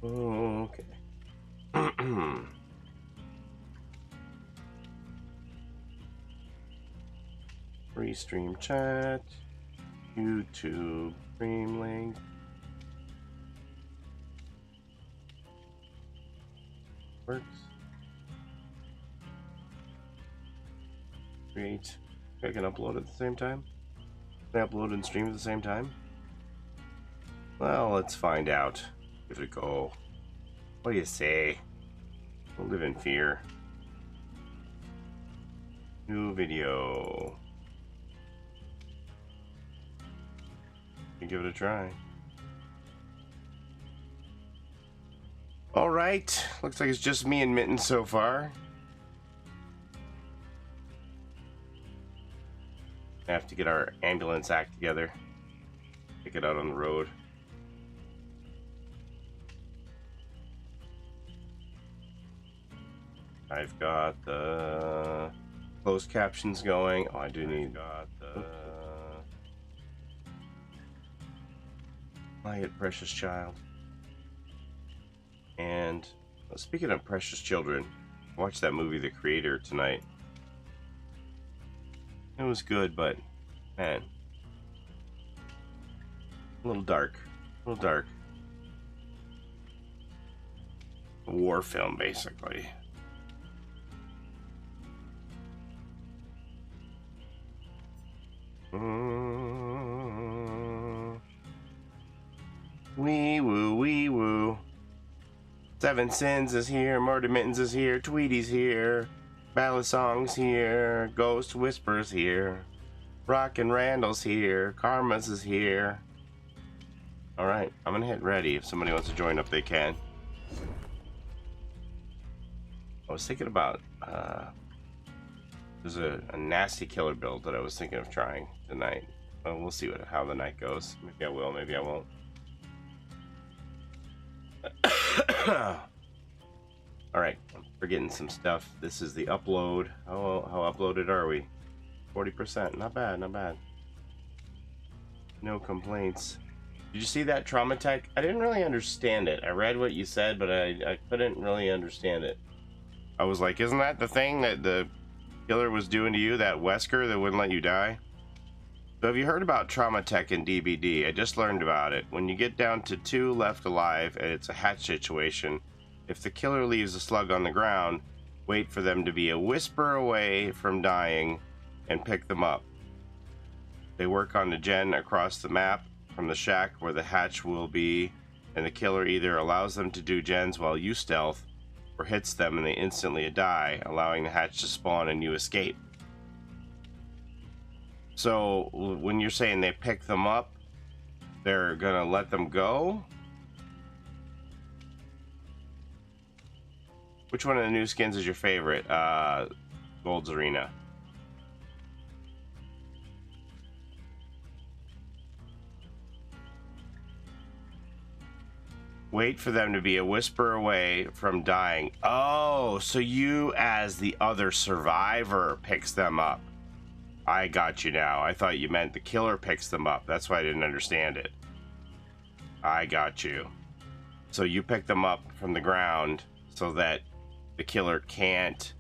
Okay. Free stream chat. YouTube stream link. Works. Great. I can upload at the same time? Can I upload and stream at the same time? Well, let's find out. Give it a go. What do you say? Don't live in fear. New video. You give it a try. Alright. Looks like it's just me and Mitten so far. I have to get our ambulance act together. Take it out on the road. I've got the closed captions going. Oh, I do need the quiet precious child. And speaking of precious children, I watched that movie The Creator tonight. It was good, but man, a little dark. A little dark. A war film, basically. Wee woo, wee woo. Seven Sins is here, Murder Mittens is here, Tweety's here, Ballad Song's here, Ghost Whispers here, Rock and Randall's here, Karma's is here. Alright, I'm gonna hit ready. If somebody wants to join up, they can. I was thinking about, there's a nasty killer build that I was thinking of trying tonight. Well, we'll see how the night goes. Maybe I will, maybe I won't. Alright, I'm forgetting some stuff. This is the upload. How uploaded are we? 40%. Not bad, not bad. No complaints. Did you see that trauma tech? I didn't really understand it. I read what you said, but I couldn't really understand it. I was like, isn't that the thing that the killer was doing to you, that Wesker that wouldn't let you die? So have you heard about trauma tech in DBD? I just learned about it. When you get down to 2 left alive and it's a hatch situation, if the killer leaves a slug on the ground, wait for them to be a whisper away from dying and pick them up. They work on the gen across the map from the shack where the hatch will be, and the killer either allows them to do gens while you stealth or hits them and they instantly die, allowing the hatch to spawn and you escape. So when you're saying they pick them up, they're gonna let them go? Which one of the new skins is your favorite? Gold's Arena. Wait for them to be a whisper away from dying. Oh, so you as the other survivor picks them up. I got you now. I thought you meant the killer picks them up. That's why I didn't understand it. I got you. So you pick them up from the ground so that the killer can't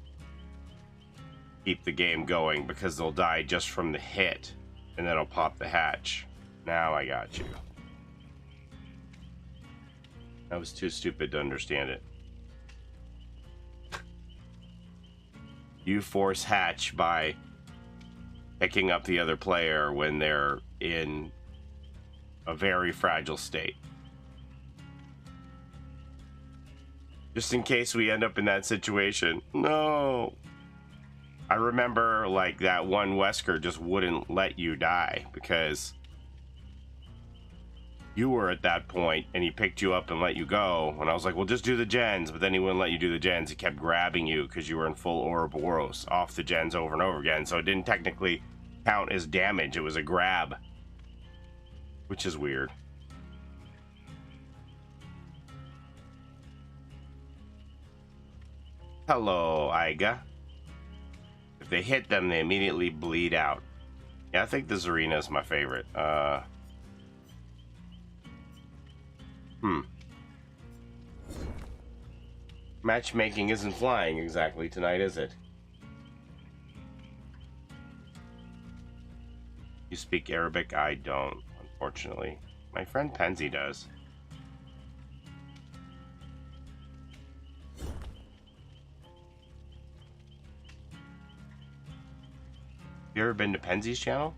keep the game going because they'll die just from the hit and then it'll pop the hatch. Now I got you. I was too stupid to understand it. You force hatch by picking up the other player when they're in a very fragile state. Just in case we end up in that situation. No. I remember like that one Wesker just wouldn't let you die because you were at that point and he picked you up and let you go. And I was like, well, just do the gens. But then he wouldn't let you do the gens. He kept grabbing you because you were in full Ouroboros off the gens over and over again. So it didn't technically count as damage. It was a grab, which is weird. Hello, Aiga. If they hit them, they immediately bleed out. Yeah, I think the Zarina is my favorite. Matchmaking isn't flying exactly tonight, is it? You speak Arabic? I don't, unfortunately. My friend Penzi does. You ever been to Penzi's channel?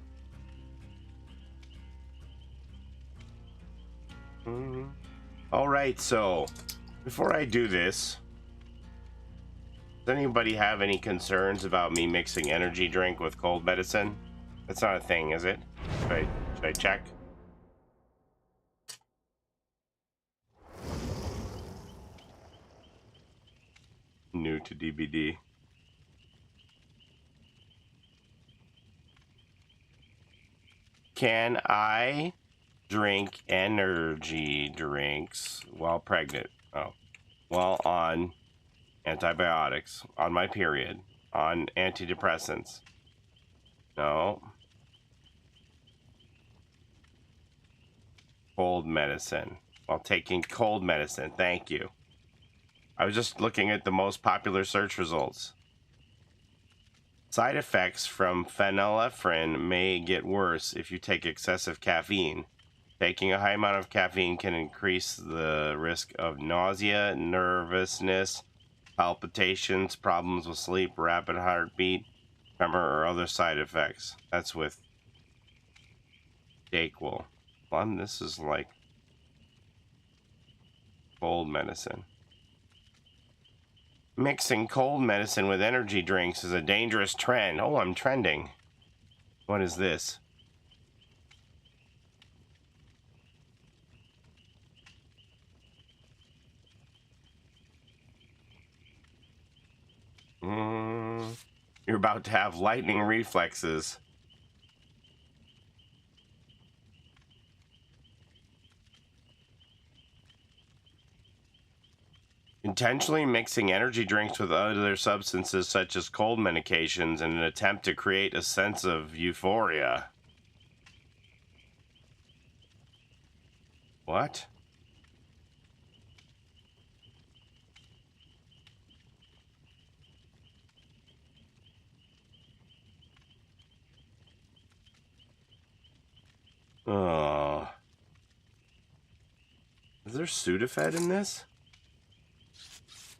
All right, so before I do this, does anybody have any concerns about me mixing energy drink with cold medicine? That's not a thing, is it? Should I check? New to DBD. Can I drink energy drinks while pregnant? Oh, while on antibiotics, on my period, on antidepressants? No. Cold medicine. While taking cold medicine. Thank you. I was just looking at the most popular search results. Side effects from phenylephrine may get worse if you take excessive caffeine. Taking a high amount of caffeine can increase the risk of nausea, nervousness, palpitations, problems with sleep, rapid heartbeat, tremor, or other side effects. That's with Dayquil. This is like cold medicine. Mixing cold medicine with energy drinks is a dangerous trend. Oh, I'm trending. What is this? You're about to have lightning reflexes. Intentionally mixing energy drinks with other substances such as cold medications in an attempt to create a sense of euphoria. What? Oh. Is there Sudafed in this?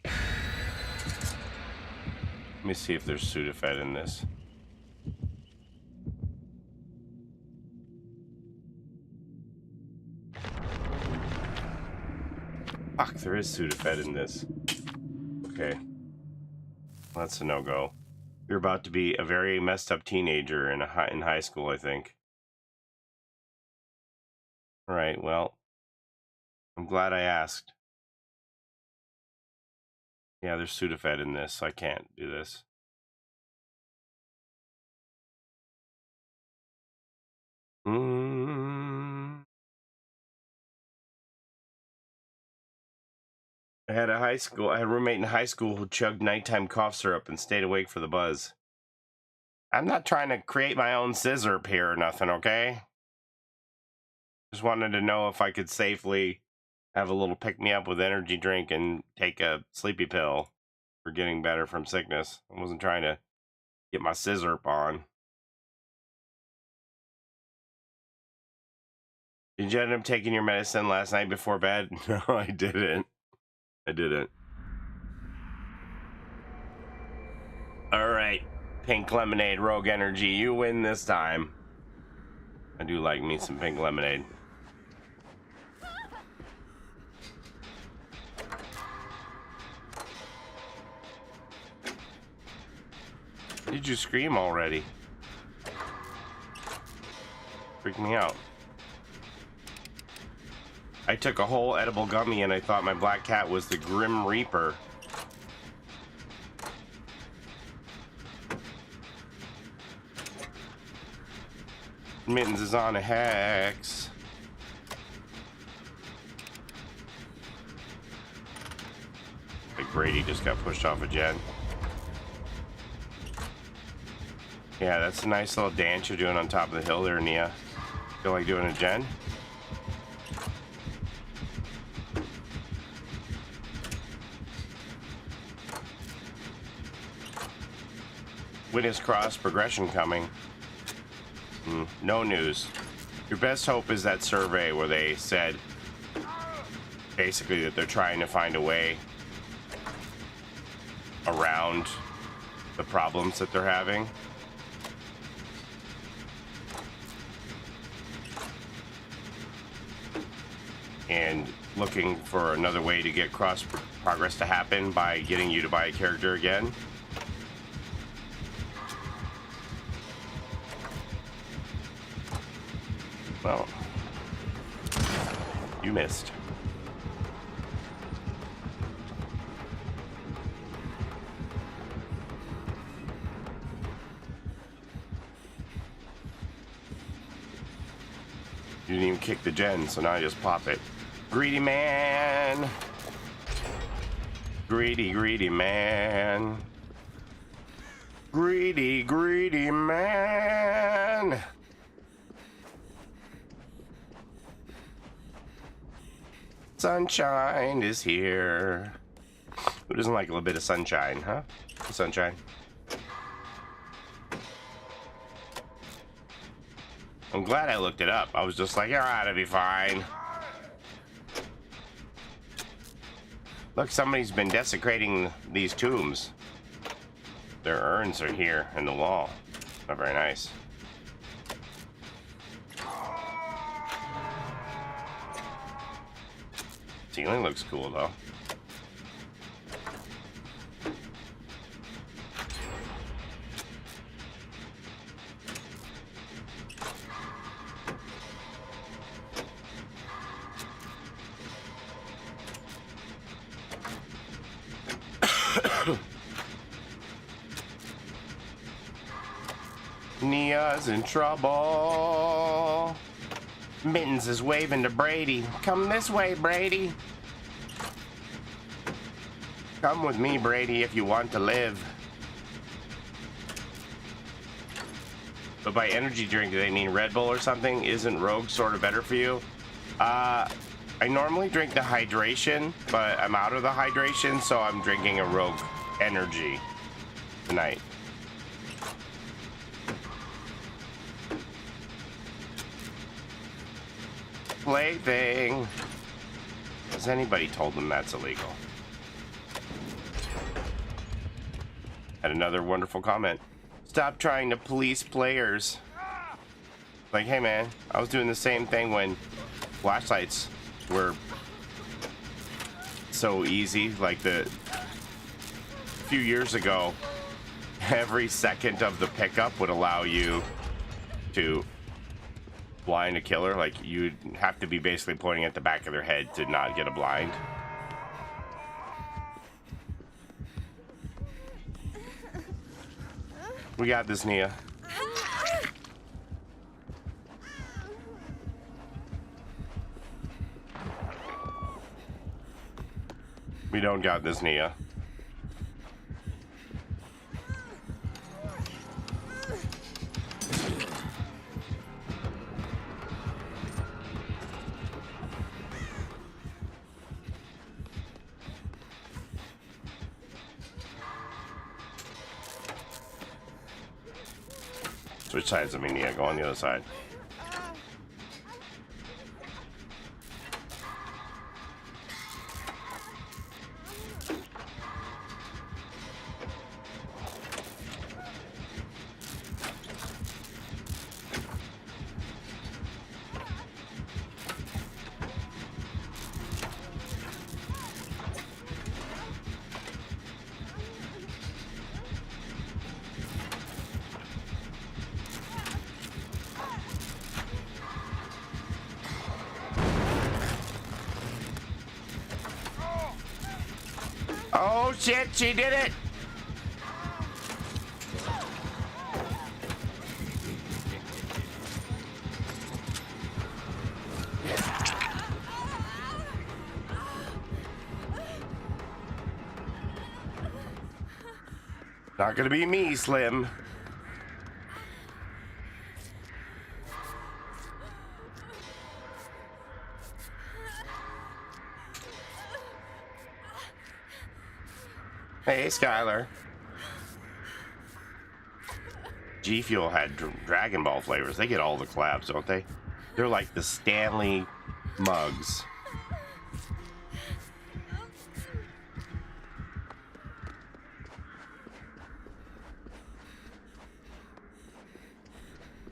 Let me see if there's Sudafed in this. Fuck, there is Sudafed in this. Okay. That's a no-go. You're about to be a very messed up teenager in high school, I think. All right, well, I'm glad I asked. Yeah, there's Sudafed in this, so I can't do this. I had a roommate in high school who chugged nighttime cough syrup and stayed awake for the buzz. I'm not trying to create my own scissor here or nothing, okay? Just wanted to know if I could safely have a little pick-me-up with energy drink and take a sleepy pill for getting better from sickness. I wasn't trying to get my scissor on. Did you end up taking your medicine last night before bed? No, I didn't. I didn't. All right, Pink Lemonade, Rogue Energy, you win this time. I do like me some pink lemonade. Did you scream already? Freak me out. I took a whole edible gummy and I thought my black cat was the Grim Reaper. Mittens is on a hex. Like Brady just got pushed off a jet. Yeah, that's a nice little dance you're doing on top of the hill there, Nia. Feel like doing a gen? When is cross progression coming? No news. Your best hope is that survey where they said basically that they're trying to find a way around the problems that they're having. And looking for another way to get cross progress to happen by getting you to buy a character again. Well, you missed. You didn't even kick the gen, so now I just pop it. Greedy man. Greedy, greedy man. Greedy, greedy man. Sunshine is here. Who doesn't like a little bit of sunshine, huh? Sunshine. I'm glad I looked it up. I was just like, yeah, it'll be fine. Look, somebody's been desecrating these tombs. Their urns are here in the wall. Not very nice. Ceiling looks cool though. Nia's in trouble. Mittens is waving to Brady. Come this way, Brady. Come with me, Brady, if you want to live. But by energy drink, do they mean Red Bull or something? Isn't Rogue sort of better for you? I normally drink the hydration, but I'm out of the hydration, so I'm drinking a Rogue energy tonight. Plaything. Has anybody told them that's illegal? Had another wonderful comment. Stop trying to police players. Like, hey man, I was doing the same thing when flashlights were so easy. Like a few years ago, every second of the pickup would allow you to blind a killer. Like, you'd have to be basically pointing at the back of their head to not get a blind. We got this, Nia. We don't got this, Nia. Which sides of me, Nia? Go on the other side. Oh shit, she did it! Not gonna be me, Slim. Hey, Skylar. G Fuel had Dragon Ball flavors. They get all the collabs, don't they? They're like the Stanley mugs.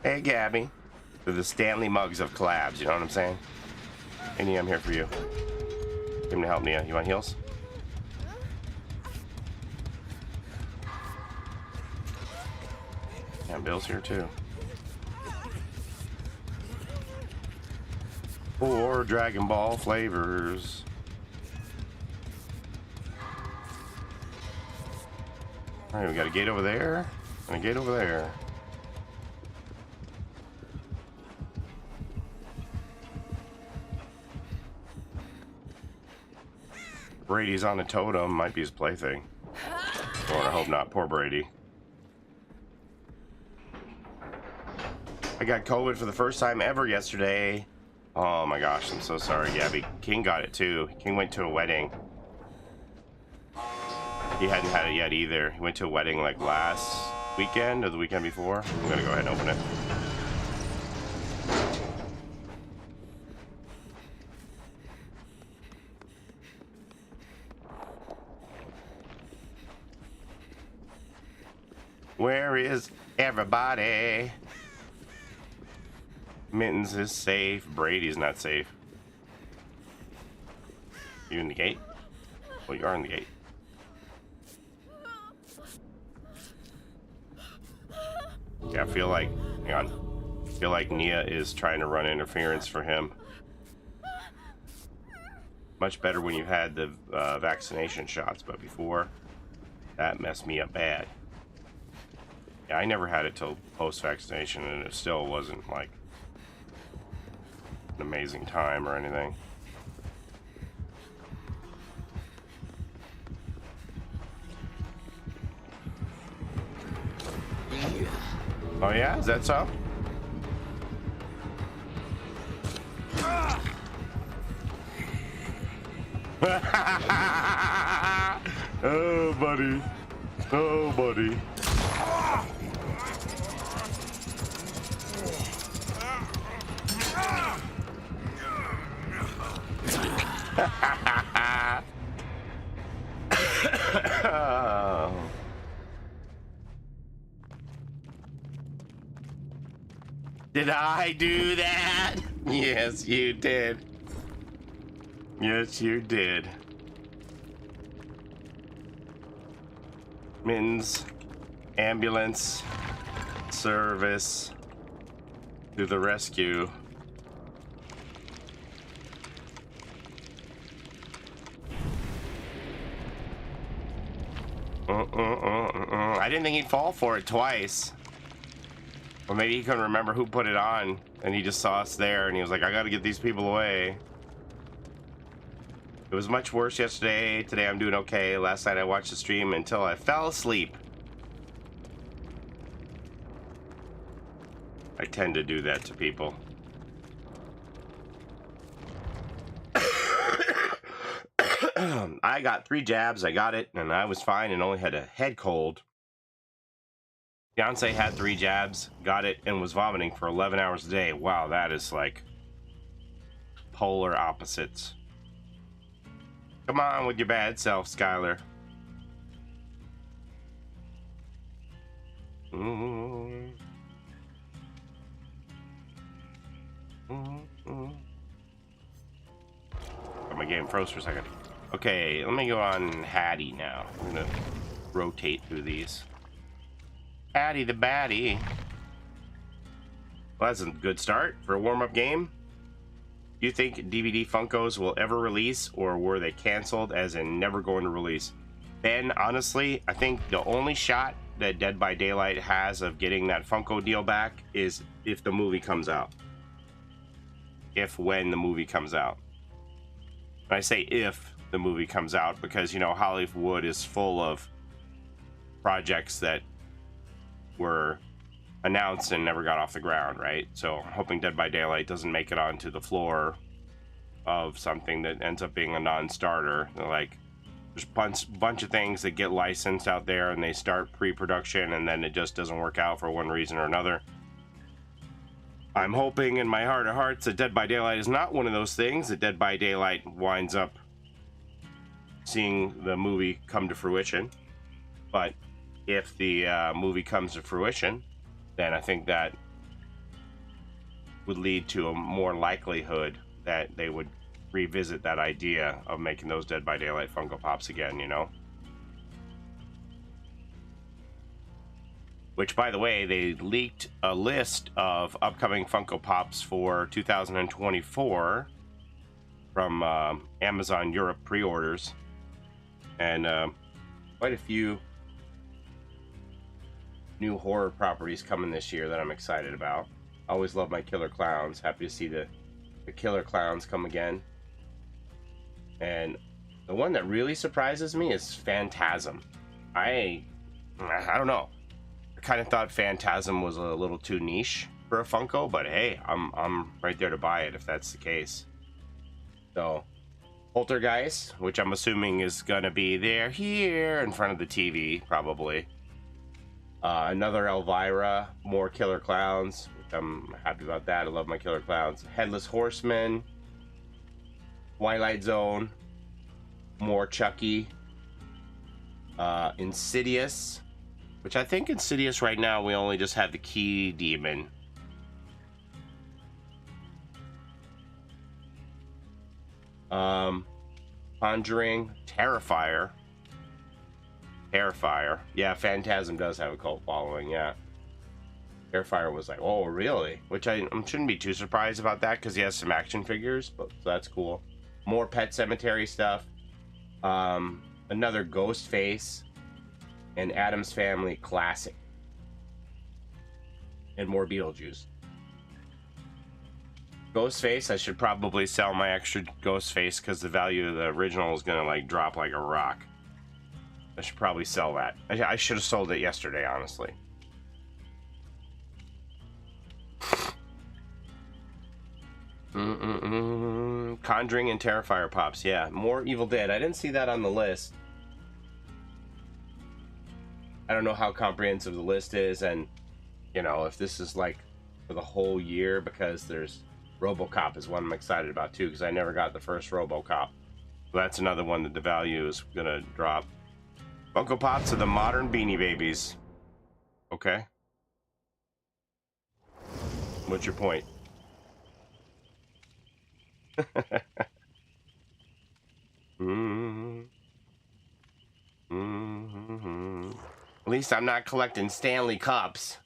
Hey, Gabby. They're the Stanley mugs of collabs, you know what I'm saying? Hey, Nia, I'm here for you. Give me help, Nia. You want heals? Yeah, Bill's here too. 4 Dragon Ball flavors. Alright, we got a gate over there and a gate over there. Brady's on a totem, might be his plaything. Lord, I hope not. Poor Brady. I got COVID for the first time ever yesterday. Oh my gosh, I'm so sorry, Gabby. King got it too. King went to a wedding. He hadn't had it yet either. He went to a wedding like last weekend or the weekend before. I'm gonna go ahead and open it. Where is everybody? Mittens is safe. Brady's not safe. You in the gate? Well, you are in the gate. Yeah, I feel like, hang on. I feel like Nia is trying to run interference for him. Much better when you had the vaccination shots, but before, that messed me up bad. Yeah, I never had it till post-vaccination, and it still wasn't like an amazing time or anything. Oh yeah, is that so? Oh, buddy. Oh, buddy. Did I do that? Yes, you did. Yes, you did. Mittens, ambulance, service, to the rescue. I didn't think he'd fall for it twice. Or maybe he couldn't remember who put it on, and he just saw us there, and he was like, I gotta get these people away. It was much worse yesterday. Today I'm doing okay. Last night I watched the stream until I fell asleep. I tend to do that to people. I got 3 jabs. I got it, and I was fine and only had a head cold. Fiance had 3 jabs, got it, and was vomiting for 11 hours a day. Wow, that is like polar opposites. Come on with your bad self, Skylar. Got my game froze for a second. Okay, let me go on Hattie now. I'm gonna rotate through these. Hattie the baddie. Well, that's a good start for a warm-up game. Do you think DVD Funkos will ever release, or were they canceled as in never going to release? Ben, honestly, I think the only shot that Dead by Daylight has of getting that Funko deal back is if the movie comes out. When the movie comes out. And I say if the movie comes out because, you know, Hollywood is full of projects that were announced and never got off the ground, right? So I'm hoping Dead by Daylight doesn't make it onto the floor of something that ends up being a non-starter. Like, There's bunch of things that get licensed out there and they start pre-production and then it just doesn't work out for one reason or another. I'm hoping in my heart of hearts that Dead by Daylight is not one of those things, that Dead by Daylight winds up seeing the movie come to fruition. But if the movie comes to fruition, then I think that would lead to a more likelihood that they would revisit that idea of making those Dead by Daylight Funko Pops again, you know? Which, by the way, they leaked a list of upcoming Funko Pops for 2024 from Amazon Europe pre-orders. And quite a few new horror properties coming this year that I'm excited about. Always love my Killer Clowns. Happy to see the Killer Clowns come again. And the one that really surprises me is Phantasm. I don't know. I kind of thought Phantasm was a little too niche for a Funko, but hey, I'm right there to buy it if that's the case. So, Poltergeist, which I'm assuming is gonna be there here in front of the TV, probably. Another Elvira, more Killer Clowns, which I'm happy about that. I love my Killer Clowns. Headless Horseman, Twilight Zone, more Chucky, Insidious, which I think Insidious right now we only just have the Key Demon. Conjuring, Terrifier. Yeah, Phantasm does have a cult following, yeah. Terrifier was like, oh, really? Which I shouldn't be too surprised about that because he has some action figures, but so that's cool. More Pet Cemetery stuff. Another Ghostface and Addams Family Classic. And more Beetlejuice. Ghostface, I should probably sell my extra Ghostface because the value of the original is gonna like drop like a rock. I should probably sell that. I should have sold it yesterday, honestly. Conjuring and Terrifier Pops. Yeah, more Evil Dead. I didn't see that on the list. I don't know how comprehensive the list is, and you know, if this is like for the whole year, because there's RoboCop is one I'm excited about too, because I never got the first RoboCop. So that's another one that the value is gonna drop. Funko Pops are the modern Beanie Babies. Okay. What's your point? At least I'm not collecting Stanley Cups.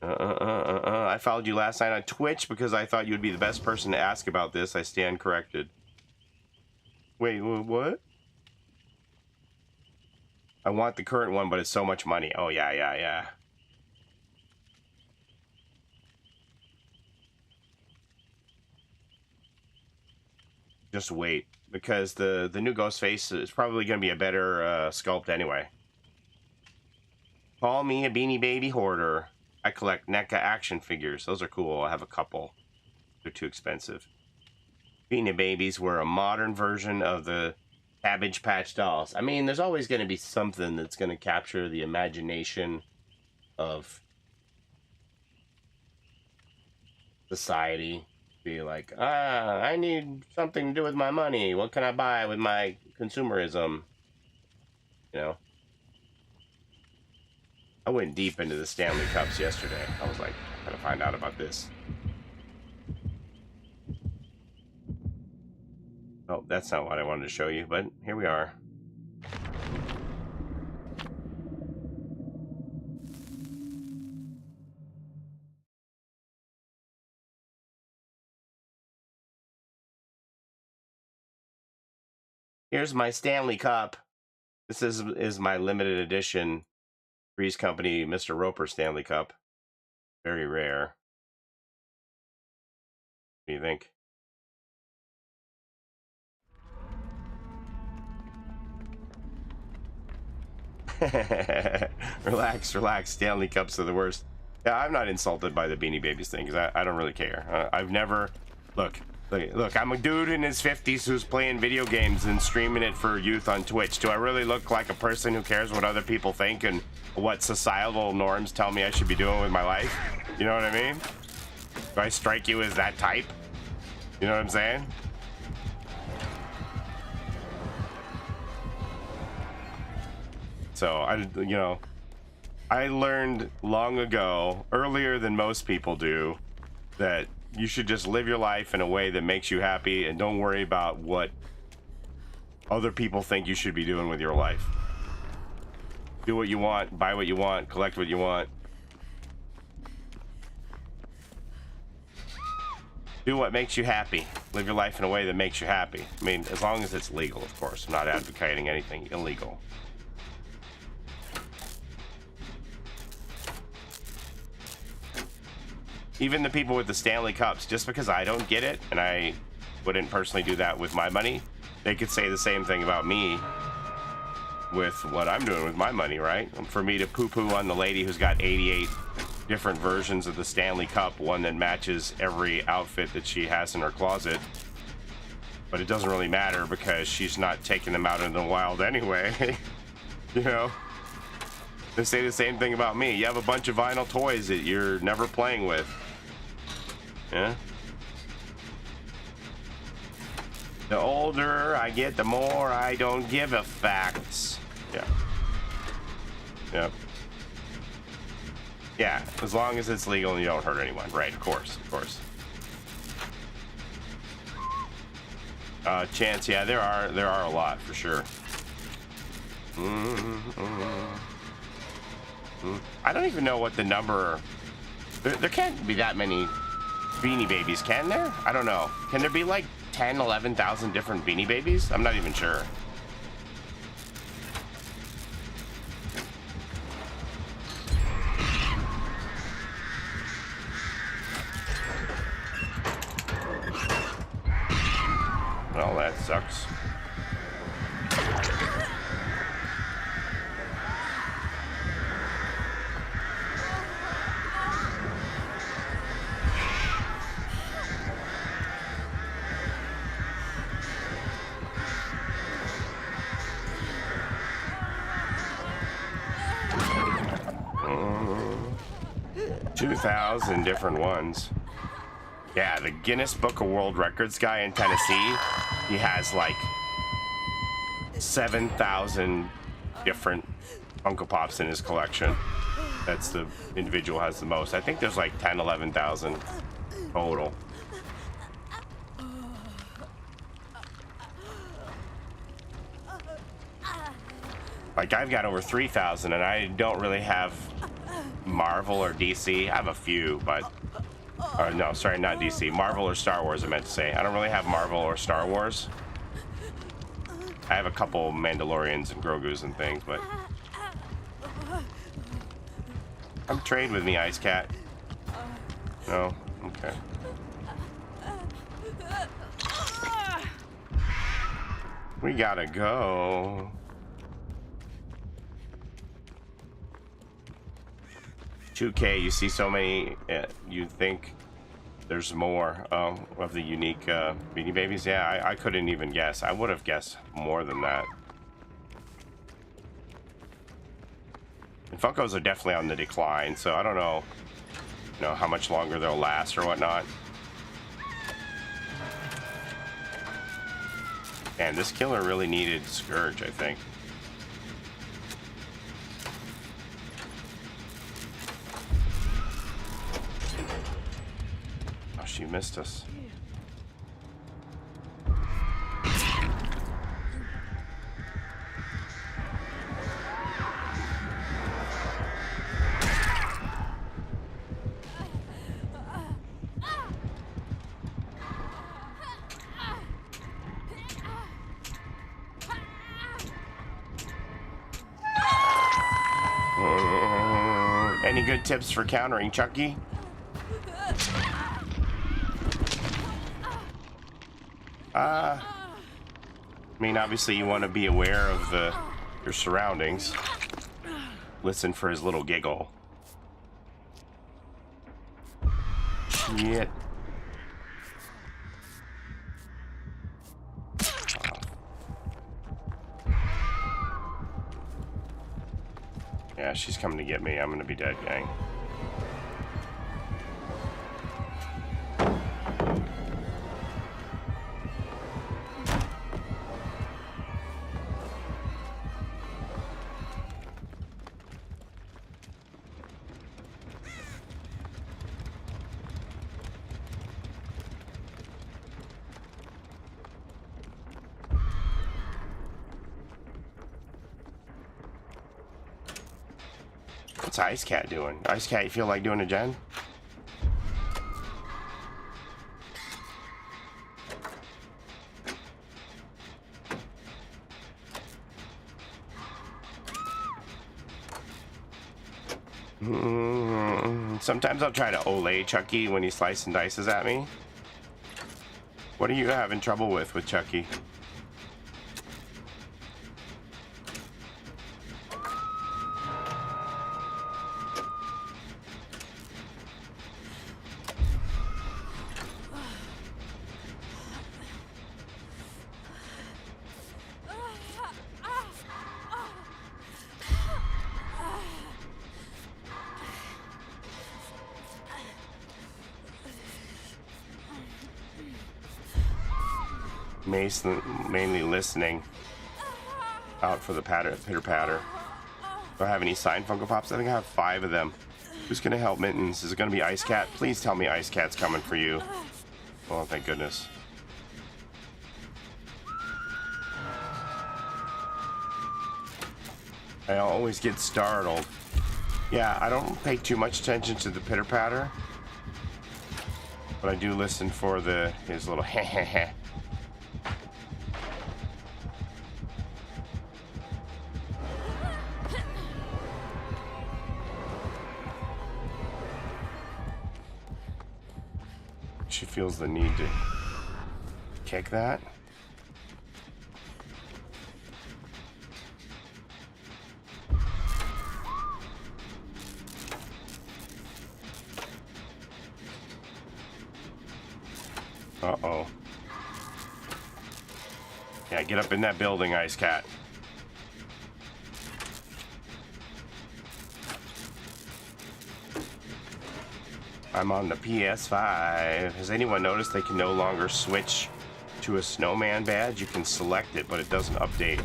I followed you last night on Twitch because I thought you would be the best person to ask about this. I stand corrected. Wait, what? I want the current one, but it's so much money. Oh, yeah. Just wait, because the new Ghostface is probably going to be a better sculpt anyway. Call me a Beanie Baby hoarder. I collect NECA action figures. Those are cool. I have a couple. They're too expensive. Beanie Babies were a modern version of the Cabbage Patch Dolls. I mean, there's always going to be something that's going to capture the imagination of society. Be like, I need something to do with my money. What can I buy with my consumerism? You know? I went deep into the Stanley Cups yesterday. I was like, I gotta find out about this. Oh, that's not what I wanted to show you, but here we are. Here's my Stanley Cup. This is my limited edition Three's Company Mr. Roper Stanley Cup. Very rare. What do you think? Relax. Stanley Cups are the worst. Yeah, I'm not insulted by the Beanie Babies thing because I don't really care. I've never... Look, I'm a dude in his 50s who's playing video games and streaming it for youth on Twitch. Do I really look like a person who cares what other people think and what societal norms tell me I should be doing with my life? You know what I mean? Do I strike you as that type? You know what I'm saying? So, I learned long ago, earlier than most people do, that you should just live your life in a way that makes you happy and don't worry about what other people think you should be doing with your life. Do what you want, buy what you want, collect what you want. Do what makes you happy. Live your life in a way that makes you happy. I mean, as long as it's legal, of course. I'm not advocating anything illegal. Even the people with the Stanley Cups, just because I don't get it, and I wouldn't personally do that with my money, they could say the same thing about me with what I'm doing with my money, right? For me to poo-poo on the lady who's got 88 different versions of the Stanley Cup, one that matches every outfit that she has in her closet, but it doesn't really matter because she's not taking them out in the wild anyway. You know? They say the same thing about me. You have a bunch of vinyl toys that you're never playing with. Yeah. The older I get, the more I don't give a facts. Yeah. Yep. Yeah, as long as it's legal and you don't hurt anyone. Right, of course, of course. Chance, yeah, there are a lot for sure. I don't even know what the number. There can't be that many Beanie Babies, can there? I don't know. Can there be like 10, 11,000 different Beanie Babies? I'm not even sure. Well, that sucks. $2,000 different ones. Yeah, the Guinness Book of World Records guy in Tennessee, he has like 7,000 different Funko Pops in his collection. That's the individual has the most. I think there's like 10, 11,000 total. Like I've got over 3,000 and I don't really have Marvel or DC. I have a few, but no, sorry, not DC. Marvel or Star Wars, I meant to say. I don't really have Marvel or Star Wars. I have a couple Mandalorians and Grogus and things, but come trade with me, Ice Cat. No? Okay. We gotta go. $2K, you see so many, you'd think there's more of the unique Beanie Babies. Yeah, I couldn't even guess. I would have guessed more than that. And Funkos are definitely on the decline, so I don't know, how much longer they'll last or whatnot. And this killer really needed Scourge, I think. She missed us. Any good tips for countering Chucky? I mean, obviously you want to be aware of your surroundings. Listen for his little giggle. Shit. Yeah, she's coming to get me. I'm gonna be dead, gang. What's Ice Cat doing? Ice Cat, you feel like doing a gen? Sometimes I'll try to Olay Chucky when he slices and dices at me. What are you having trouble with Chucky? Mainly listening out for the pitter patter. Do I have any signed Funko Pops? I think I have 5 of them. Who's gonna help Mittens? Is it gonna be Ice Cat? Please tell me Ice Cat's coming for you. Oh, thank goodness. I always get startled. Yeah, I don't pay too much attention to the pitter patter, but I do listen for his little heh heh heh. She feels the need to kick that. Uh-oh. Yeah, get up in that building, Ice Cat. I'm on the PS5. Has anyone noticed they can no longer switch to a snowman badge? You can select it, but it doesn't update.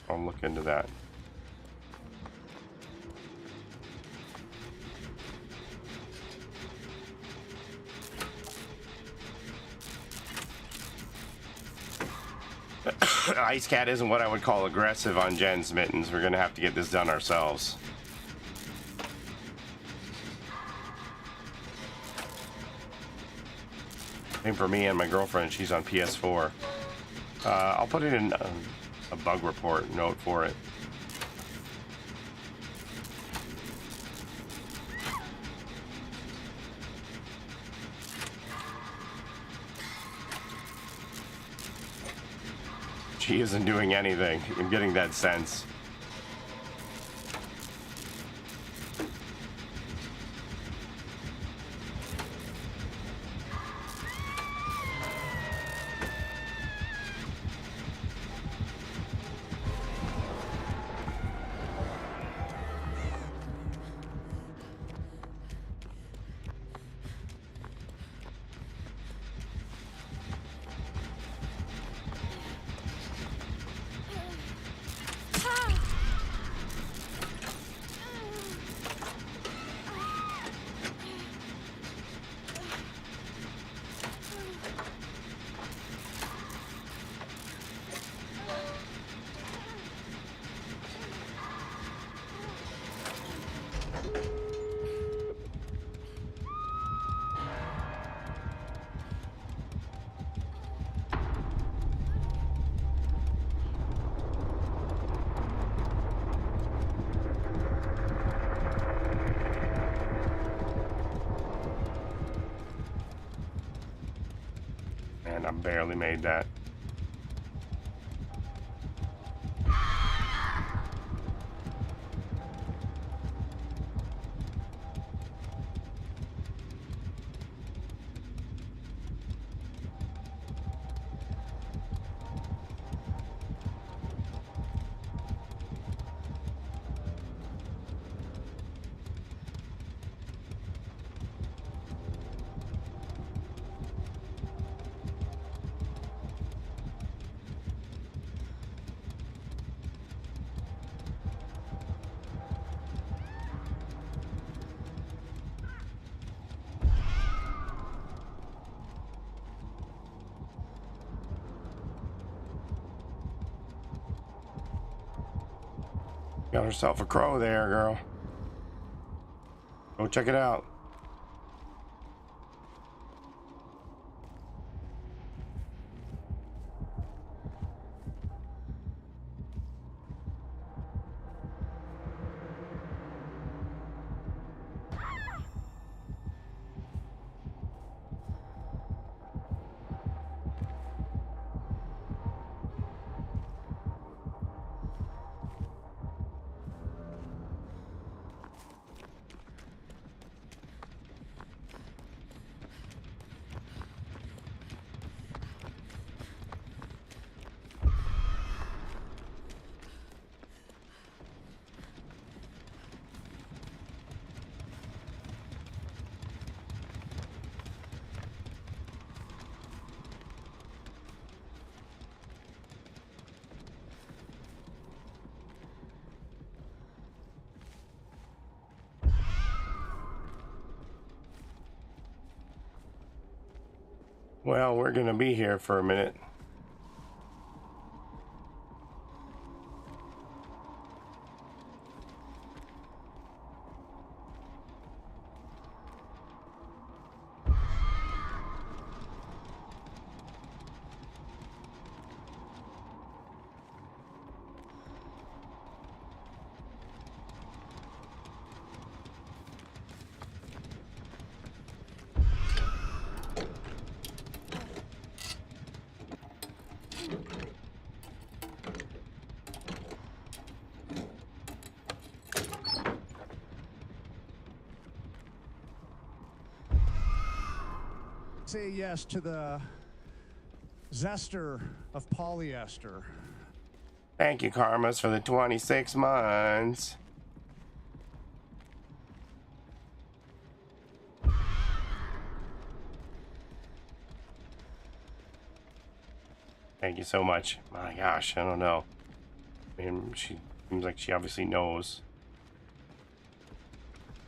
I'll look into that. Ice Cat isn't what I would call aggressive on Jen's Mittens. We're gonna have to get this done ourselves. Same for me and my girlfriend. She's on PS4. I'll put it in a bug report note for it. She isn't doing anything. I'm getting that sense. barely made that. Got herself a crow there, girl. Go check it out. Well, we're gonna be here for a minute. Say yes to the zester of Paulie Esther. Thank you, Karmas, for the 26 months. Thank you so much. My gosh, I don't know. I mean, she seems like she obviously knows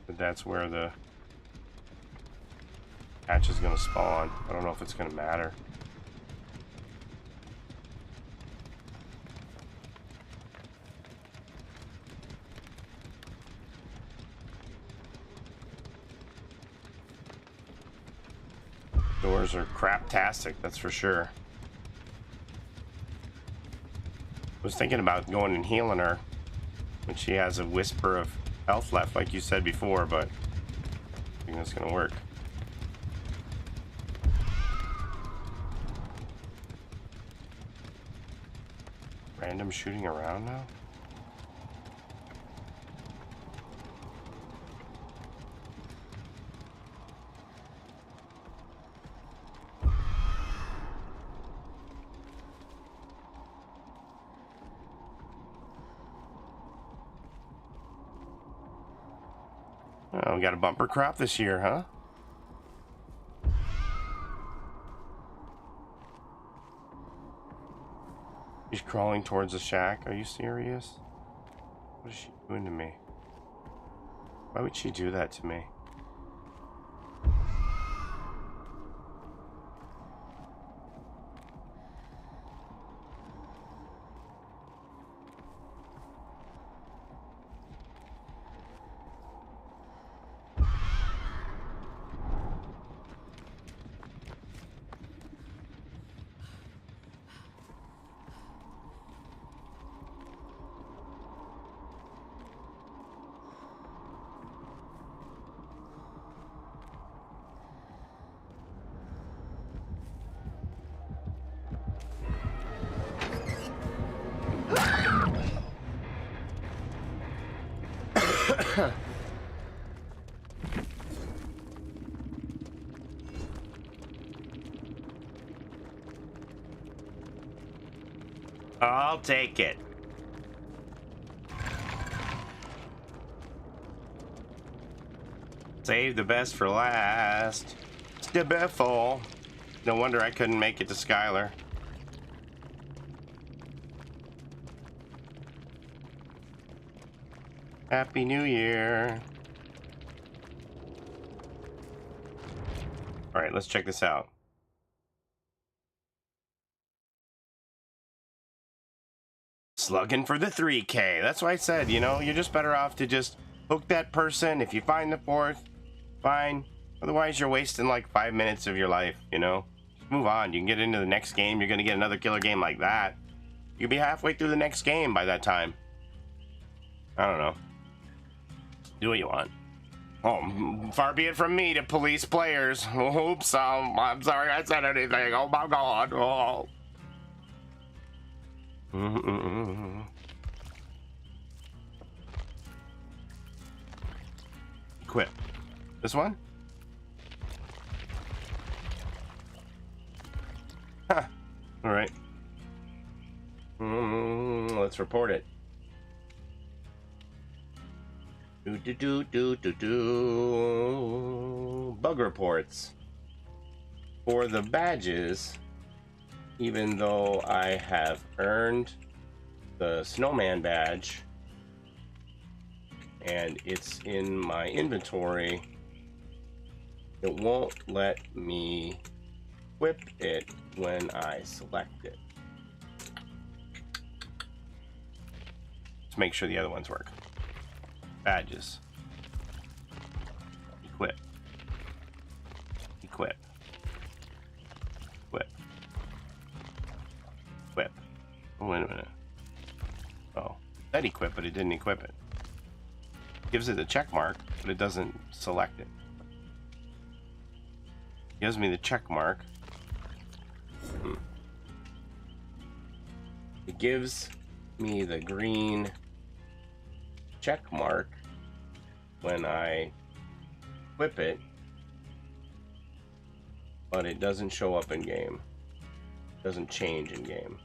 that that's where the hatch is gonna spawn. I don't know if it's gonna matter. Doors are craptastic, that's for sure. I was thinking about going and healing her when she has a whisper of health left, like you said before, but I think that's gonna work. Random shooting around now? Oh, we got a bumper crop this year, huh? She's crawling towards the shack. Are you serious? What is she doing to me? Why would she do that to me? I'll take it. Save the best for last. Stibiffle. No wonder I couldn't make it to Skylar. Happy New Year. All right, let's check this out. Slugging for the 3K. That's why I said, you know, you're just better off to just hook that person. If you find the fourth, fine. Otherwise, you're wasting like 5 minutes of your life, you know? Move on. You can get into the next game. You're going to get another killer game like that. You'll be halfway through the next game by that time. I don't know. Do what you want. Oh, far be it from me to police players. Oops, I'm sorry I said anything. Oh my god. Oh. Quit. This one? Huh. All right. Let's report it. Bug reports. For the badges, even though I have earned the snowman badge and it's in my inventory, it won't let me equip it when I select it. Let's make sure the other ones work. Badges. Equip. Equip. Equip. Equip. Oh, wait a minute. Oh, that equip, but it didn't equip it. Gives it a check mark, but it doesn't select it. Gives me the check mark. It gives me the green check mark when I equip it, but it doesn't show up in game. It doesn't change in game.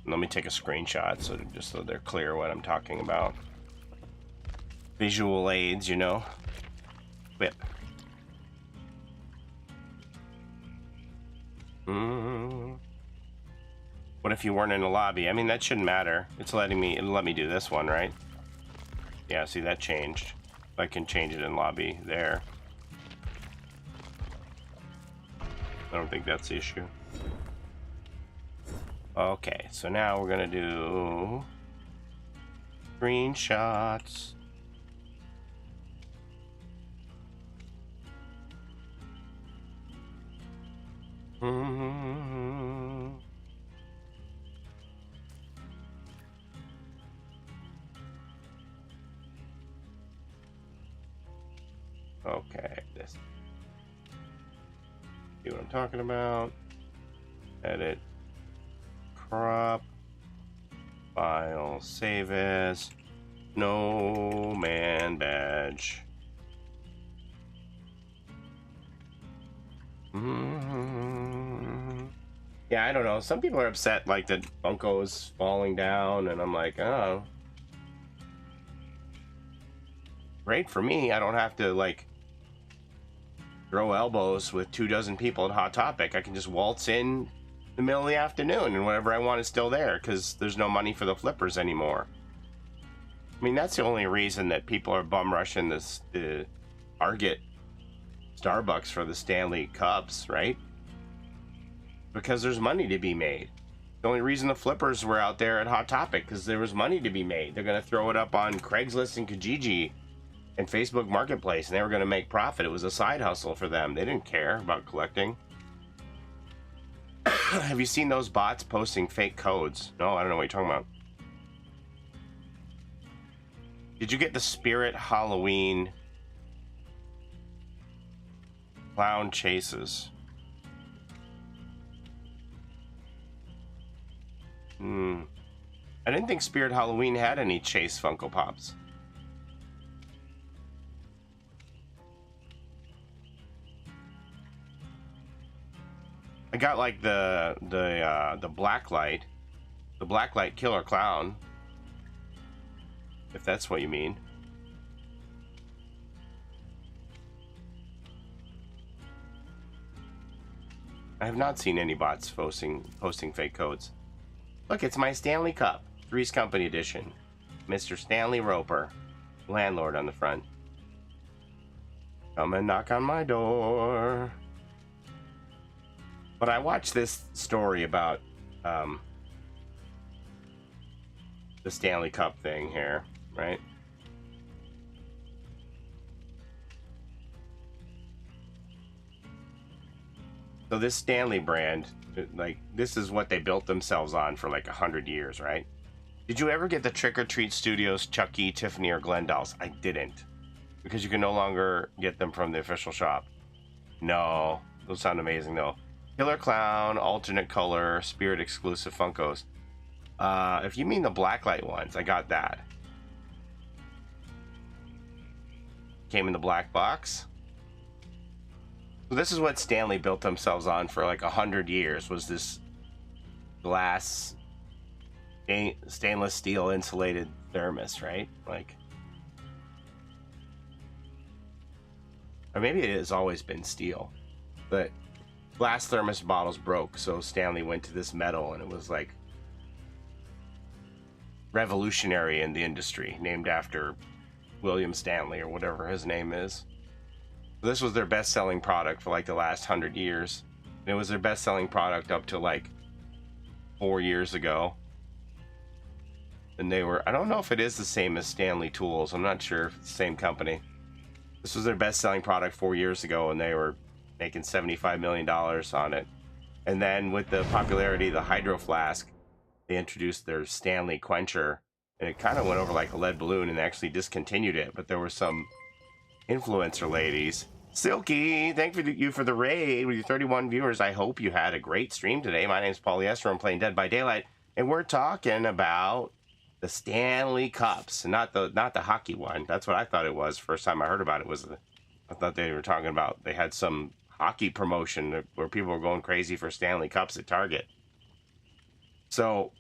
Let me take a screenshot so they're clear what I'm talking about. Visual aids, you know. Whip. What if you weren't in a lobby? I mean, that shouldn't matter. It'll let me do this one, right? Yeah, see, that changed. I can change it in lobby there. I don't think that's the issue. Okay, so now we're gonna do screenshots. Okay, this. See what I'm talking about? Edit. Crop. File. Save as. No man badge. Yeah, I don't know. Some people are upset like the Funko's falling down, and I'm like, oh. Great for me. I don't have to like throw elbows with 24 people at Hot Topic. I can just waltz in the middle of the afternoon and whatever I want is still there because there's no money for the flippers anymore. I mean, that's the only reason that people are bum rushing the Target Starbucks for the Stanley Cups, right? Because there's money to be made. The only reason the flippers were out there at Hot Topic because there was money to be made. They're going to throw it up on Craigslist and Kijiji and Facebook Marketplace, and they were going to make profit. It was a side hustle for them. They didn't care about collecting. Have you seen those bots posting fake codes? No, I don't know what you're talking about. Did you get the Spirit Halloween clown chases? I didn't think Spirit Halloween had any Chase Funko Pops. I got like the Blacklight, the Blacklight Killer Clown, if that's what you mean. I have not seen any bots posting fake codes. Look, it's my Stanley Cup, Three's Company edition. Mr. Stanley Roper, landlord on the front. Come and knock on my door. But I watched this story about the Stanley Cup thing here, right? So this Stanley brand, like, this is what they built themselves on for like 100 years, right? Did you ever get the Trick or Treat Studios Chucky, Tiffany, or Glen dolls? I didn't, because you can no longer get them from the official shop. No, those sound amazing though. Killer Clown, alternate color, Spirit exclusive Funkos. If you mean the Blacklight ones, I got that. Came in the black box. So this is what Stanley built themselves on for like 100 years, was this glass, stainless steel insulated thermos, right? Like, or maybe it has always been steel, but glass thermos bottles broke, so Stanley went to this metal, and it was like revolutionary in the industry, named after William Stanley or whatever his name is. This was their best-selling product for like the last 100 years. And it was their best-selling product up to like 4 years ago. And they were, I don't know if it is the same as Stanley Tools. I'm not sure if it's the same company. This was their best-selling product 4 years ago, and they were making $75 million on it. And then with the popularity of the Hydro Flask, they introduced their Stanley Quencher, and it kind of went over like a lead balloon, and they actually discontinued it. But there were some influencer ladies. Silky, thank you for the raid with your 31 viewers. I hope you had a great stream today. My name's Paulie Esther. I'm playing Dead by Daylight, and we're talking about the Stanley Cups, not the hockey one. That's what I thought it was. First time I heard about it was I thought they were talking about they had some hockey promotion where people were going crazy for Stanley Cups at Target. So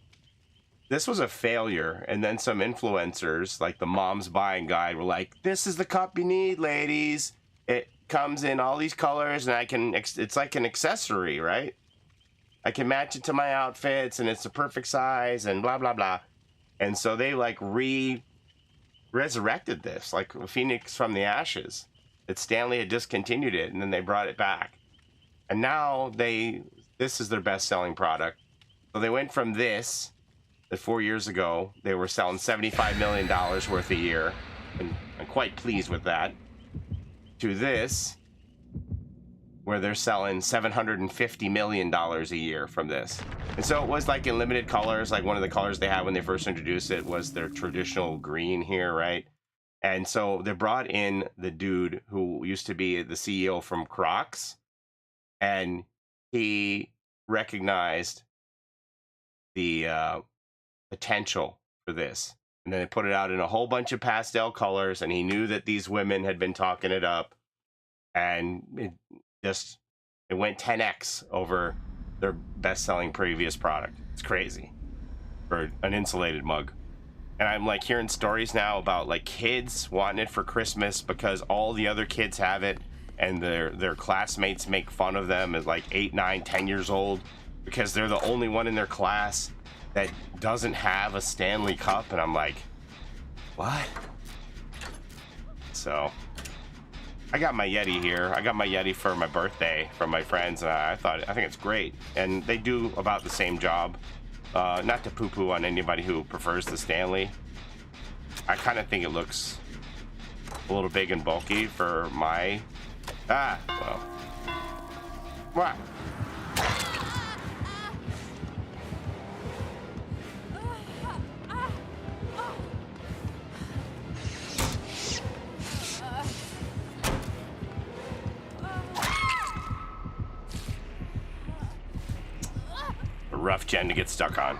this was a failure, and then some influencers like the Mom's Buying Guide were like, "This is the cup you need, ladies. It comes in all these colors, and it's like an accessory, right? I can match it to my outfits, and it's the perfect size, and blah blah blah." And so they like resurrected this, like a phoenix from the ashes. That Stanley had discontinued it, and then they brought it back, and now this is their best-selling product. So they went from this. 4 years ago, they were selling $75 million worth a year, and I'm quite pleased with that, to this, where they're selling $750 million a year from this. And so it was like in limited colors. Like one of the colors they had when they first introduced it was their traditional green here, right? And so they brought in the dude who used to be the CEO from Crocs, and he recognized the potential for this, and then they put it out in a whole bunch of pastel colors, and he knew that these women had been talking it up, and it went 10x over their best-selling previous product. It's crazy for an insulated mug. And I'm like hearing stories now about like kids wanting it for Christmas because all the other kids have it, and their classmates make fun of them as like 8, 9, 10 years old because they're the only one in their class that doesn't have a Stanley Cup. And I'm like, what? So I got my Yeti here. I got my Yeti for my birthday from my friends, and I think it's great, and they do about the same job. Not to poo-poo on anybody who prefers the Stanley. I kind of think it looks a little big and bulky for my well, what? Rough gen to get stuck on.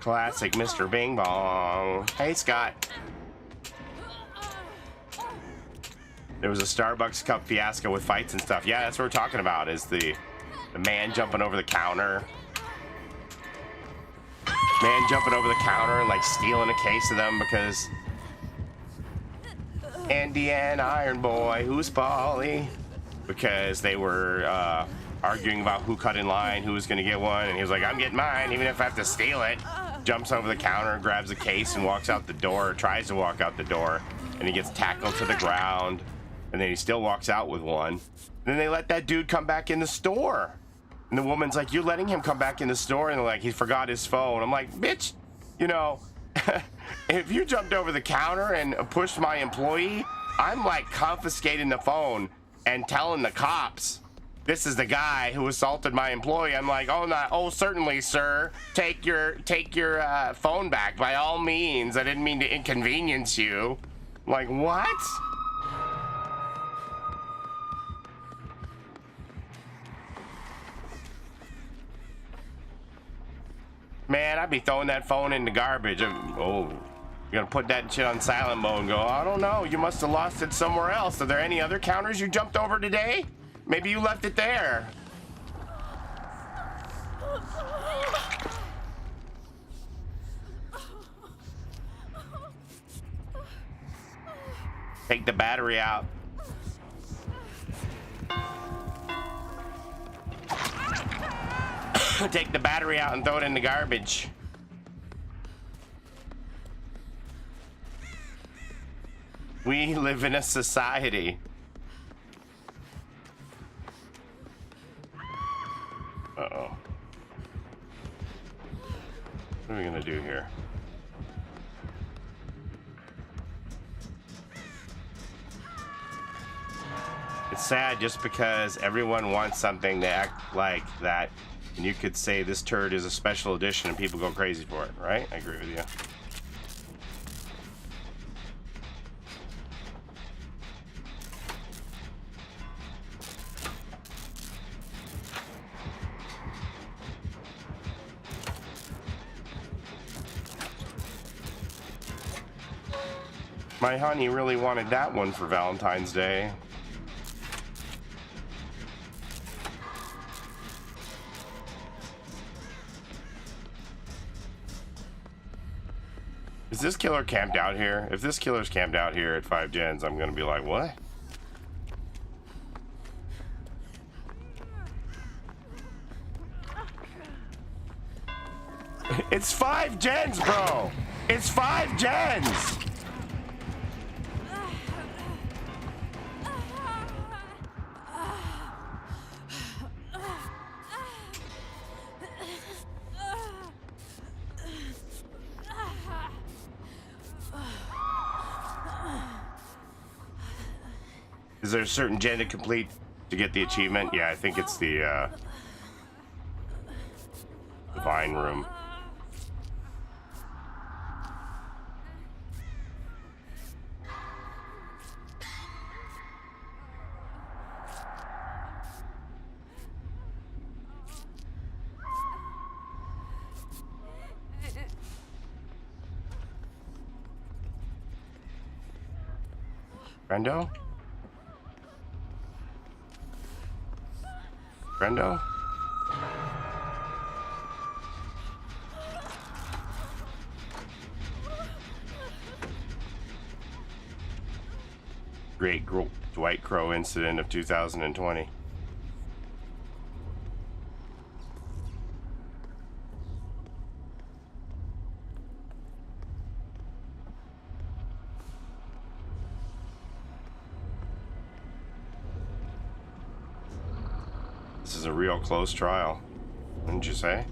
Classic Mr. Bing Bong. Hey, Scott. There was a Starbucks cup fiasco with fights and stuff. Yeah, that's what we're talking about, is the man jumping over the counter. Man jumping over the counter and like stealing a case of them because Andy and Iron Boy, who's Paulie? Because they were arguing about who cut in line, who was going to get one, and he was like, I'm getting mine, even if I have to steal it. Jumps over the counter, grabs a case, and walks out the door, or tries to walk out the door, and he gets tackled to the ground, and then he still walks out with one. And then they let that dude come back in the store. And the woman's like, you're letting him come back in the store? And they're like, he forgot his phone. I'm like, bitch, you know, if you jumped over the counter and pushed my employee, I'm like confiscating the phone and telling the cops, this is the guy who assaulted my employee. I'm like, oh, certainly, sir. Take your phone back by all means. I didn't mean to inconvenience you. I'm like, what? Man, I'd be throwing that phone in the garbage. Oh, you're gonna put that shit on silent mode and go, I don't know, you must have lost it somewhere else. Are there any other counters you jumped over today? Maybe you left it there. Take the battery out. Take the battery out and throw it in the garbage. We live in a society. Uh-oh. What are we gonna do here? It's sad just because everyone wants something to act like that, and you could say this turd is a special edition and people go crazy for it, right? I agree with you. My honey really wanted that one for Valentine's Day. Is this killer camped out here? If this killer's camped out here at 5 gens, I'm gonna be like, what? It's 5 gens, bro! It's 5 gens! Is there a certain gen to complete to get the achievement? Yeah, I think it's the Vine Room. Brendo? Brendo? Great Dwight Crow incident of 2020. This is a real close trial, wouldn't you say?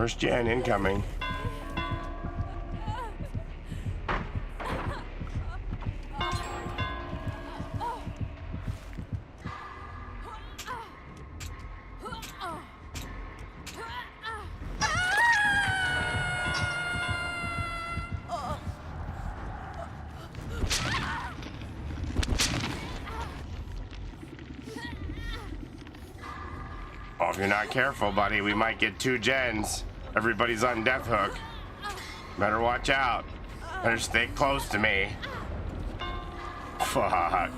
First gen incoming. Oh, if you're not careful, buddy, we might get 2 gens. Everybody's on death hook. Better watch out. Better stay close to me. Fuck.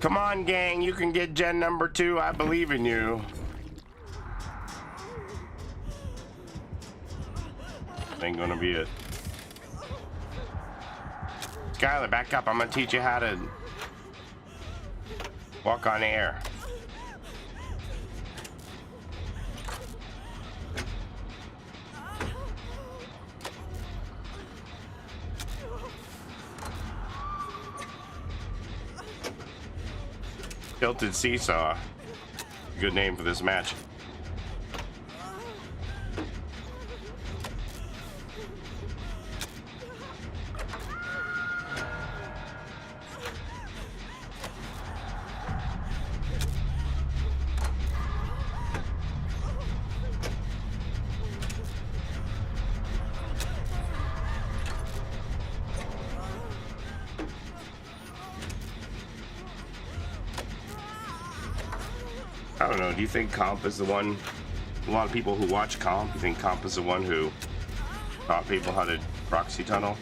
Come on, gang, you can get gen number 2. I believe in you. Ain't gonna be it. Skylar, back up. I'm gonna teach you how to walk on air. Tilted Seesaw. Good name for this match. I don't know, do you think Comp is the one, a lot of people who watch Comp, you think Comp is the one who taught people how to proxy tunnel?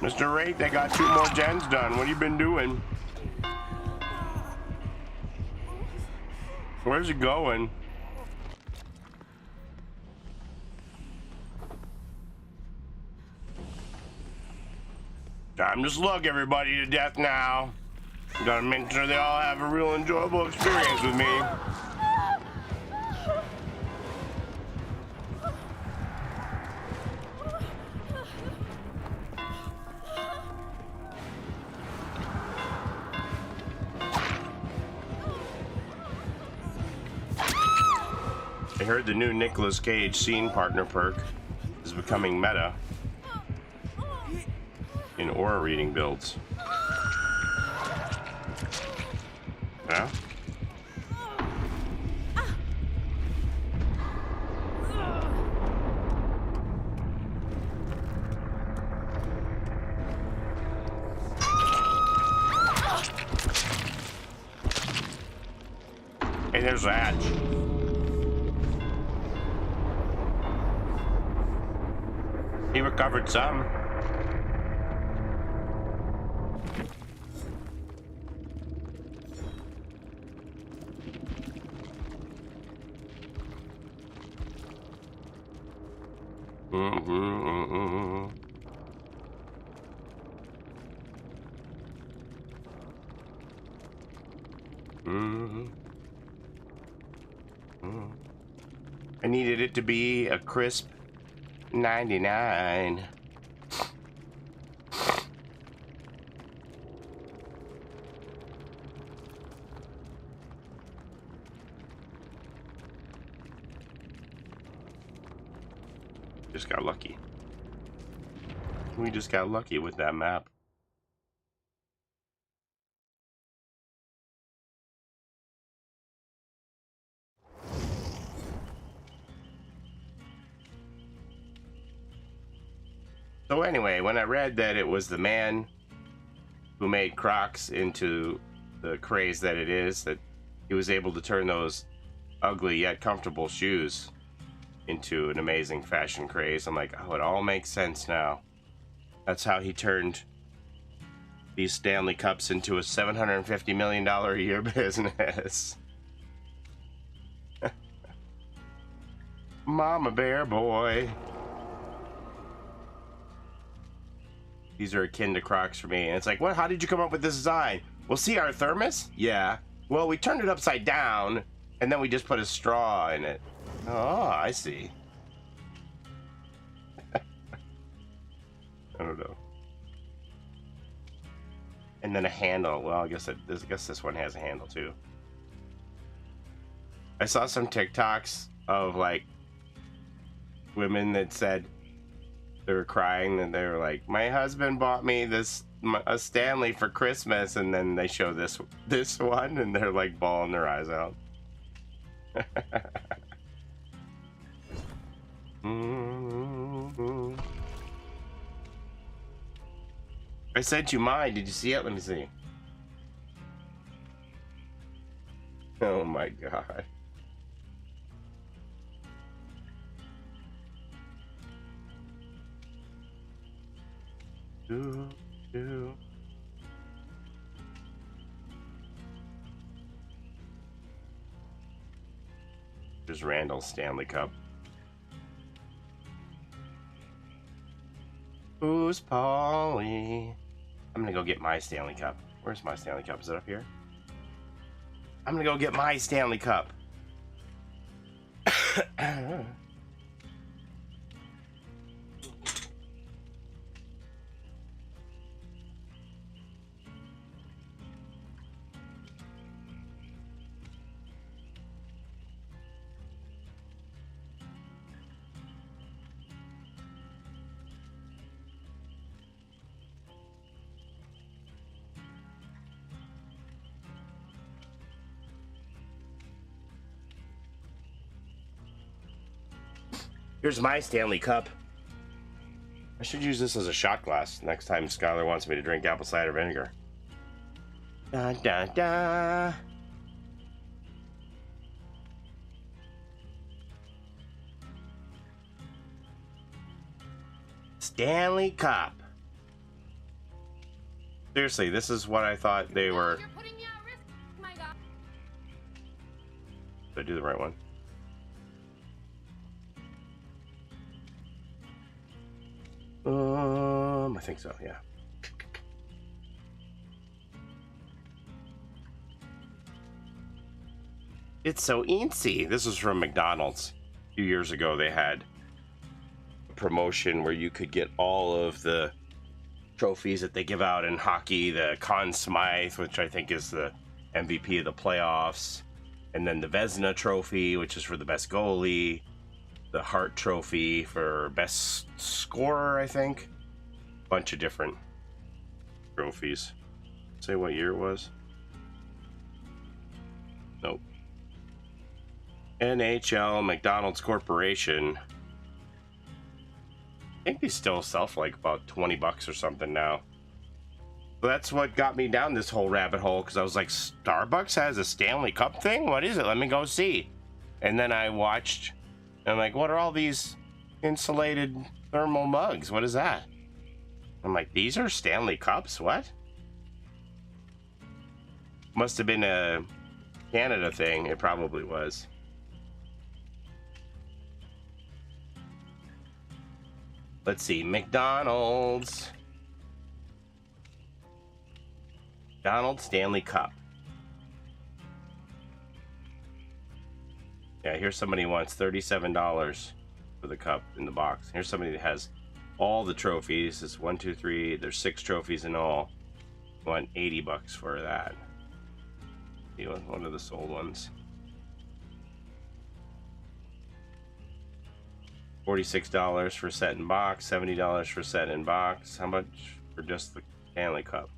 Mr. Rate, they got 2 more gens done. What have you been doing? Where's it going? Time to slug everybody to death now. Gotta make sure they all have a real enjoyable experience with me. I heard the new Nicolas Cage scene partner perk is becoming meta in aura reading builds. Yeah? Hey, there's a hatch. He recovered some. I needed it to be a crisp $1.99. Just got lucky. We just got lucky with that map. So anyway, when I read that it was the man who made Crocs into the craze that it is, that he was able to turn those ugly yet comfortable shoes into an amazing fashion craze, I'm like, oh, it all makes sense now. That's how he turned these Stanley Cups into a $750 million a year business. Mama Bear Boy. These are akin to Crocs for me. And it's like, what? How did you come up with this design? Well, see our thermos? Yeah. Well, we turned it upside down, and then we just put a straw in it. Oh, I see. I don't know. And then a handle. Well, I guess this one has a handle too. I saw some TikToks of like women that said they were crying and they were like, "My husband bought me a Stanley for Christmas," and then they show this one and they're like bawling their eyes out. I sent you mine. Did you see it? Let me see. Oh my god. There's Randall's Stanley Cup. Who's Paulie? I'm gonna go get my Stanley Cup. Where's my Stanley Cup? Is it up here? I'm gonna go get my Stanley Cup. Here's my Stanley Cup. I should use this as a shot glass next time Skylar wants me to drink apple cider vinegar. Da da da. Stanley Cup. Seriously, this is what I thought they were. You're putting me at risk, my God. Did I do the right one? I think so, yeah. It's so easy. This was from McDonald's. A few years ago, they had a promotion where you could get all of the trophies that they give out in hockey. The Conn Smythe, which I think is the MVP of the playoffs. And then the Vezina Trophy, which is for the best goalie. The Hart Trophy for best scorer, I think. Bunch of different trophies. Say what year it was? Nope. NHL McDonald's Corporation. I think they still sell for like about 20 bucks or something now. So that's what got me down this whole rabbit hole, because I was like, Starbucks has a Stanley Cup thing? What is it? Let me go see. And then I watched, and I'm like, what are all these insulated thermal mugs? What is that? I'm like, these are Stanley Cups? What? Must have been a Canada thing. It probably was. Let's see, McDonald's Stanley Cup. Yeah, here's somebody who wants $37. for the cup in the box. Here's somebody that has all the trophies. It's 1, 2, 3. There's 6 trophies in all. I want $80 for that. What are the sold ones? $46 for set in box, $70 for set in box. How much for just the Stanley Cup?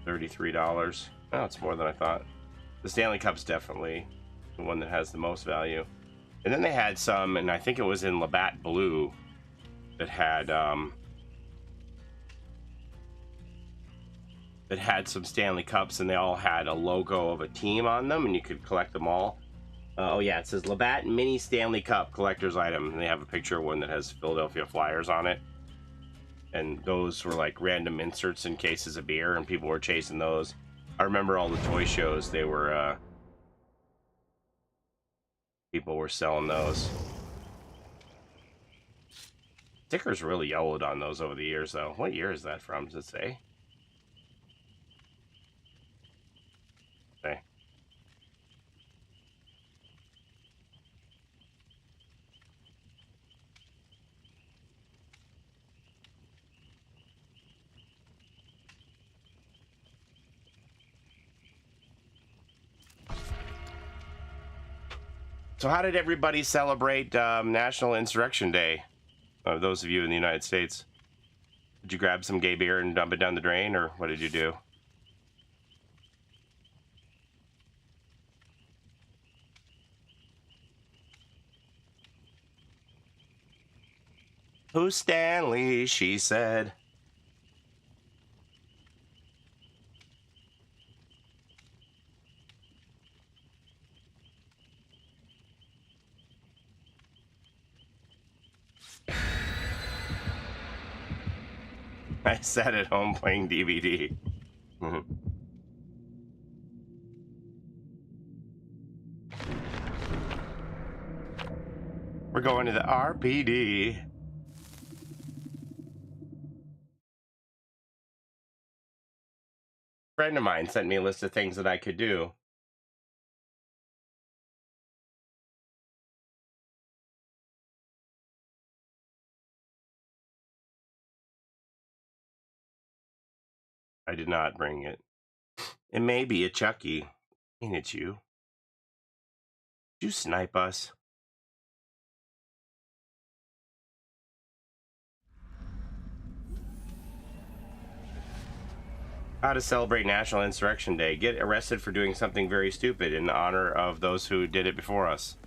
$33. Oh, it's more than I thought. The Stanley Cup's definitely the one that has the most value. And then they had some, and I think it was in Labatt Blue, that had some Stanley Cups, and they all had a logo of a team on them, and you could collect them all. Oh yeah, it says Labatt Mini Stanley Cup collector's item, and they have a picture of one that has Philadelphia Flyers on it. And those were like random inserts in cases of beer, and people were chasing those. I remember all the toy shows, they were people were selling those. Stickers really yellowed on those over the years, though. What year is that from? Does it say? Okay. So how did everybody celebrate National Insurrection Day? Those of you in the United States. Did you grab some gay beer and dump it down the drain, or what did you do? Who's Stanley? She said. I sat at home playing DVD. We're going to the RPD. A friend of mine sent me a list of things that I could do. I did not bring it. It may be a Chucky. Ain't it you? Did you snipe us? How to celebrate National Insurrection Day. Get arrested for doing something very stupid in honor of those who did it before us.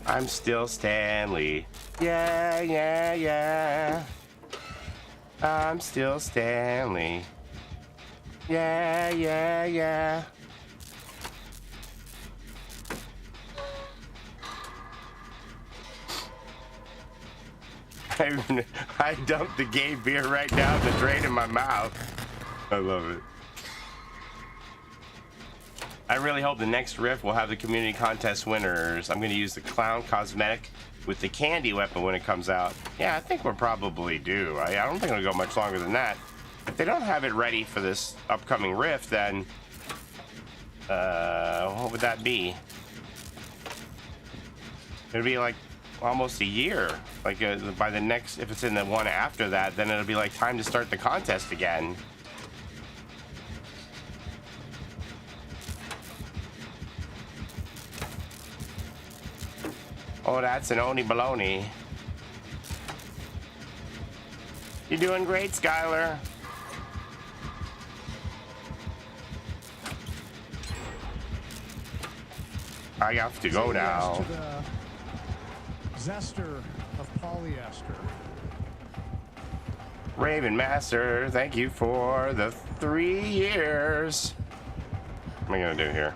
I'm still Stanley. Yeah, yeah, yeah. I'm still Stanley. Yeah, yeah, yeah. I dumped the gay beer right down the drain in my mouth. I love it. I really hope the next riff will have the community contest winners. I'm going to use the clown cosmetic with the candy weapon when it comes out. Yeah, I think we're probably due. I don't think it'll go much longer than that. If they don't have it ready for this upcoming riff, then what would that be? It'd be like almost a year. Like by the next, if it's in the one after that, then it'll be like time to start the contest again. Oh, that's an Oni baloney. You're doing great, Skylar. I have to go now. Yes to the Zester of Paulie Esther. Raven Master, thank you for the 3 years. What am I gonna do here?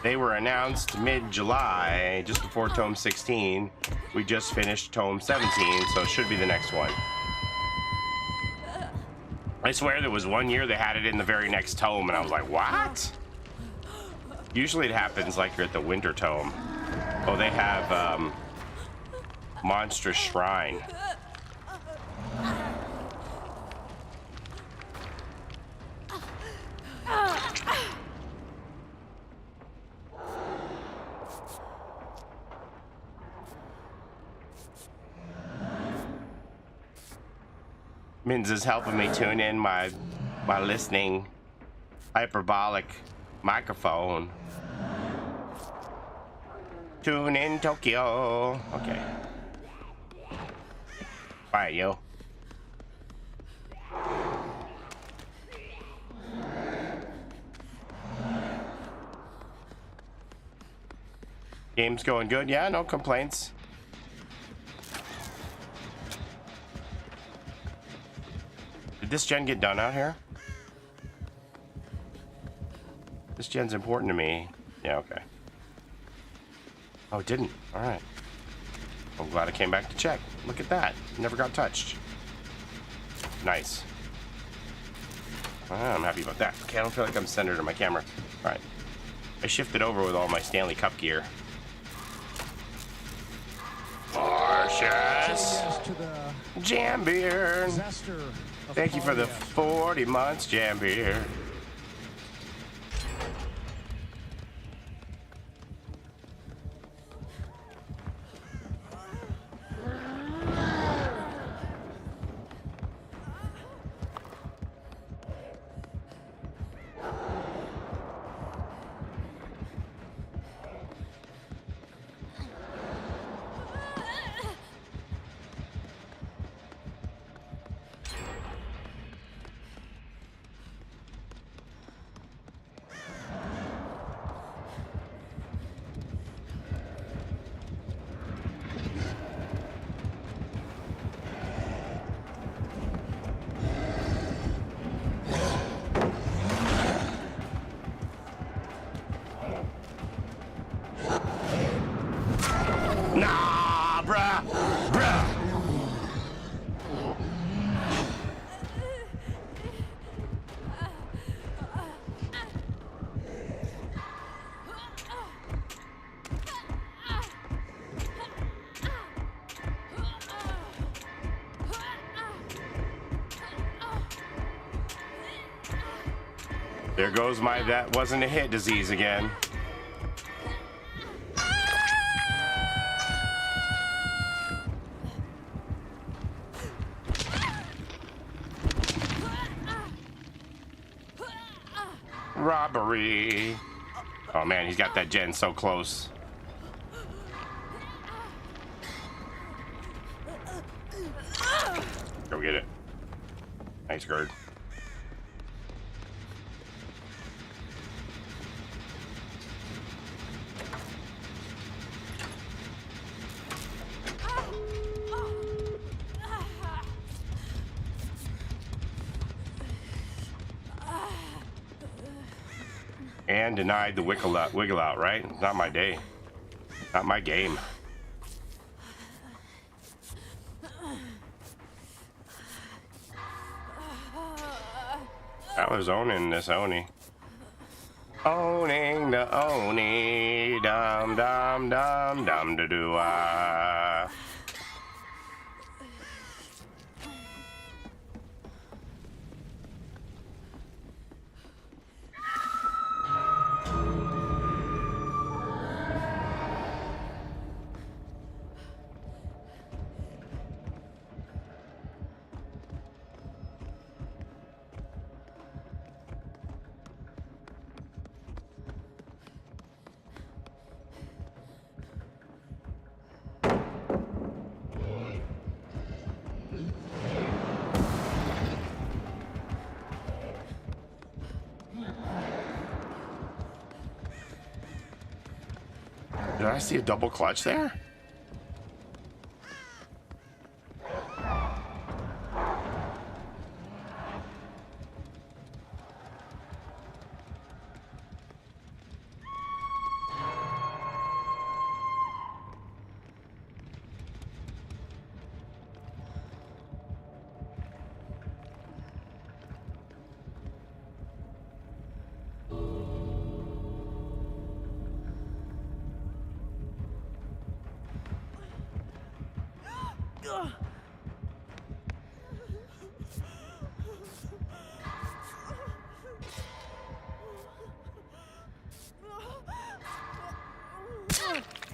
They were announced mid-July, just before Tome 16. We just finished Tome 17, so it should be the next one. I swear there was one year they had it in the very next tome, and I was like, what? Usually it happens like you're at the winter tome. Oh, they have Monstrous Shrine. Minz is helping me tune in my listening hyperbolic microphone. Tune in Tokyo. Okay. Bye, yo. Game's going good. Yeah, no complaints. Did this gen get done out here? This gen's important to me. Yeah, okay. Oh, it didn't. All right. I'm glad I came back to check. Look at that. Never got touched. Nice. I'm happy about that. Okay, I don't feel like I'm centered on my camera. All right. I shifted over with all my Stanley Cup gear. Marcius. Jam beer. Thank you for the 40 months, Jam beer. Nah, bruh. There goes my that wasn't a hit disease again. Robbery. Oh man, he's got that gen so close. Go get it. Nice guard. And denied the wiggle out, right? Not my day. Not my game. That was owning this Oni. Owning the Oni. Dum dum dum dum da doo ah. Did I see a double clutch there?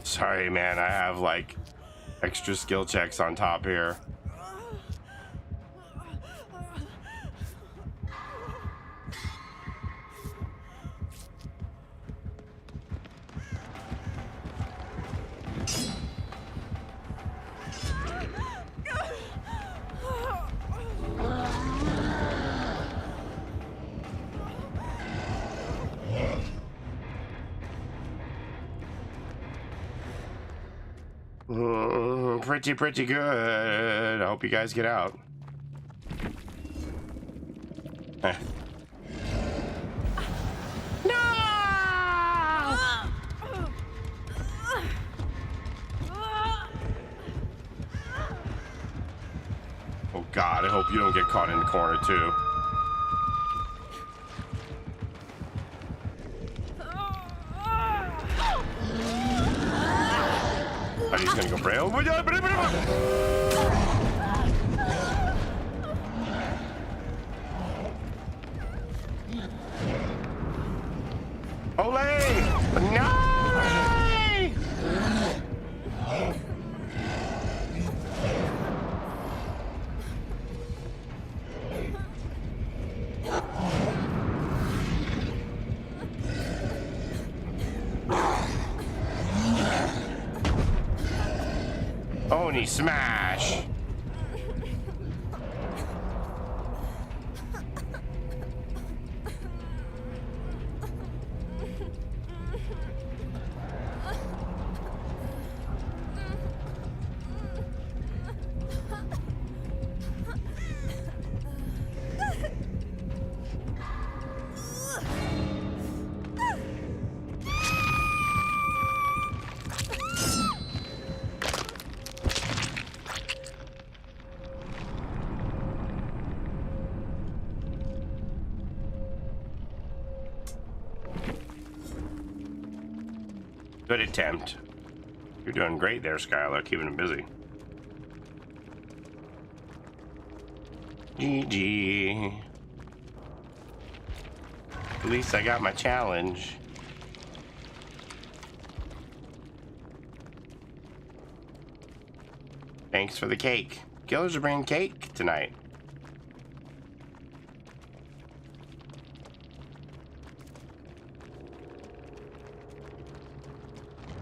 Sorry, man. I have like extra skill checks on top here. Pretty good. I hope you guys get out. No! Oh God, I hope you don't get caught in the corner too. Oh, he's gonna go pray. Oh my God! Ole! No! Oni smash! Good attempt. You're doing great there, Skylar. Keeping him busy. GG. At least I got my challenge. Thanks for the cake. Killers are bringing cake tonight.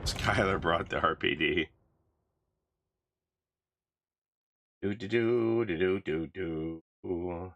Skylar brought the RPD. Do do do do do do do.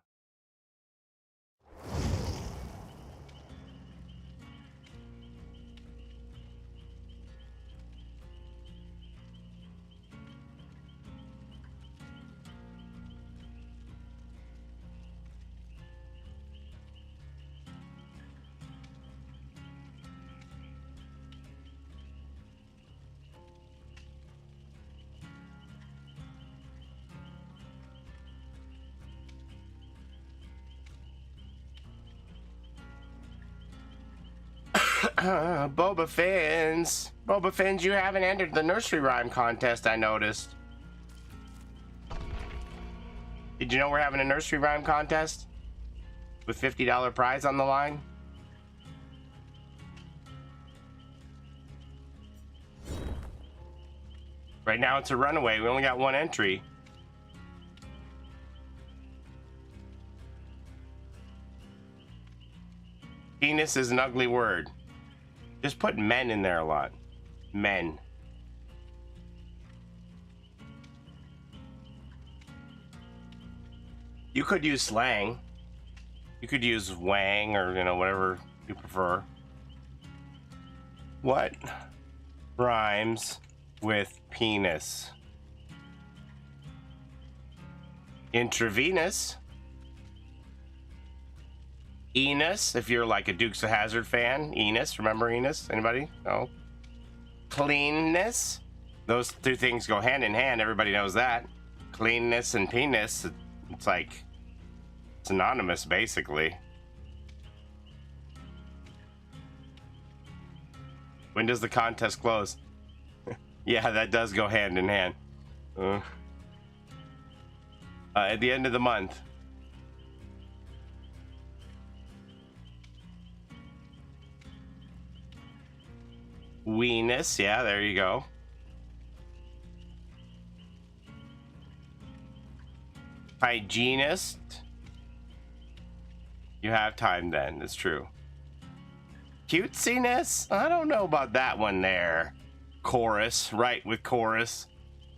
Boba Fins. Boba Fins, you haven't entered the nursery rhyme contest, I noticed. Did you know we're having a nursery rhyme contest? With $50 prize on the line? Right now it's a runaway. We only got one entry. Penis is an ugly word. Just put men in there a lot. Men. You could use slang. You could use wang or, you know, whatever you prefer. What rhymes with penis? Intravenous. Enos, if you're like a Dukes of Hazzard fan. Enos, remember Enos? Anybody? No? Cleanness. Those two things go hand in hand. Everybody knows that. Cleanness and penis. It's like synonymous, basically. When does the contest close? Yeah, that does go hand in hand. at the end of the month. Weenus, yeah, there you go. Hygienist. You have time then, it's true. Cutesiness? I don't know about that one there. Chorus, right with chorus.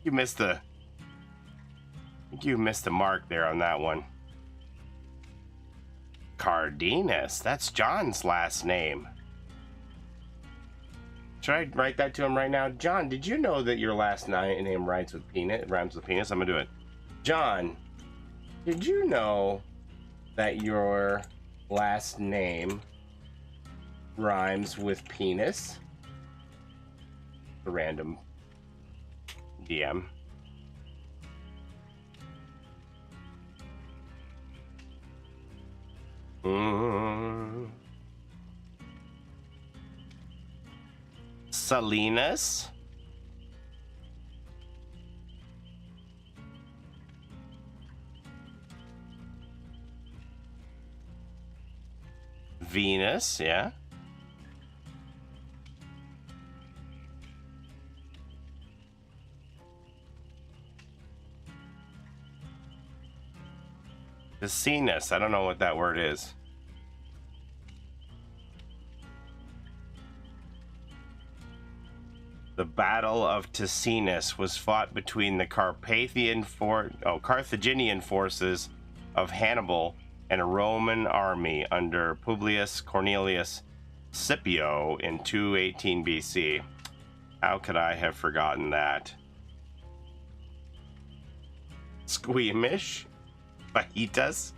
You missed the... I think you missed the mark there on that one. Cardenas, that's John's last name. Should I write that to him right now? John, did you know that your last name rhymes with penis? Rhymes with penis? I'm gonna do it. John, did you know that your last name rhymes with penis? A random DM. Salinas. Venus, yeah. Casinus, I don't know what that word is. The Battle of Ticinus was fought between the Carthaginian forces of Hannibal and a Roman army under Publius Cornelius Scipio in 218 BC. How could I have forgotten that? Squeamish? Fajitas?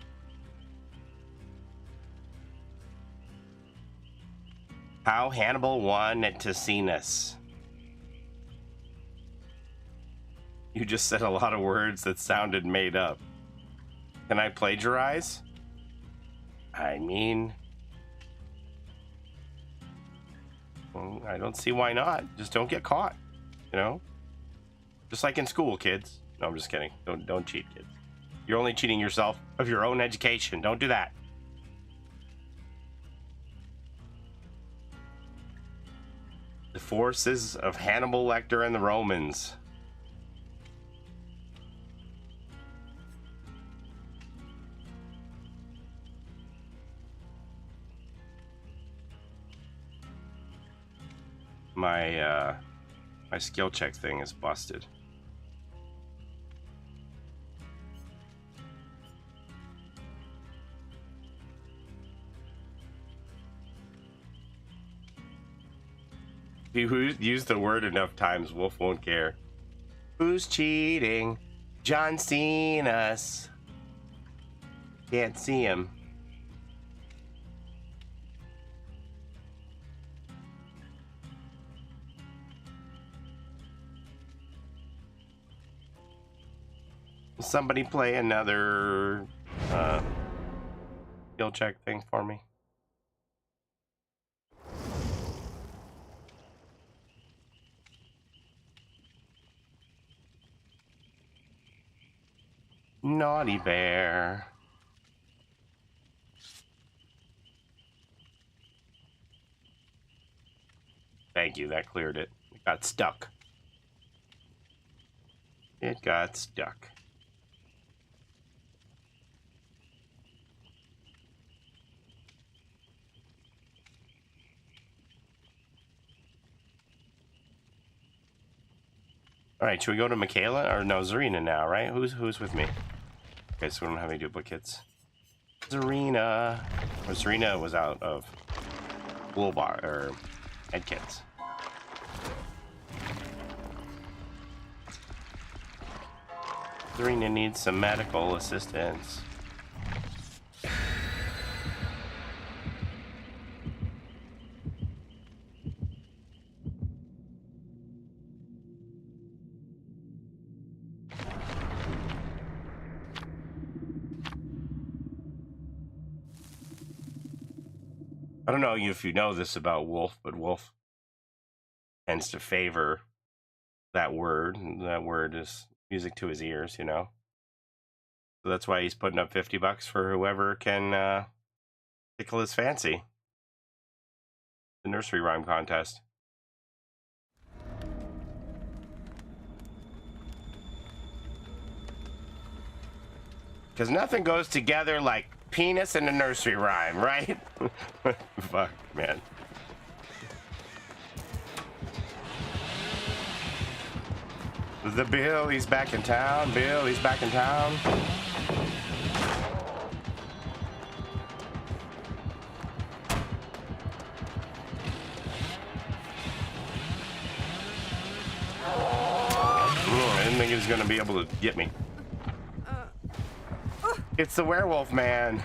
How Hannibal won at Ticinus. You just said a lot of words that sounded made up. Can I plagiarize? I mean, well, I don't see why not. Just don't get caught, you know? Just like in school, kids. No, I'm just kidding. Don't cheat, kids. You're only cheating yourself of your own education. Don't do that. The forces of Hannibal Lecter and the Romans. My skill check thing is busted. If you use the word enough times, Wolf won't care. Who's cheating? John Cena's. Can't see him. Somebody play another skill check thing for me. Naughty bear. Thank you, that cleared it. It got stuck. It got stuck. All right, should we go to Michaela or no Zarina now? Right? Who's with me? Okay, so we don't have any duplicates. Zarina, or Zarina was out of wool bar or headkits. Zarina needs some medical assistance. I don't know if you know this about Wolf, but Wolf tends to favor that word. That word is music to his ears, you know? So that's why he's putting up $50 for whoever can tickle his fancy. The nursery rhyme contest. Because nothing goes together like penis and a nursery rhyme, right? Fuck, man. The Bill, he's back in town. Bill, he's back in town. I didn't think he was going to be able to get me. It's the werewolf man.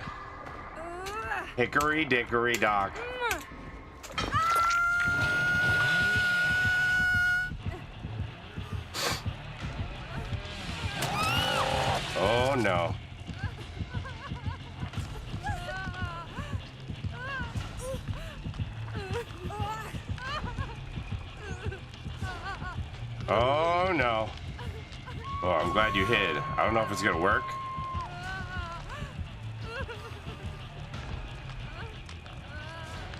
Hickory dickory dock. Oh no. Oh no. Oh, I'm glad you hid. I don't know if it's gonna work.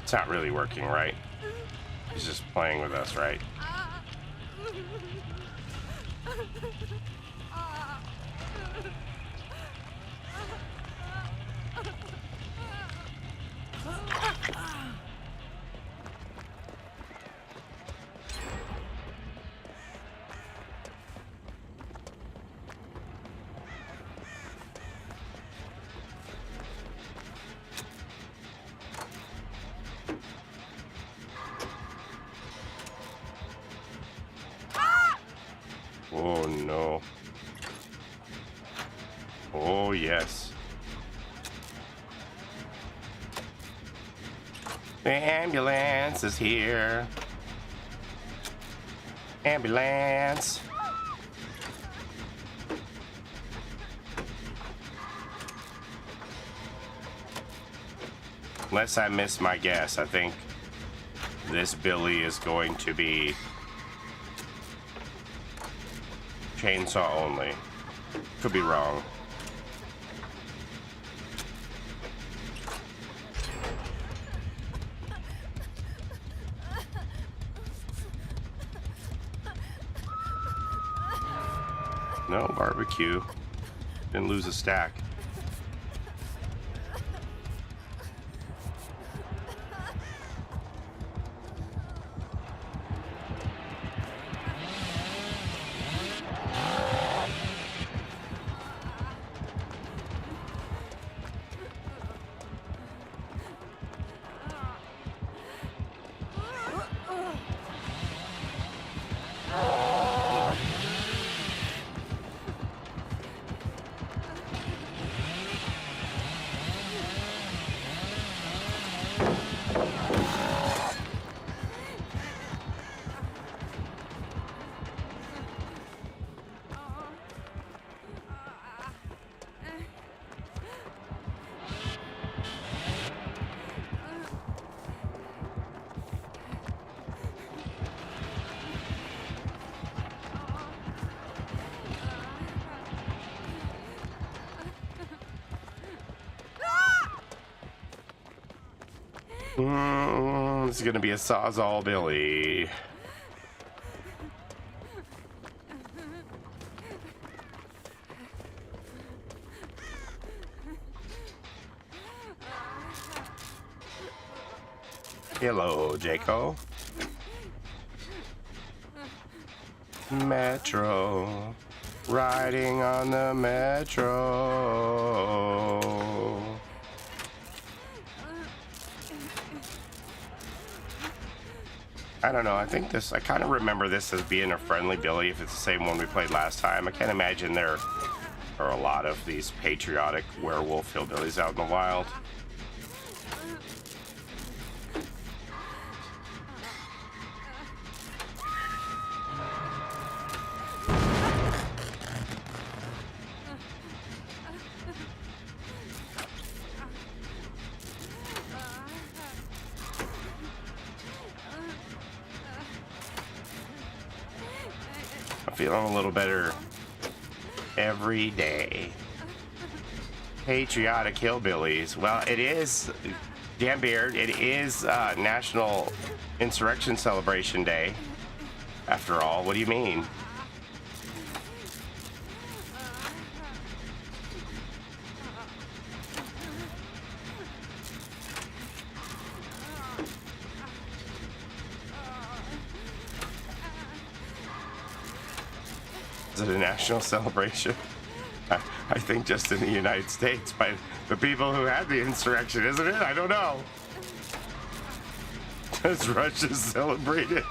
It's not really working, right? He's just playing with us, right? Oh no. Oh yes. The ambulance is here. Ambulance. Unless I miss my guess, I think this Billy is going to be chainsaw only. Could be wrong. No barbecue. Didn't lose a stack. This is gonna be a Sawzall Billy. Hello, Jaco. Metro. Riding on the metro. I don't know. I think this, I kind of remember this as being a friendly Billy if it's the same one we played last time. I can't imagine there are a lot of these patriotic werewolf hillbillies out in the wild. Feeling a little better every day. patriotic hillbillies. Well, it is, Dan Beard, it is National Insurrection Celebration Day. After all, what do you mean? Is it a national celebration? I think just in the United States by the people who had the insurrection, isn't it? I don't know. Does Russia celebrate it?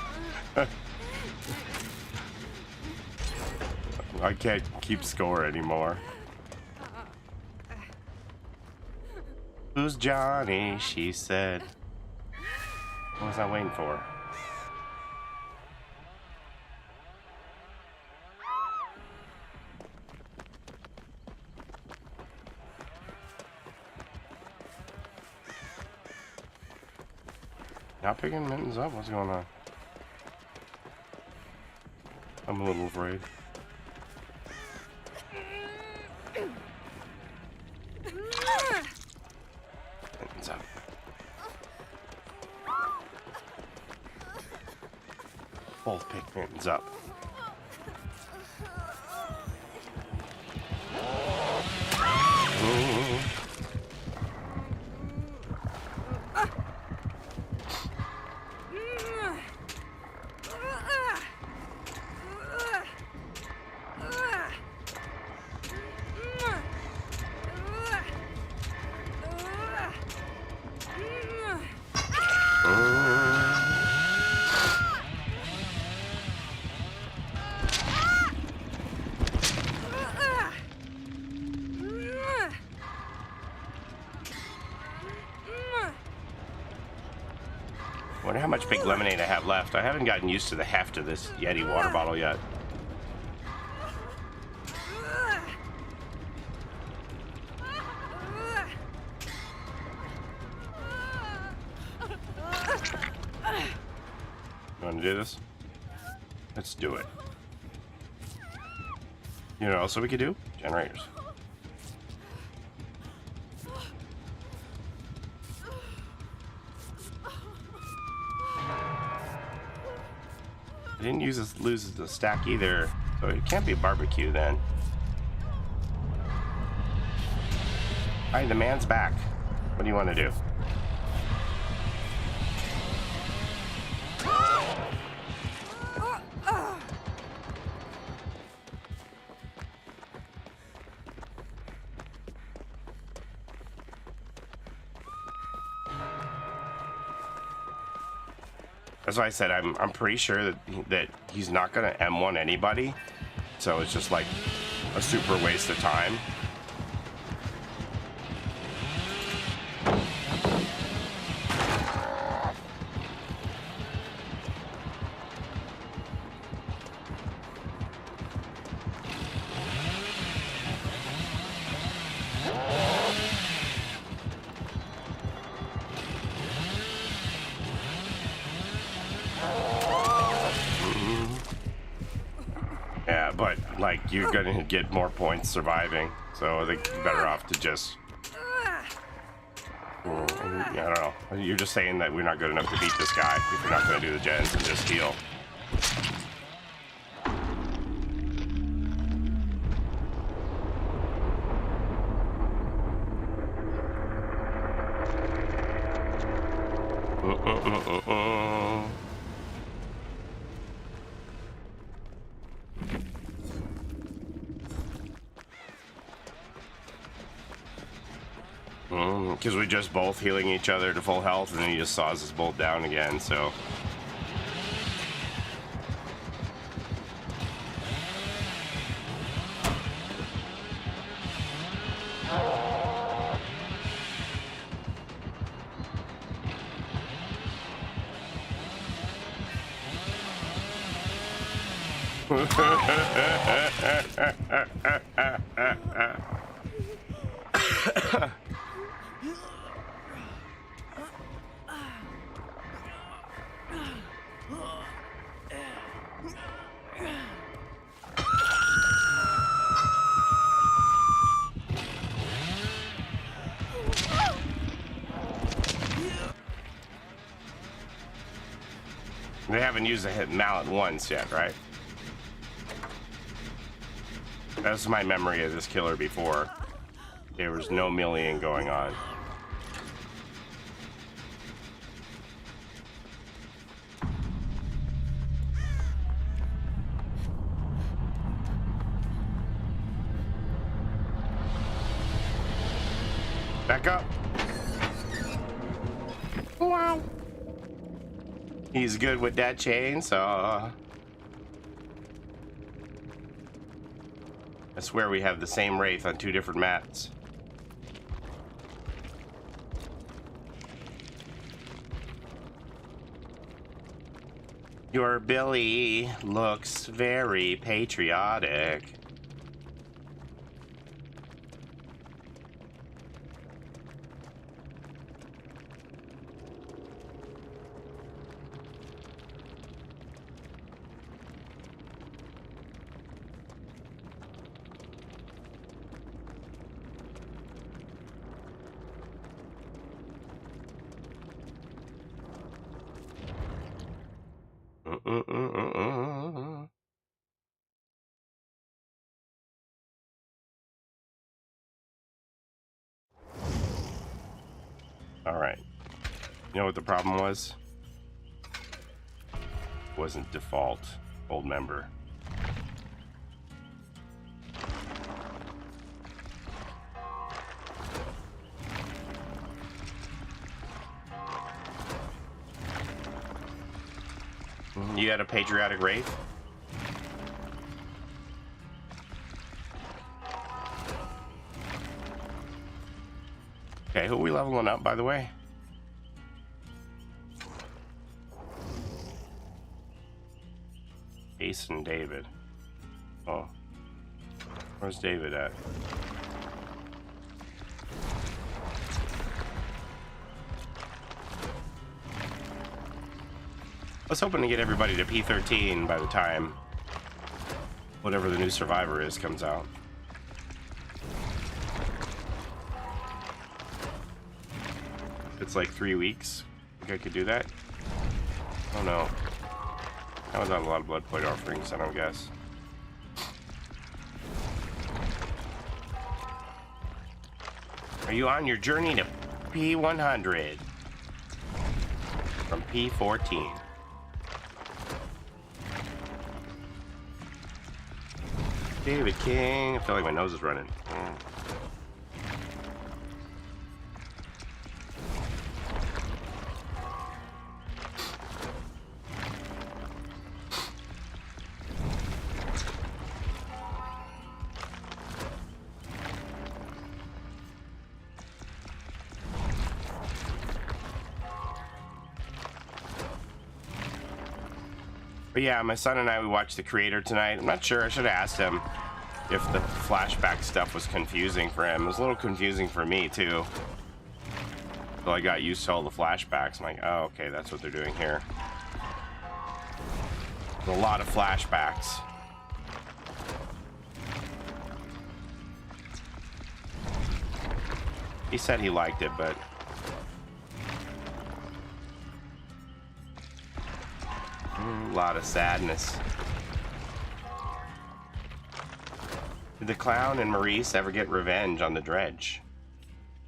I can't keep score anymore. Who's Johnny? She said. What was I waiting for? Not picking mittens up? What's going on? I'm a little afraid. Mittens up. Both pick mittens up. Wonder how much big lemonade I have left. I haven't gotten used to the heft of this Yeti water bottle yet. You want to do this? Let's do it. You know what else we could do? Generators. I didn't lose the stack either, so it can't be a barbecue then. Alright, the man's back. What do you want to do? That's why I said I'm pretty sure that he's not gonna M1 anybody, so it's just like a super waste of time. Yeah, but like you're gonna get more points surviving, so I think you're better off to just. I don't know. You're just saying that we're not good enough to beat this guy if you're not gonna do the gens and just heal. Because we're just both healing each other to full health, and then he just saws us both down again, so. They haven't used a hit mallet once yet, right? That's my memory of this killer before. There was no milling going on. Back up. Wow. He's good with that chainsaw. I swear we have the same wraith on two different mats. Your Billy looks very patriotic. All right. You know what the problem was? It wasn't default old member. You had a patriotic wraith? Okay, who are we leveling up, by the way? Ace and David. Oh. Where's David at? I was hoping to get everybody to P13 by the time whatever the new Survivor is comes out. It's like 3 weeks. Think I could do that? Oh no. That was not a lot of blood plate offerings, I don't guess. Are you on your journey to P100? From P14. David King. I feel like my nose is running. But yeah, my son and I, we watched The Creator tonight. I'm not sure, I should have asked him if the flashback stuff was confusing for him. It was a little confusing for me too. So I got used to all the flashbacks. I'm like, oh, okay, that's what they're doing here. There's a lot of flashbacks. He said he liked it, but a lot of sadness. Did the clown and Maurice ever get revenge on the dredge?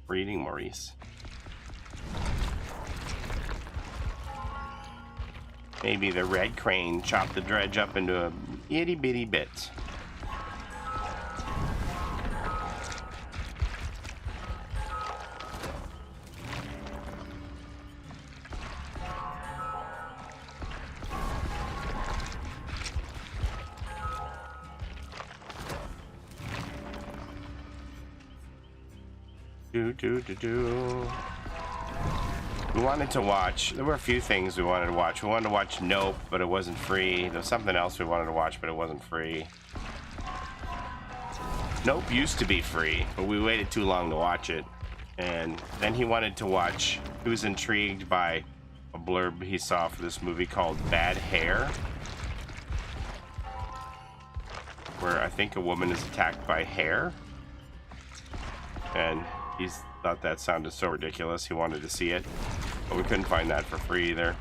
Reading Maurice. Maybe the red crane chopped the dredge up into a itty bitty bits. We wanted to watch, there were a few things we wanted to watch. We wanted to watch Nope, but it wasn't free. There was something else we wanted to watch, but it wasn't free. Nope used to be free, but we waited too long to watch it. And then he wanted to watch, he was intrigued by a blurb he saw for this movie called Bad Hair, where I think a woman is attacked by hair. And he thought that sounded so ridiculous, he wanted to see it. But we couldn't find that for free either.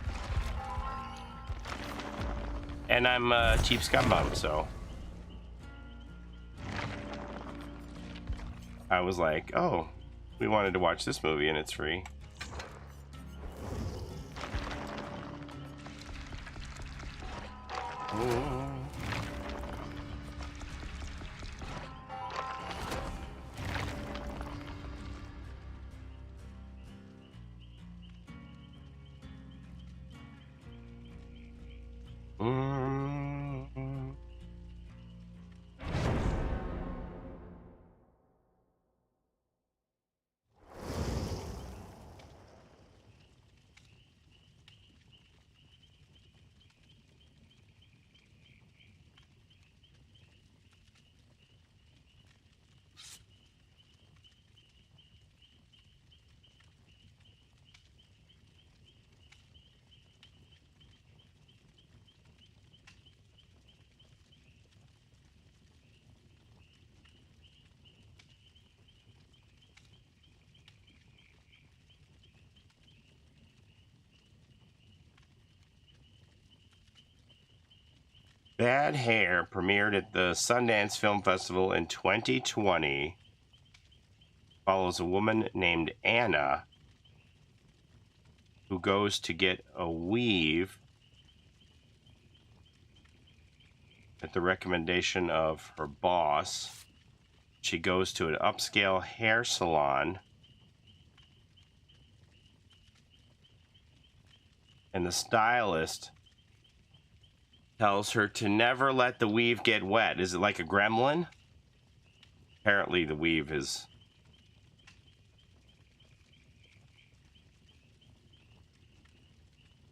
And I'm a cheap scumbum, so I was like, oh, we wanted to watch this movie and it's free. Ooh. Bad Hair premiered at the Sundance Film Festival in 2020. Follows a woman named Anna who goes to get a weave at the recommendation of her boss. She goes to an upscale hair salon, and the stylist tells her to never let the weave get wet. Is it like a gremlin? Apparently the weave is...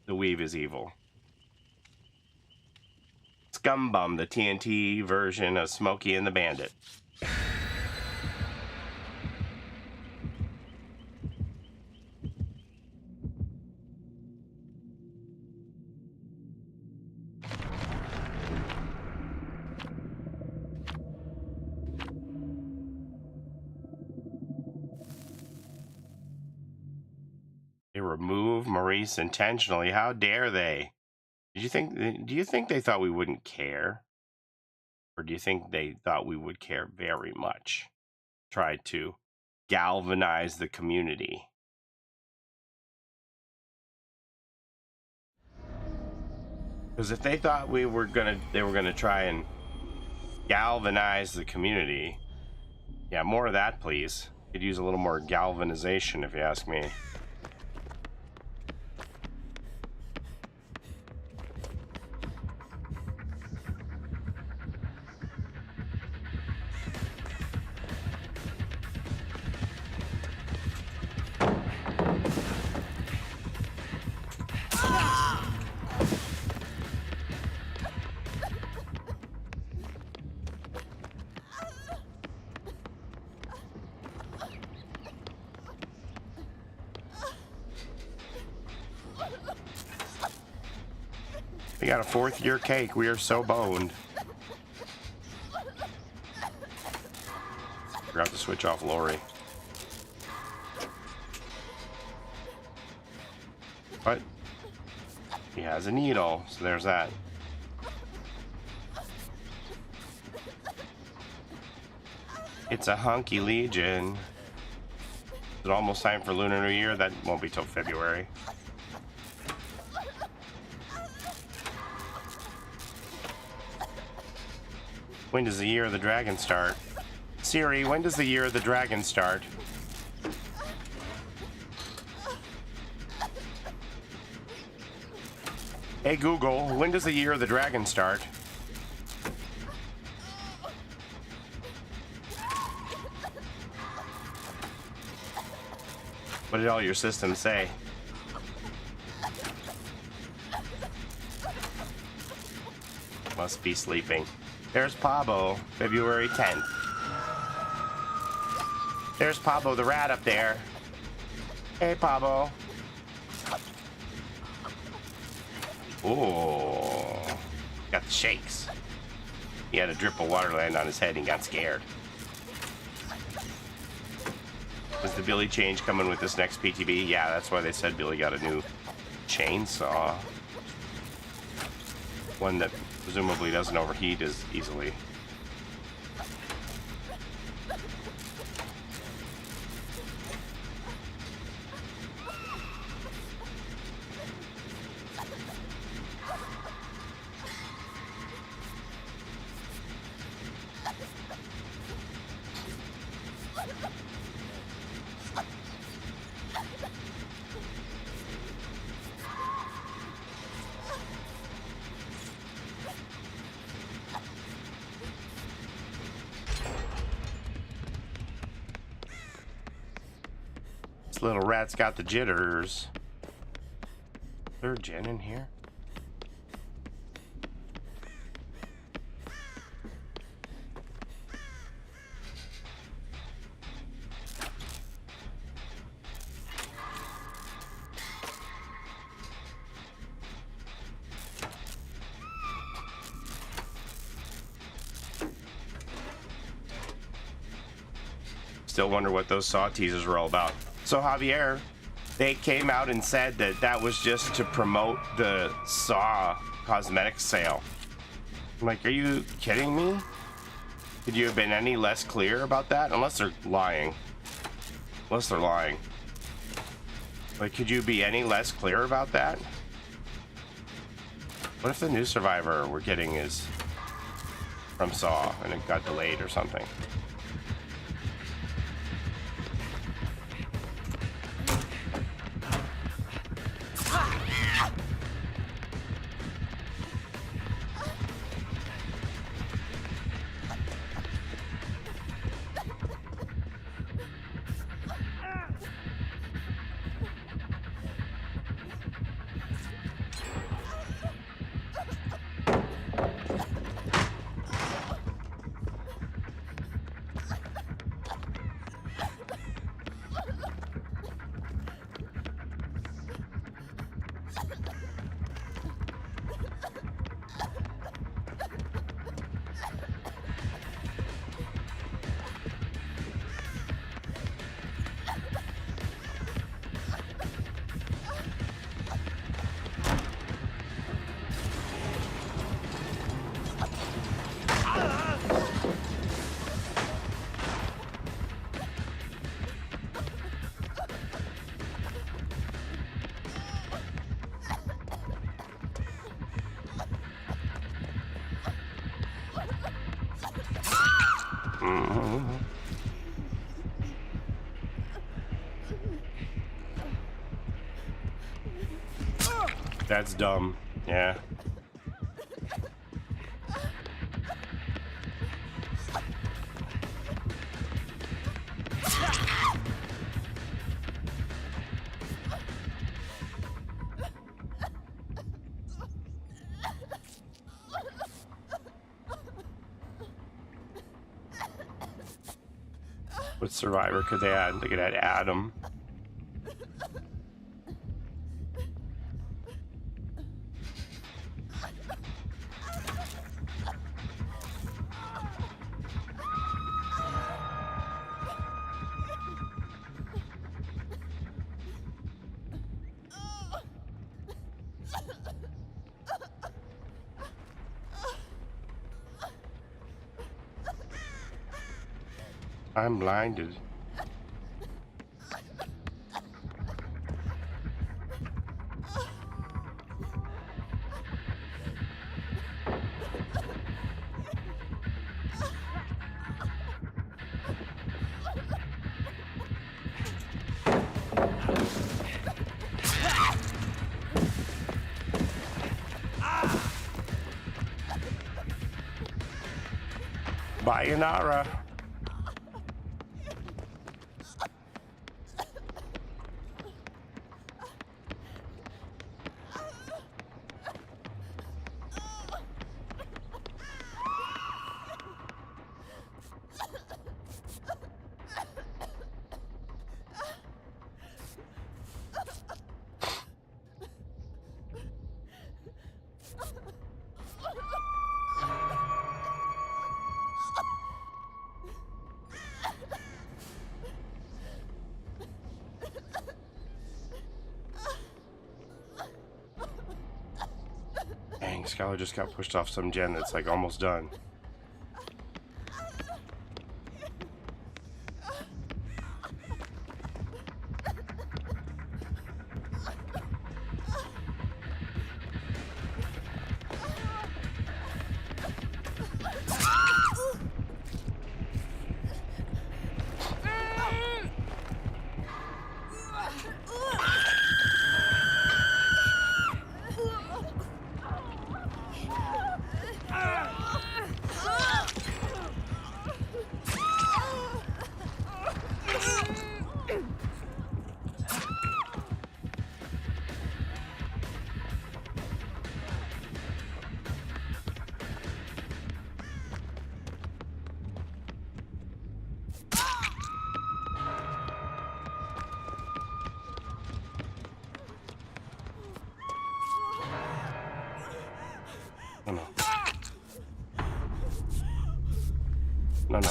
the weave is evil. Scumbum, the TNT version of Smokey and the Bandit. They remove Maurice intentionally. How dare they? Do you think they thought we wouldn't care? Or do you think they thought we would care very much? Tried to galvanize the community. Because if they thought they were gonna try and galvanize the community, yeah, more of that, please. Could use a little more galvanization, if you ask me. We got a 4th-year cake. We are so boned. Forgot to switch off Lori. But he has a needle, so there's that. It's a hunky legion. Is it almost time for Lunar New Year? That won't be till February. When does the Year of the Dragon start? Siri, when does the Year of the Dragon start? Hey Google, when does the Year of the Dragon start? What did all your systems say? Must be sleeping. There's Pablo, February 10th. There's Pablo the rat up there. Hey, Pablo. Ooh. Got the shakes. He had a drip of water land on his head and got scared. Is the Billy change coming with this next PTB? Yeah, that's why they said Billy got a new chainsaw. One that presumably doesn't overheat as easily. This little rat's got the jitters. Is there a gen in here? Still wonder what those Saw teasers were all about. So Javier, they came out and said that that was just to promote the Saw cosmetics sale. I'm like, are you kidding me? Could you have been any less clear about that? Unless they're lying. Unless they're lying. Like, could you be any less clear about that? What if the new Survivor we're getting is from Saw and it got delayed or something? That's dumb. Yeah. What Survivor could they add? They could add Adam. I'm blinded. Sayonara. Skylar just got pushed off some gen that's like almost done. Oh, no. No, no.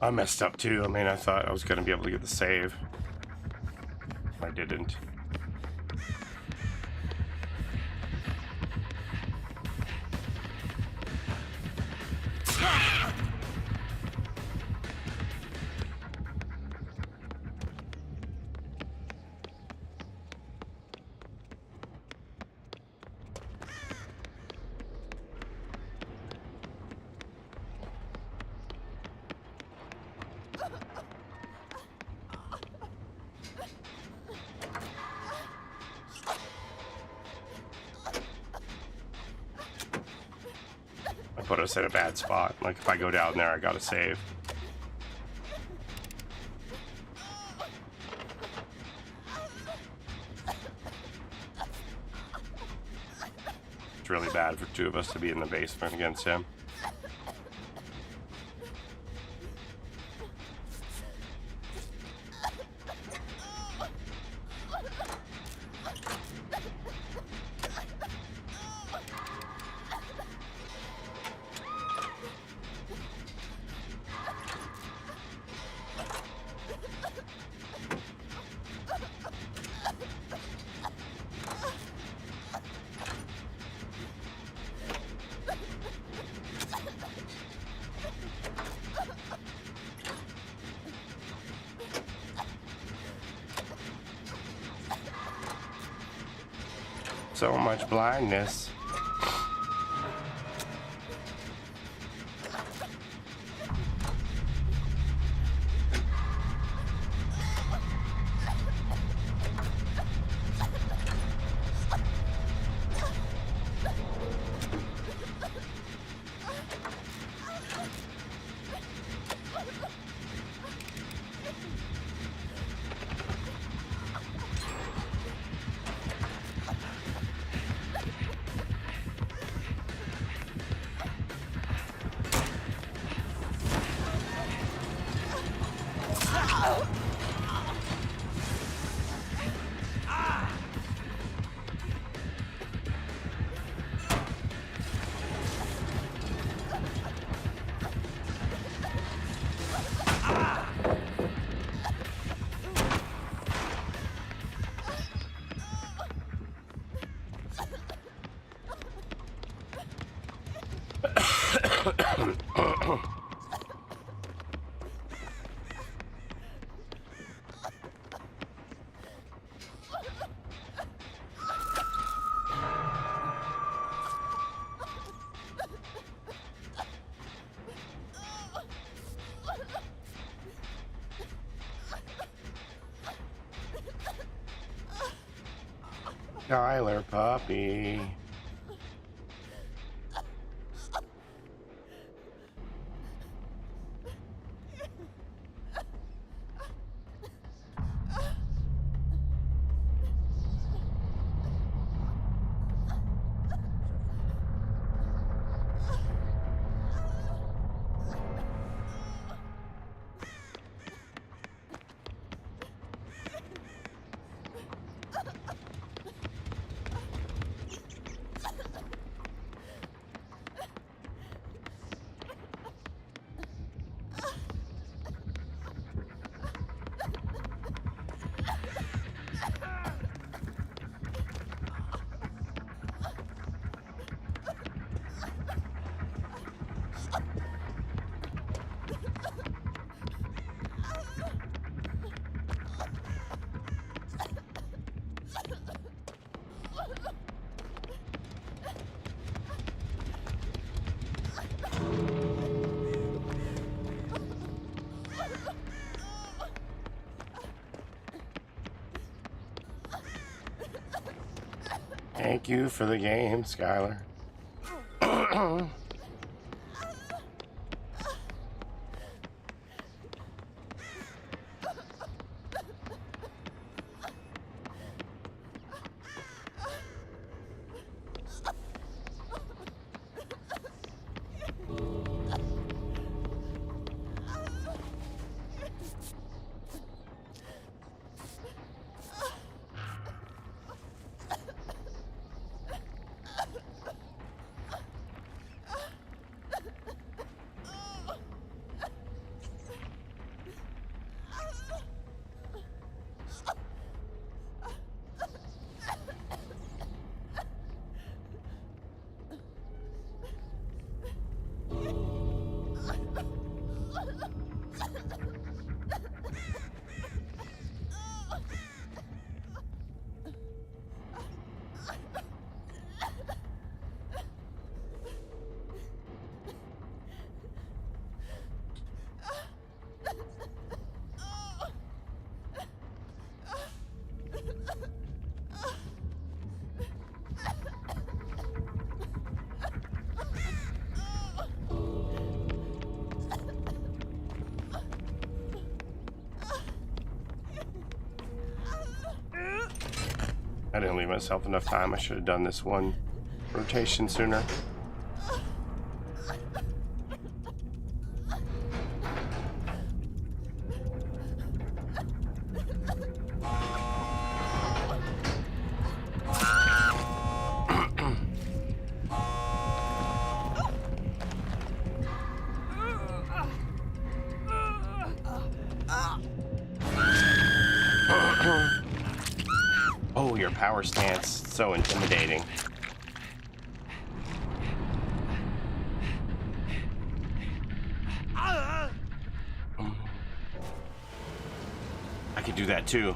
I messed up too. I mean, I thought I was going to be able to get the save. I didn't. Put us in a bad spot. Like if I go down there, I gotta save. It's really bad for two of us to be in the basement against him. So much blindness. Tyler puppy. Thank you for the game, Skylar. I didn't leave myself enough time. I should have done this one rotation sooner. Oh, your power stance, so intimidating. I could do that too.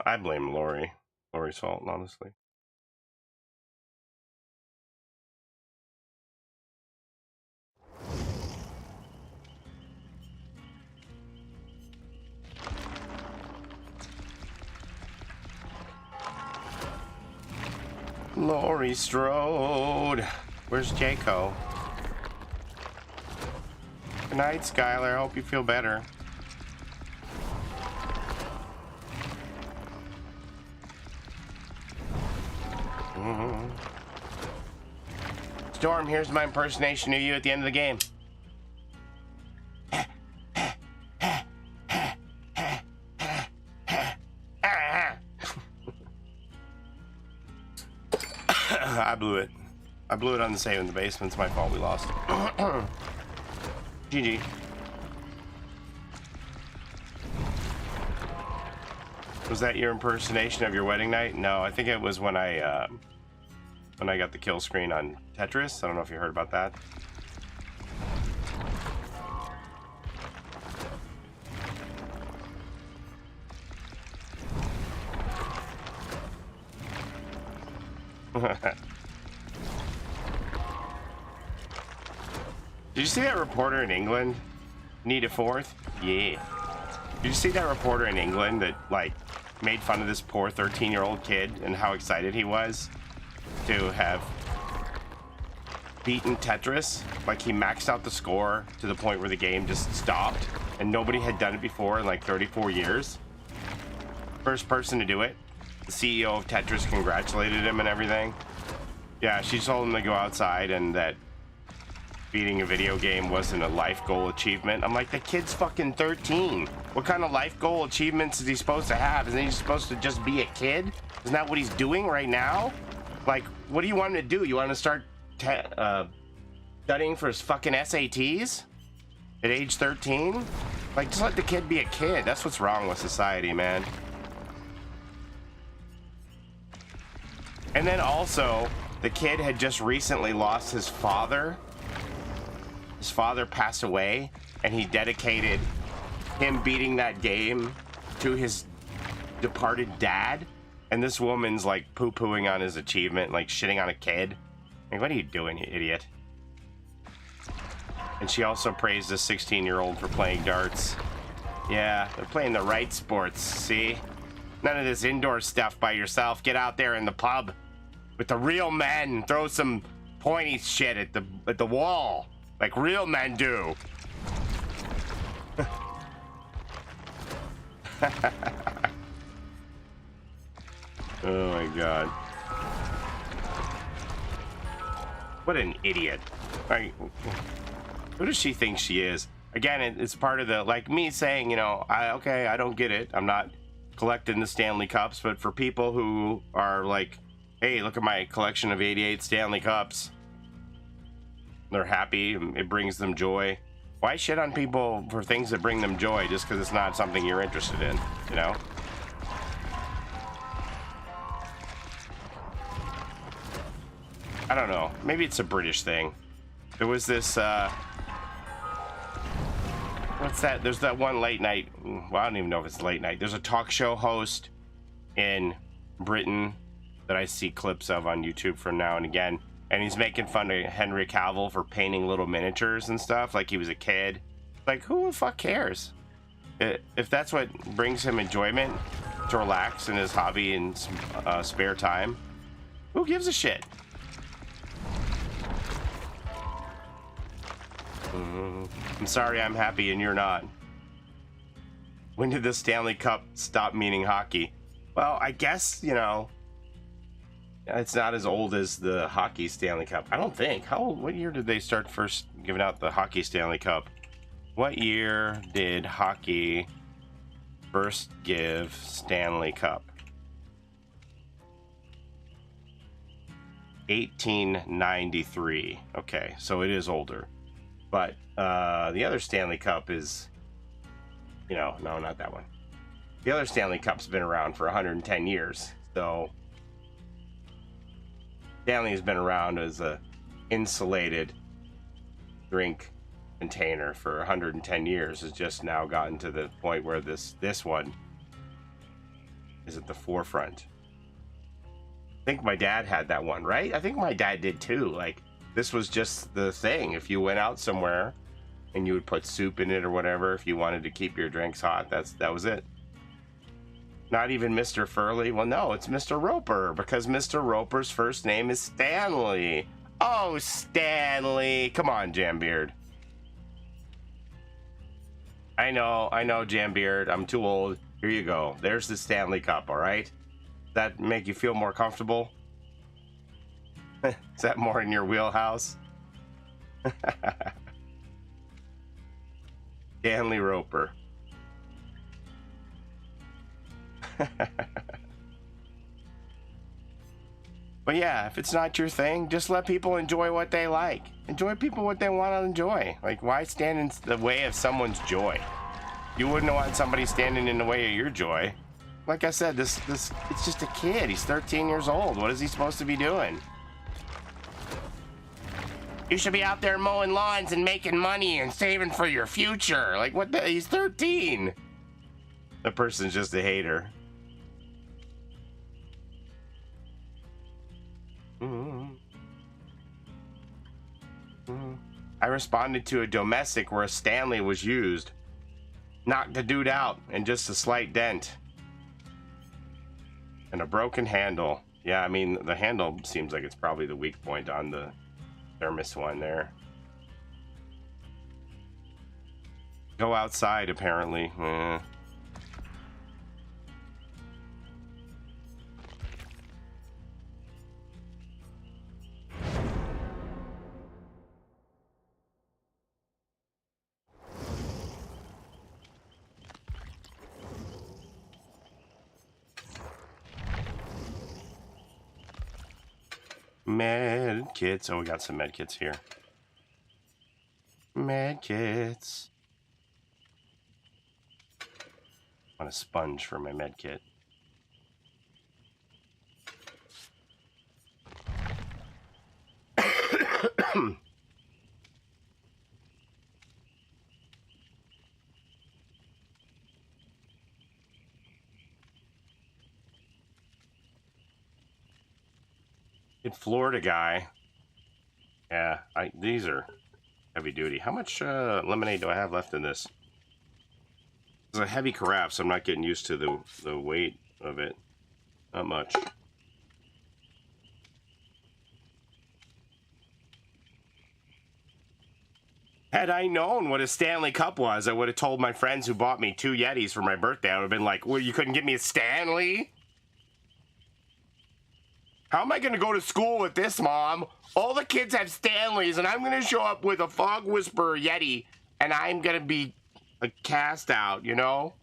I blame Lori. Lori's fault, honestly. Laurie Strode. Where's Jaco? Good night, Skylar. I hope you feel better. Storm, here's my impersonation of you at the end of the game. I blew it. I blew it on the save in the basement. It's my fault we lost. GG. Was that your impersonation of your wedding night? No, I think it was when I got the kill screen on Tetris. I don't know if you heard about that. Did you see that reporter in England need a fourth? Yeah. Did you see that reporter in England that like made fun of this poor 13-year-old kid and how excited he was to have beaten Tetris? Like he maxed out the score to the point where the game just stopped and nobody had done it before in like 34 years. First person to do it. The CEO of Tetris congratulated him and everything. Yeah, she told him to go outside and that beating a video game wasn't a life goal achievement. I'm like, the kid's fucking 13. What kind of life goal achievements is he supposed to have? Isn't he supposed to just be a kid? Isn't that what he's doing right now? Like, what do you want him to do? You want him to start studying for his fucking SATs at age 13? Like, just let the kid be a kid. That's what's wrong with society, man. And then also, the kid had just recently lost his father. His father passed away, and he dedicated him beating that game to his departed dad. And this woman's like poo-pooing on his achievement, like shitting on a kid. Like, what are you doing, you idiot? And she also praised a 16-year-old for playing darts. Yeah, they're playing the right sports, see? None of this indoor stuff by yourself. Get out there in the pub with the real men. Throw some pointy shit at the wall, like real men do. Oh my god. What an idiot. Like, who does she think she is? Again, it's part of the, like me saying, you know, I don't get it. I'm not collecting the Stanley Cups, but for people who are like, hey, look at my collection of 88 Stanley Cups. They're happy. It brings them joy. Why shit on people for things that bring them joy just because it's not something you're interested in, you know? I don't know. Maybe it's a British thing. There was this, what's that? There's that one late night. Well, I don't even know if it's late night. There's a talk show host in Britain that I see clips of on YouTube from now and again. And he's making fun of Henry Cavill for painting little miniatures and stuff like he was a kid. Like, who the fuck cares? If that's what brings him enjoyment to relax in his hobby and spare time, who gives a shit? I'm sorry I'm happy and you're not. When did the Stanley Cup stop meaning hockey? Well, I guess, you know, it's not as old as the hockey Stanley Cup. I don't think. What year did they start first giving out the hockey Stanley Cup? What year did hockey first give Stanley Cup? 1893. Okay, so it is older. But the other Stanley Cup is, you know, no, not that one. The other Stanley Cup's been around for 110 years. So Stanley has been around as a insulated drink container for 110 years. Has just now gotten to the point where this one is at the forefront. I think my dad had that one, right? I think my dad did too. Like, this was just the thing. If you went out somewhere and you would put soup in it or whatever, if you wanted to keep your drinks hot, that was it. Not even Mr. Furley. Well, no, it's Mr. Roper, because Mr. Roper's first name is Stanley. Oh, Stanley. Come on, Jambeard. I know, Jambeard. I'm too old. Here you go. There's the Stanley Cup, all right? Does that make you feel more comfortable? Is that more in your wheelhouse? Stanley Roper. But yeah, if it's not your thing, just let people enjoy what they like. Enjoy people what they want to enjoy. Like, why stand in the way of someone's joy? You wouldn't want somebody standing in the way of your joy. Like I said, this it's just a kid. He's 13 years old. What is he supposed to be doing? You should be out there mowing lawns and making money and saving for your future. Like, what the? He's 13. The person's just a hater. I responded to a domestic where a Stanley was used. Knocked the dude out and just a slight dent. And a broken handle. Yeah, I mean, the handle seems like it's probably the weak point on the thermos one there. Go outside, apparently. Med kits. Oh, we got some med kits here. Med kits. I want a sponge for my med kit. Kid Florida guy. Yeah, these are heavy duty. How much lemonade do I have left in this? It's a heavy carafe, so I'm not getting used to the weight of it. Not much. Had I known what a Stanley Cup was, I would have told my friends who bought me 2 Yetis for my birthday. I would have been like, well, you couldn't get me a Stanley? How am I going to go to school with this, Mom? All the kids have Stanleys, and I'm going to show up with a Fog Whisperer Yeti, and I'm going to be a cast out, you know?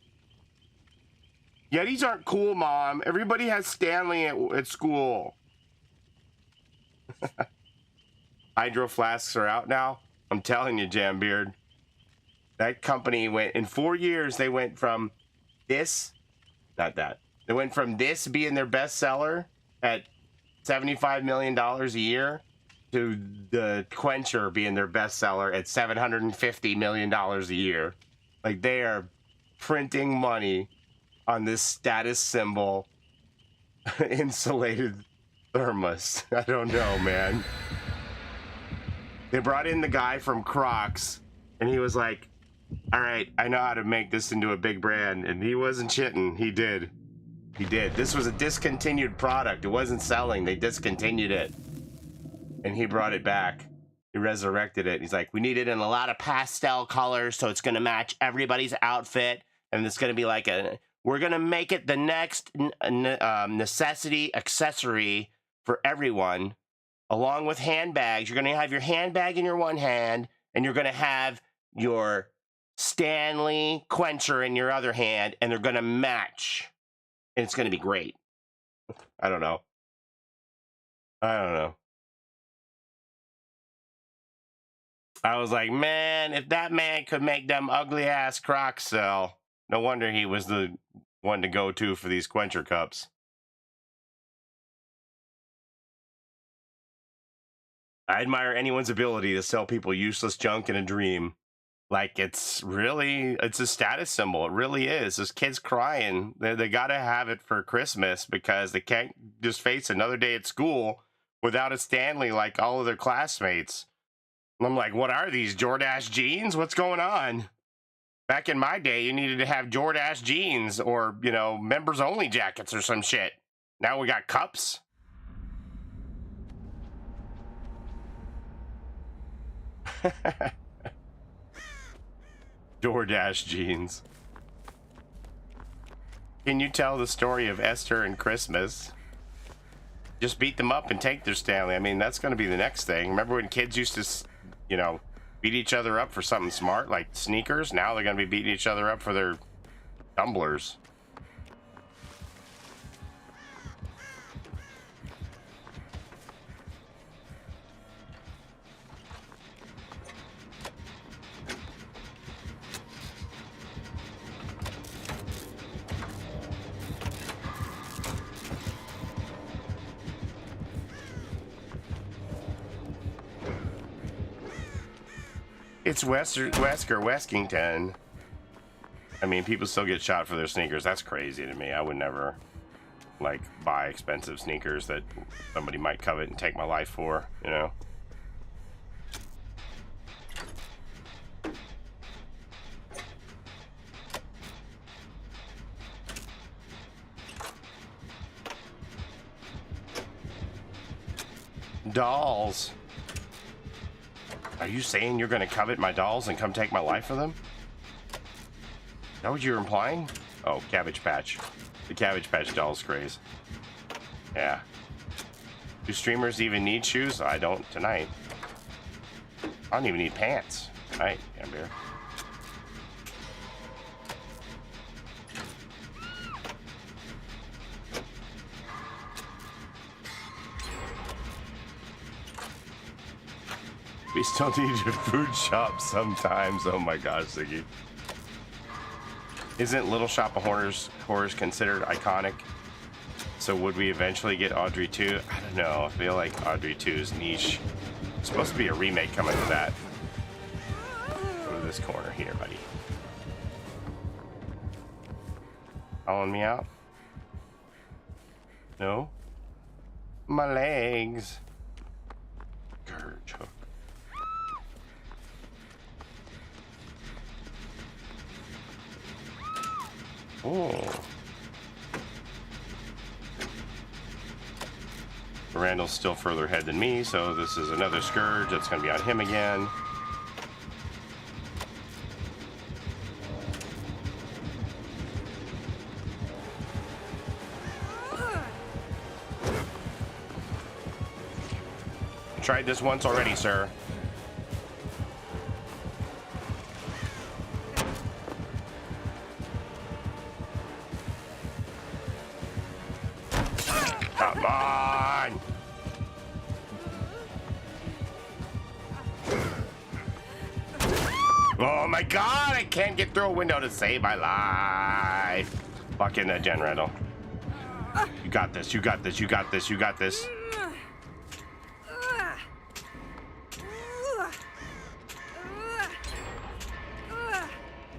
Yetis aren't cool, Mom. Everybody has Stanley at school. Hydro flasks are out now. I'm telling you, Jambeard. That company went, in 4 years, they went from this, not that. They went from this being their best seller at $75 million a year to the Quencher being their best seller at $750 million a year. Like, they are printing money on this status symbol insulated thermos. I don't know, man. They brought in the guy from Crocs, and he was like, all right, I know how to make this into a big brand. And he wasn't shitting. He did. He did. This was a discontinued product. It wasn't selling. They discontinued it. And he brought it back. He resurrected it. He's like, we need it in a lot of pastel colors, so it's going to match everybody's outfit. And it's going to be like we're going to make it the next necessity accessory for everyone. Along with handbags, you're going to have your handbag in your one hand, and you're going to have your Stanley Quencher in your other hand, and they're going to match. And it's going to be great. I don't know. I was like, man, if that man could make them ugly-ass Crocs sell, no wonder he was the one to go to for these Quencher cups. I admire anyone's ability to sell people useless junk in a dream. Like, it's a status symbol. It really is. This kid's crying. They got to have it for Christmas because they can't just face another day at school without a Stanley like all of their classmates. And I'm like, what are these, Jordache jeans? What's going on? Back in my day, you needed to have Jordache jeans or, you know, members-only jackets or some shit. Now we got cups. DoorDash jeans. Can you tell the story of Esther and Christmas? Just beat them up and take their Stanley. I mean, that's going to be the next thing. Remember when kids used to, you know, beat each other up for something smart like sneakers? Now they're going to be beating each other up for their tumblers. It's Wesker Weskington. I mean, people still get shot for their sneakers. That's crazy to me. I would never, like, buy expensive sneakers that somebody might covet and take my life for, you know? Dolls. Are you saying you're going to covet my dolls and come take my life for them? Is that what you're implying? Oh, Cabbage Patch. The Cabbage Patch dolls craze. Yeah. Do streamers even need shoes? I don't tonight. I don't even need pants. Tonight, Amber. We still need your food shop sometimes. Oh my gosh, Ziggy. Isn't Little Shop of Horrors considered iconic? So would we eventually get Audrey 2? I don't know. I feel like Audrey 2 is niche. There's supposed to be a remake coming to that. Go to this corner here, buddy. Calling me out? No? My legs. Scourge hook. Oh. Randall's still further ahead than me, so this is another scourge that's going to be on him again. Tried this once already, sir. Come on! Oh my god, I can't get through a window to save my life. Fucking Gen Randall. You got this, you got this, you got this, you got this.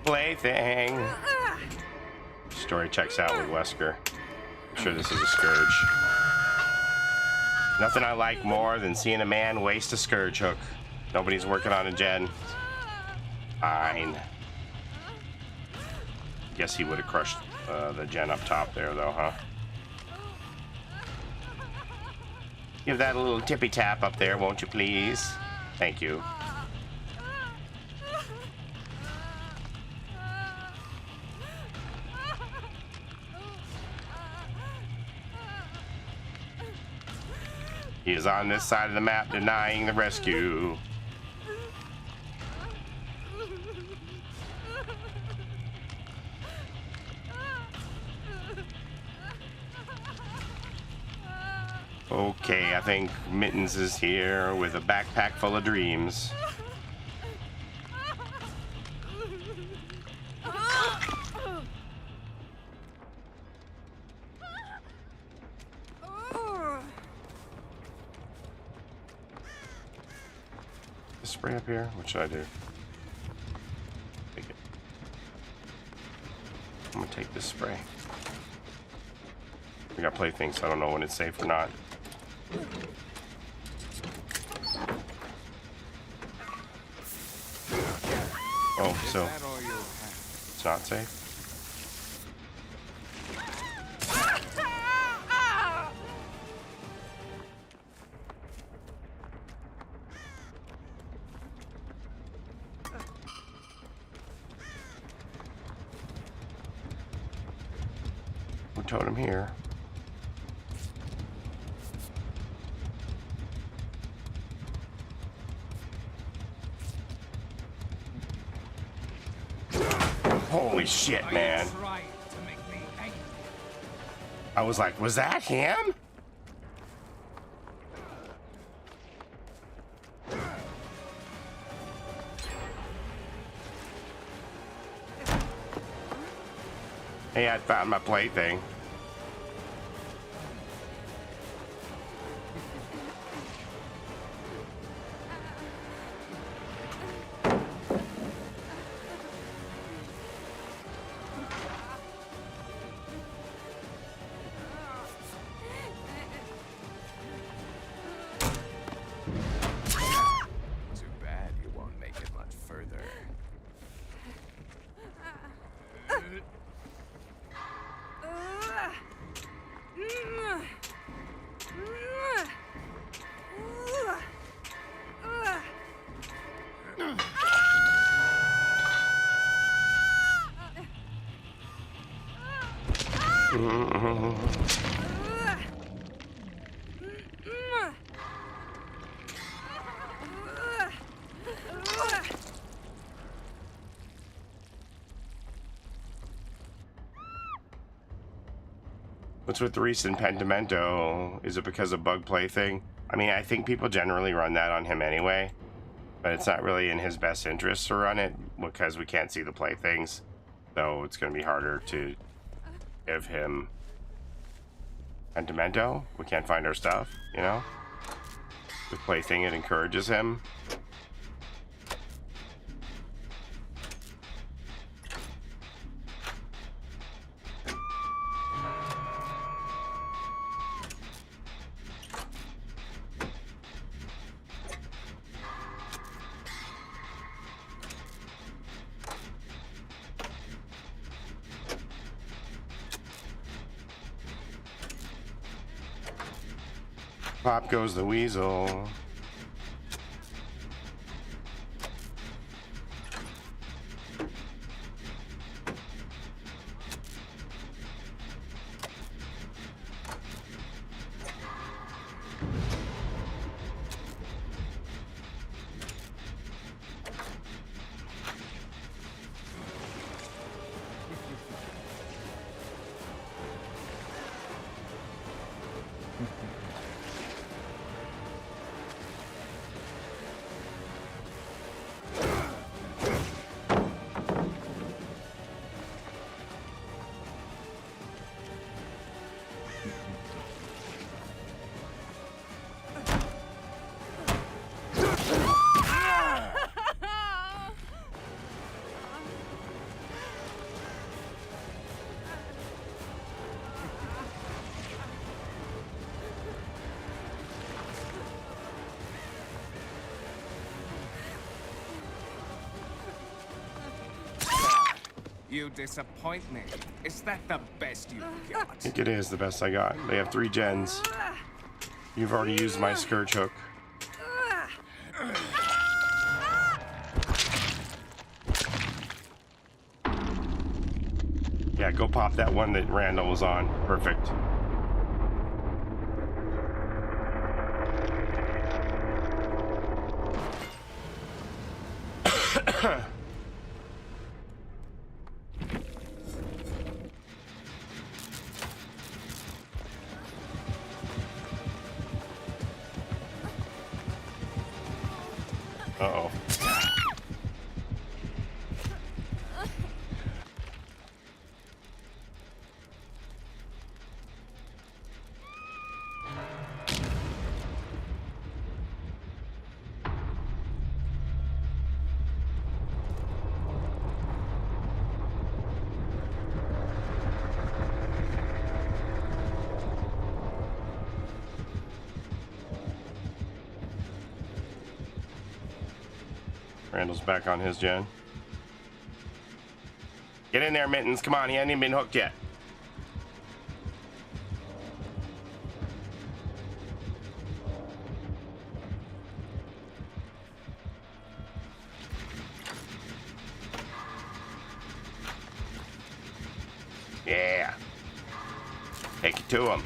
Plaything. Story checks out with Wesker. I'm sure this is a scourge. Nothing I like more than seeing a man waste a scourge hook. Nobody's working on a gen. Fine. Guess he would have crushed the gen up top there, though, huh? Give that a little tippy tap up there, won't you, please? Thank you. He is on this side of the map denying the rescue. Okay, I think Mittens is here with a backpack full of dreams. Spray up here? What should I do? Take it. I'm gonna take this spray. We got playthings, so I don't know when it's safe or not. Oh, so it's not safe? Who told him here? Holy shit, man. I was like, was that him? Hey, I found my plaything. What's with Reese and Pentimento? Is it because of bug plaything? I mean, I think people generally run that on him anyway, but it's not really in his best interest to run it because we can't see the playthings. So it's going to be harder to give him Pentimento. We can't find our stuff, you know? With plaything, it encourages him. Pop goes the weasel. You disappoint me. Is that the best you've I got? think it is the best I got. They have 3 gens. You've already used my scourge hook. Yeah, go pop that one that Randall was on. Perfect. Uh-oh. Randall's back on his gen. Get in there, Mittens. Come on, he hasn't even been hooked yet. Yeah. Take it to him.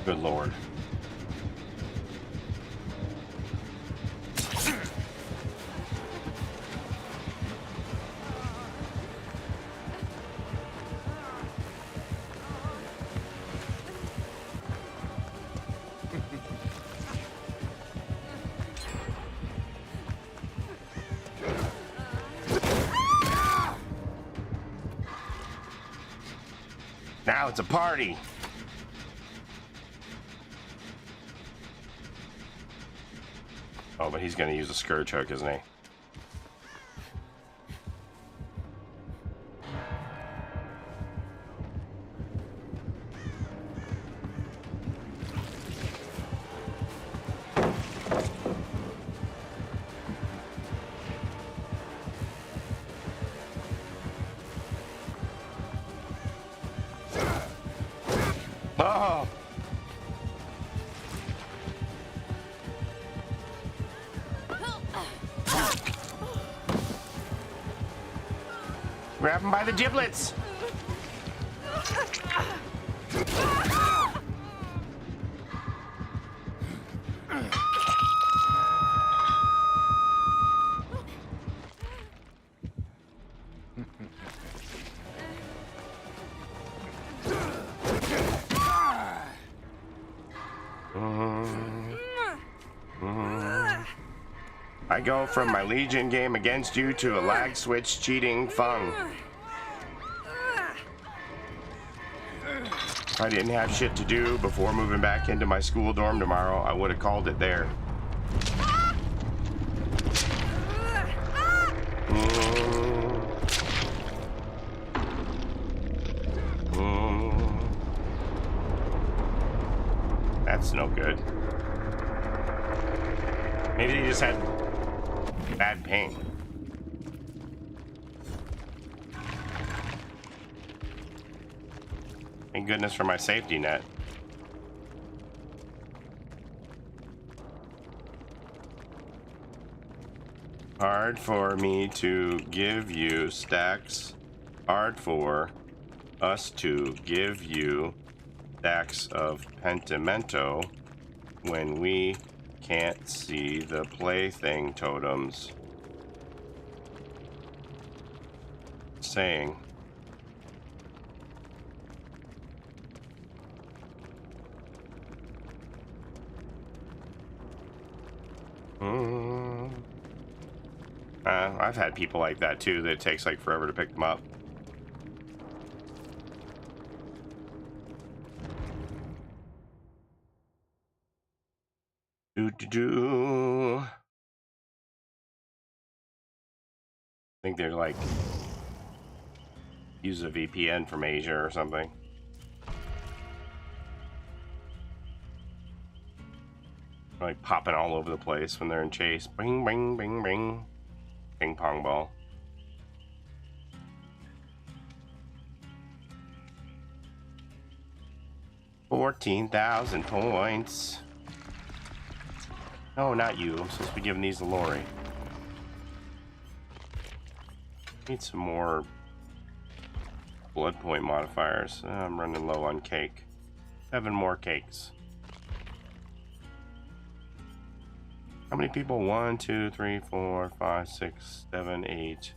Good Lord. Now it's a party. Oh, but he's gonna use a scourge hook, isn't he? Oh! Grab him by the giblets! I go from my Legion game against you to a lag switch cheating Fung. If I didn't have shit to do before moving back into my school dorm tomorrow, I would have called it there. That's no good. Maybe they just had bad ping. Thank goodness for my safety net. Hard for me to give you stacks. Hard for us to give you stacks of pentimento when we can't see the plaything totems. Saying. I've had people like that too, that it takes like forever to pick them up. I think they're like use a VPN from Asia or something. Like popping all over the place when they're in chase. Bing, bing, bing, bing. Ping pong ball. $14,000 points. No, not you. I'm supposed to be giving these to Lori. Need some more blood point modifiers. I'm running low on cake. 7 more cakes. How many people? 1, 2, 3, 4, 5, 6, 7, 8,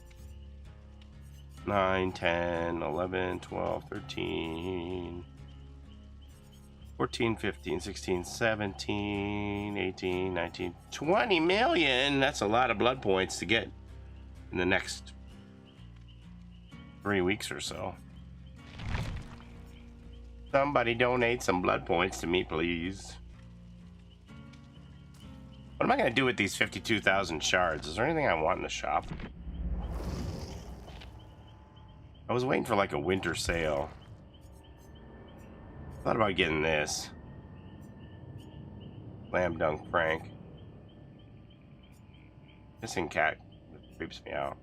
9, 10, 11, 12, 13, 14, 15, 16, 17, 18, 19, 20 million. That's a lot of blood points to get in the next 3 weeks or so. Somebody donate some blood points to me, please. What am I going to do with these 52,000 shards? Is there anything I want in the shop? I was waiting for like a winter sale. Thought about getting this. Slam Dunk Frank. Missing cat creeps me out.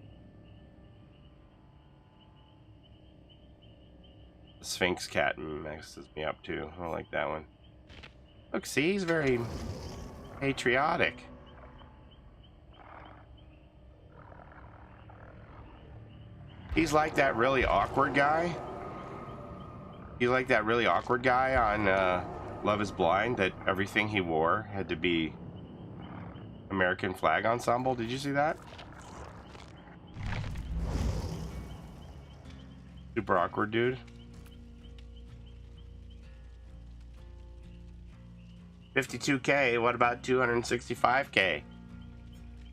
The Sphinx cat messes me up too. I don't like that one. Look, see, he's very patriotic. He's like that really awkward guy. He's like that really awkward guy on Love is Blind, that everything he wore had to be American flag ensemble. Did you see that? Super awkward dude. 52K, what about 265K?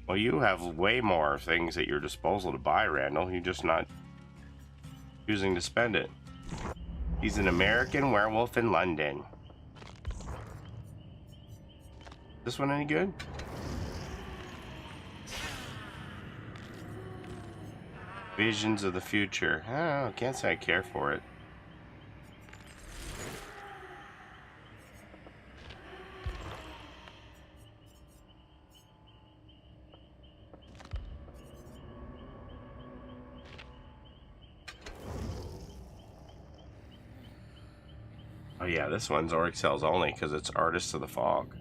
Well, you have way more things at your disposal to buy, Randall. You're just not choosing to spend it. He's an American werewolf in London. This one any good? Visions of the future. I don't know, can't say I care for it. Oh yeah, this one's Auric Cells only because it's Artists of the Fog.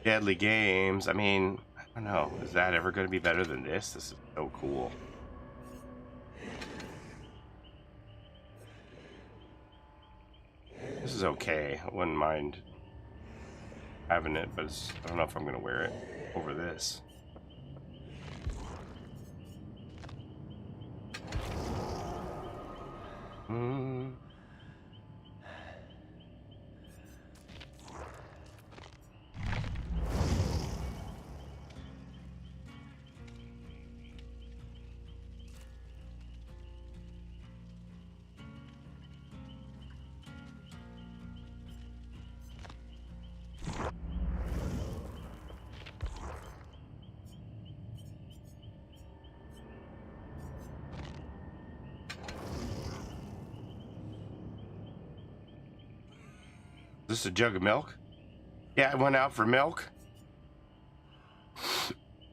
Deadly Games. I mean, I don't know. Is that ever going to be better than this? This is so cool. This is okay. I wouldn't mind having it, but I don't know if I'm going to wear it over this. Is this a jug of milk? Yeah, I went out for milk.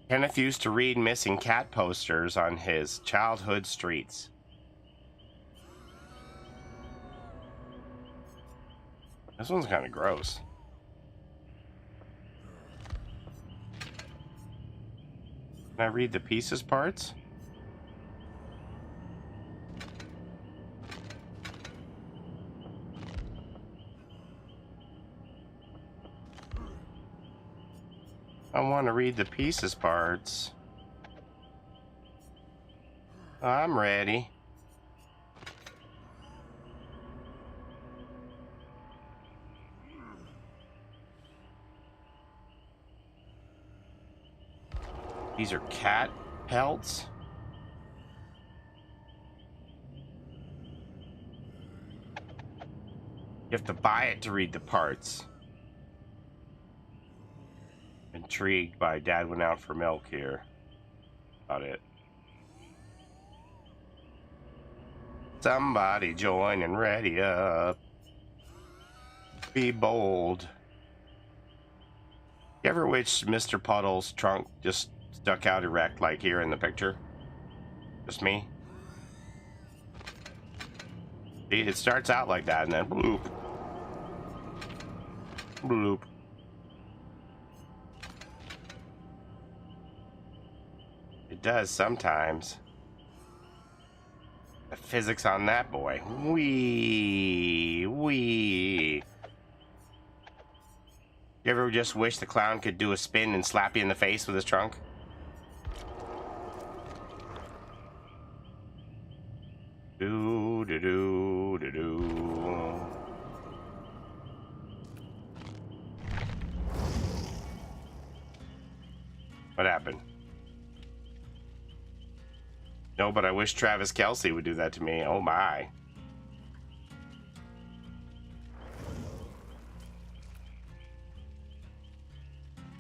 Kenneth used to read missing cat posters on his childhood streets. This one's kind of gross. Can I read the pieces parts? I want to read the pieces parts. I'm ready. These are cat pelts. You have to buy it to read the parts. Intrigued by Dad went out for milk here. About it. Somebody join and ready up. Be bold. You ever wish Mr. Puddle's trunk just stuck out erect like here in the picture? Just me? See, it starts out like that and then bloop. Bloop. It does sometimes. The physics on that boy. Wee. You ever just wish the clown could do a spin and slap you in the face with his trunk? Do do do do do. What happened? No, but I wish Travis Kelce would do that to me. Oh my.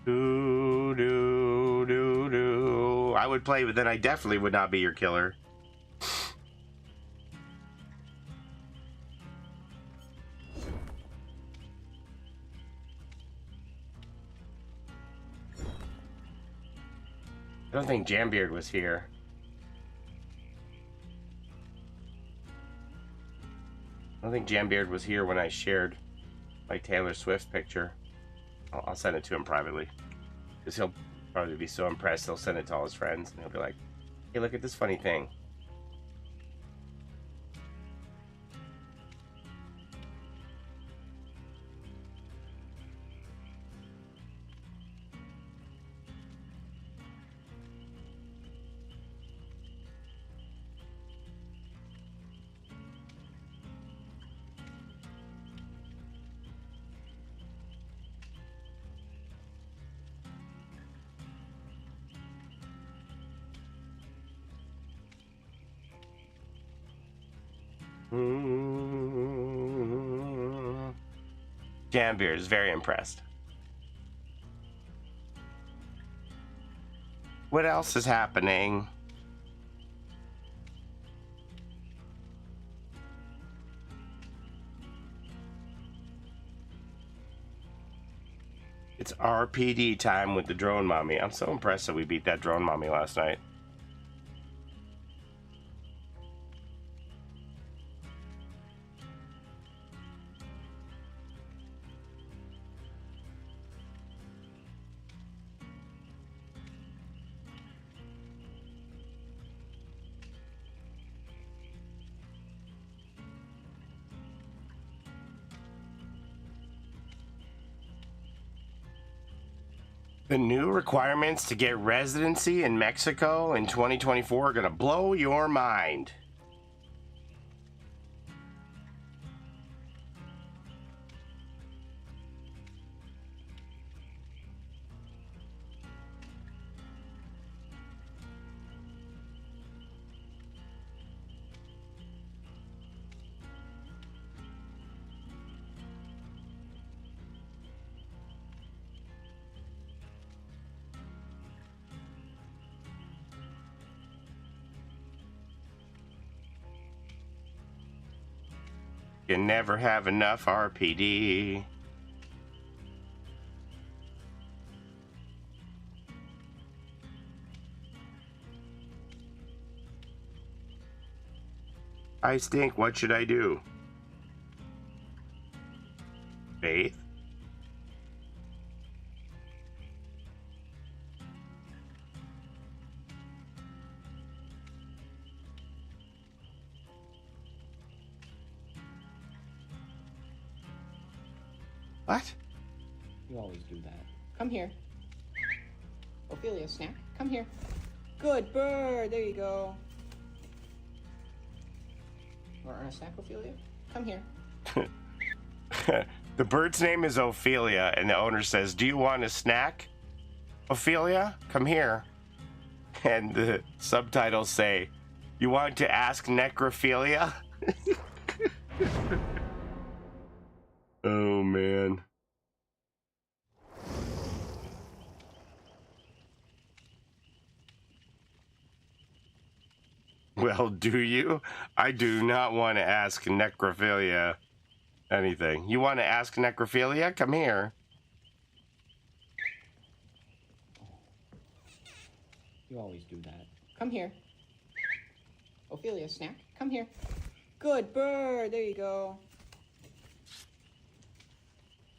Do do do do. I would play, but then I definitely would not be your killer. I don't think Jambeard was here. I don't think Jambeard was here when I shared my Taylor Swift picture. I'll send it to him privately. Because he'll probably be so impressed, he'll send it to all his friends. And he'll be like, hey, look at this funny thing. Jambeard is very impressed. What else is happening? It's RPD time with the drone mommy. I'm so impressed that we beat that drone mommy last night. The new requirements to get residency in Mexico in 2024 are going to blow your mind. You never have enough RPD. I stink. What should I do? Faith? What? You always do that. Come here. Ophelia, snack. Come here. Good bird. There you go. Want to earn a snack, Ophelia? Come here. The bird's name is Ophelia, and the owner says, "Do you want a snack, Ophelia? Come here." And the subtitles say, "You want to ask necrophilia?" Oh, man. Well, do you? I do not want to ask necrophilia anything. You want to ask necrophilia? Come here. You always do that. Come here. Ophelia, snack. Come here. Good bird. There you go.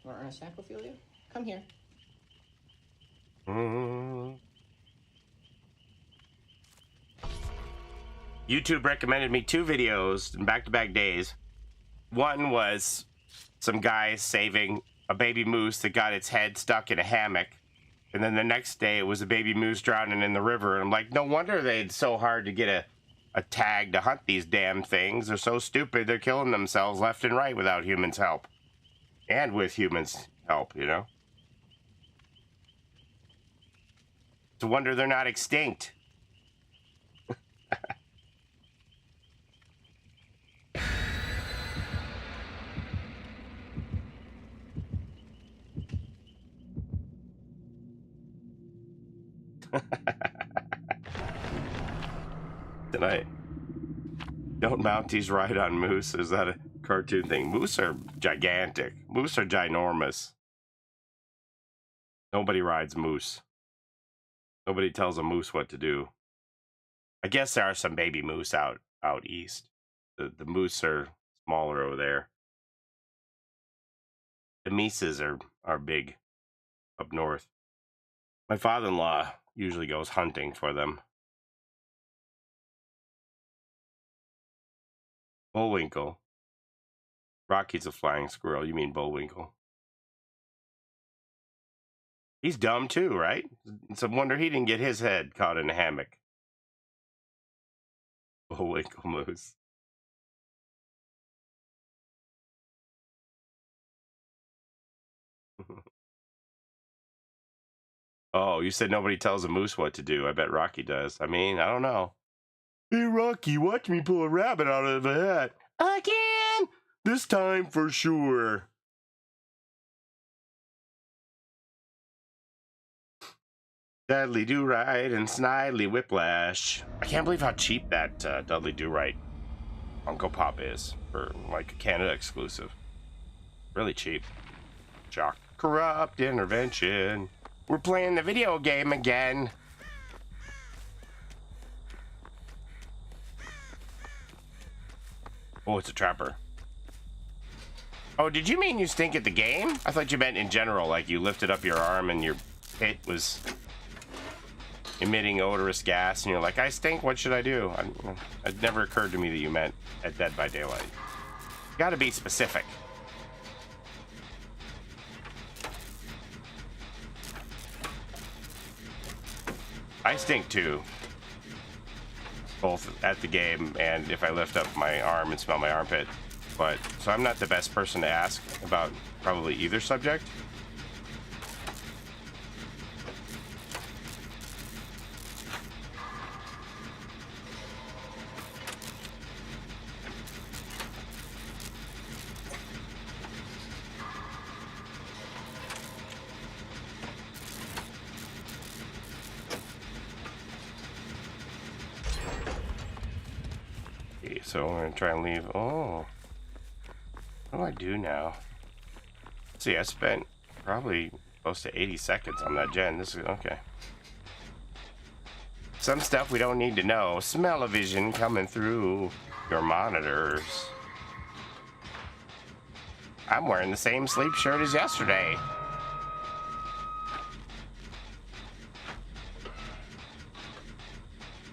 Want to earn a snack, Ophelia? Come here. YouTube recommended me 2 videos in back-to-back days. One was some guy saving a baby moose that got its head stuck in a hammock. And then the next day it was a baby moose drowning in the river. And I'm like, no wonder it's so hard to get a tag to hunt these damn things. They're so stupid, they're killing themselves left and right without humans' help. And with humans' help, you know? It's a wonder they're not extinct. Tonight. Don't Mounties ride on moose? Is that a cartoon thing? Moose are gigantic. Moose are ginormous. Nobody rides moose. Nobody tells a moose what to do. I guess there are some baby moose out east. The moose are smaller over there. The mises are big up north. My father-in-law usually goes hunting for them. Bullwinkle. Rocky's a flying squirrel. You mean Bullwinkle? He's dumb too, right? It's a wonder he didn't get his head caught in a hammock. Bullwinkle moose. Oh, you said nobody tells a moose what to do. I bet Rocky does. I mean, I don't know. Hey, Rocky, watch me pull a rabbit out of a hat. Again! This time for sure. Dudley Do-Right and Snidely Whiplash. I can't believe how cheap that Dudley Do-Right Funko Pop is for like a Canada exclusive. Really cheap. Shock. Corrupt intervention. We're playing the video game again. Oh, it's a trapper. Oh, did you mean you stink at the game? I thought you meant in general, like you lifted up your arm and your pit was emitting odorous gas, and you're like, I stink, what should I do? It never occurred to me that you meant at Dead by Daylight. You gotta be specific. I stink too. Both at the game and if I lift up my arm and smell my armpit. But, so I'm not the best person to ask about probably either subject. So we're gonna try and leave. Oh, what do I do now? Let's see, I spent probably close to 80 seconds on that gen. This is okay. Some stuff we don't need to know. Smell-o-vision coming through. your monitors. I'm wearing the same sleep shirt as yesterday.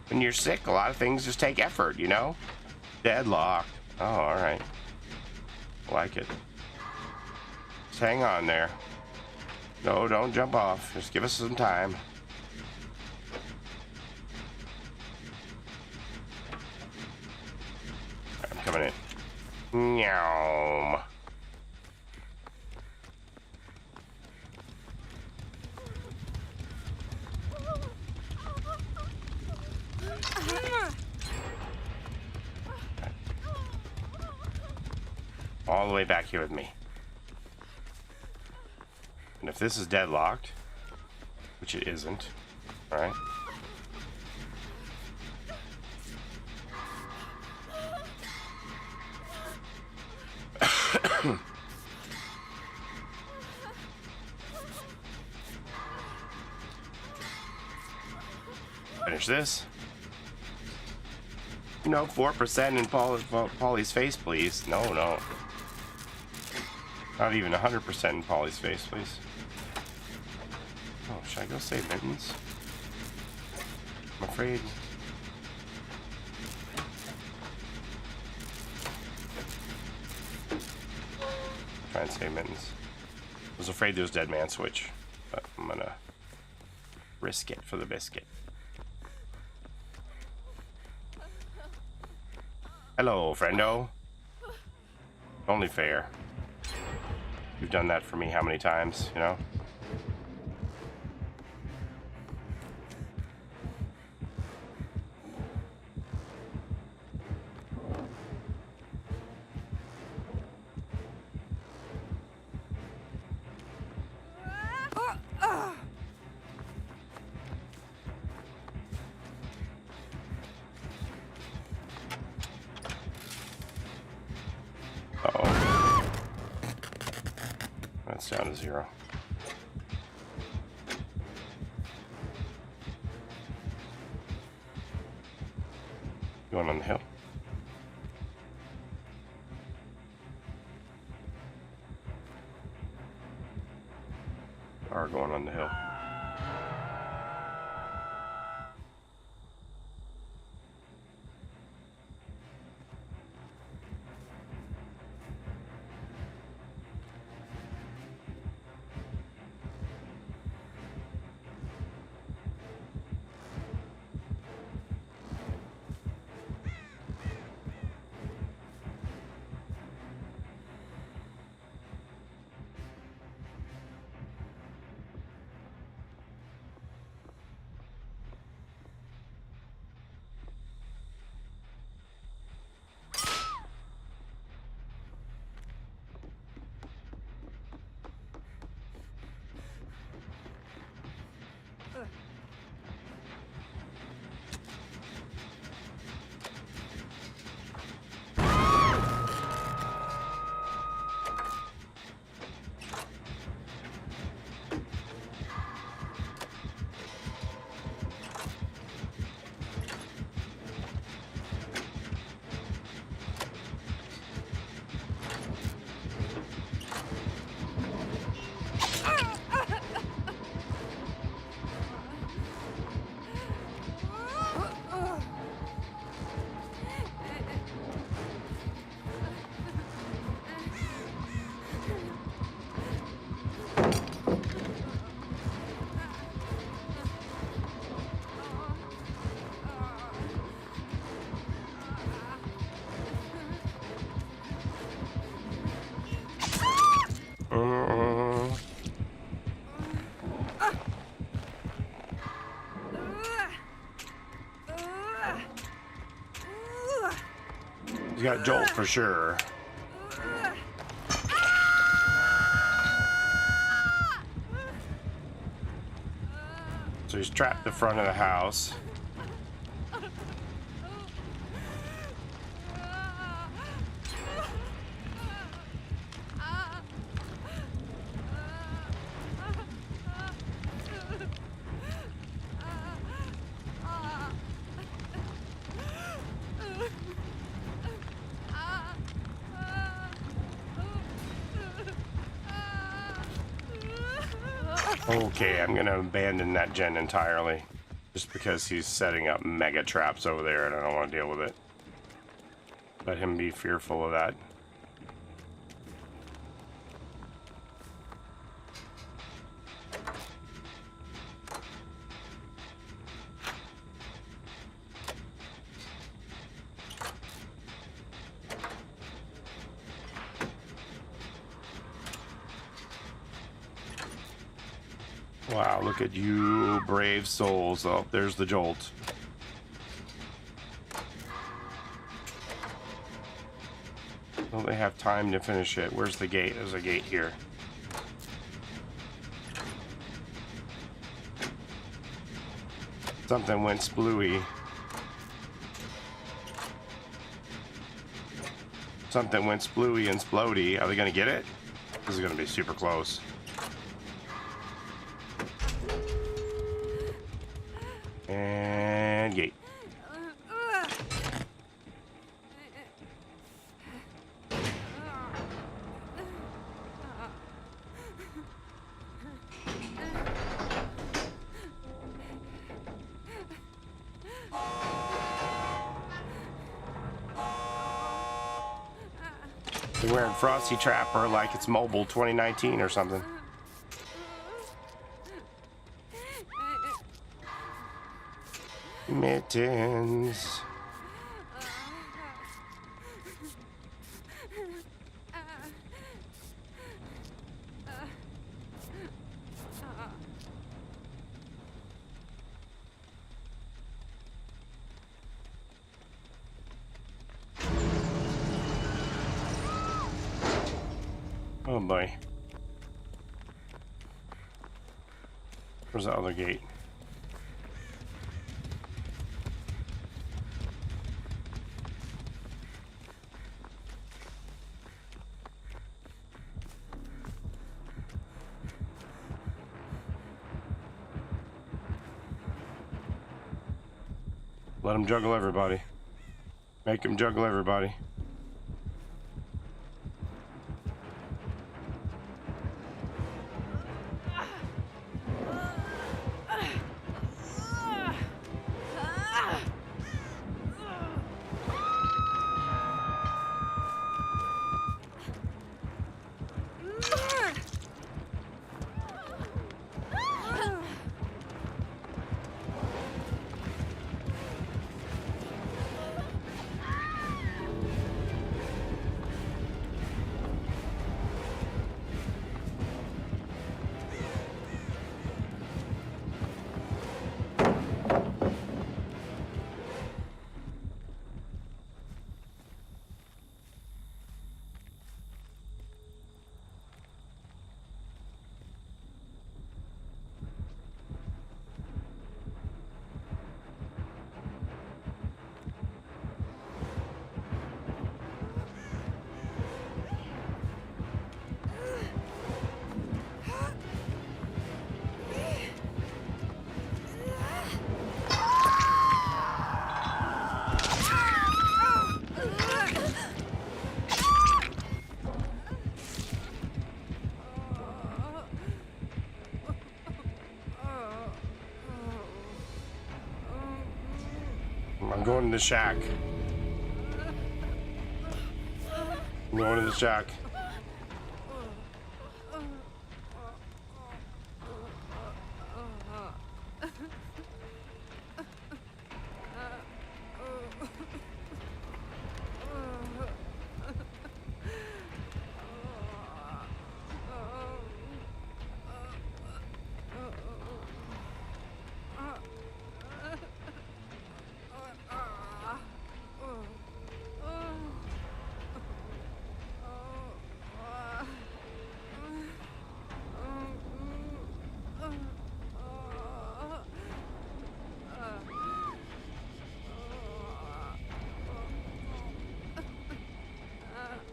When you're sick, a lot of things just take effort, you know? Deadlocked. Oh, alright. Like it. Just hang on there. No, don't jump off. Just give us some time. I'm coming in. Meow. All the way back here with me. And if this is deadlocked, which it isn't, right? Finish this. No, 4% in Paulie's face, please. No, no. Not even 100% in Paulie's face, please. Oh, should I go save Mittens? I'm afraid. Try and save Mittens. I was afraid there was Dead Man Switch, but I'm gonna risk it for the biscuit. Hello, friendo. Only fair. You've done that for me how many times, you know? Uh-oh. That's down to 0. Going on the hill. Are going on the hill. He's got Jolt for sure. So he's trapped the front of the house. Okay, I'm gonna abandon that gen entirely. Just because he's setting up mega traps over there and I don't want to deal with it. Let him be fearful of that. Wow, look at you, brave souls. Oh, there's the jolt. Don't they have time to finish it? Where's the gate? There's a gate here. Something went splooey. Something went splooey and splody. Are they gonna get it? This is gonna be super close. And gate. They're wearing Frosty Trapper like it's mobile 2019 or something. Mittens. Oh boy. Where's the other gate? Let him juggle everybody. Make him juggle everybody. I'm going to the shack. I'm going to the shack.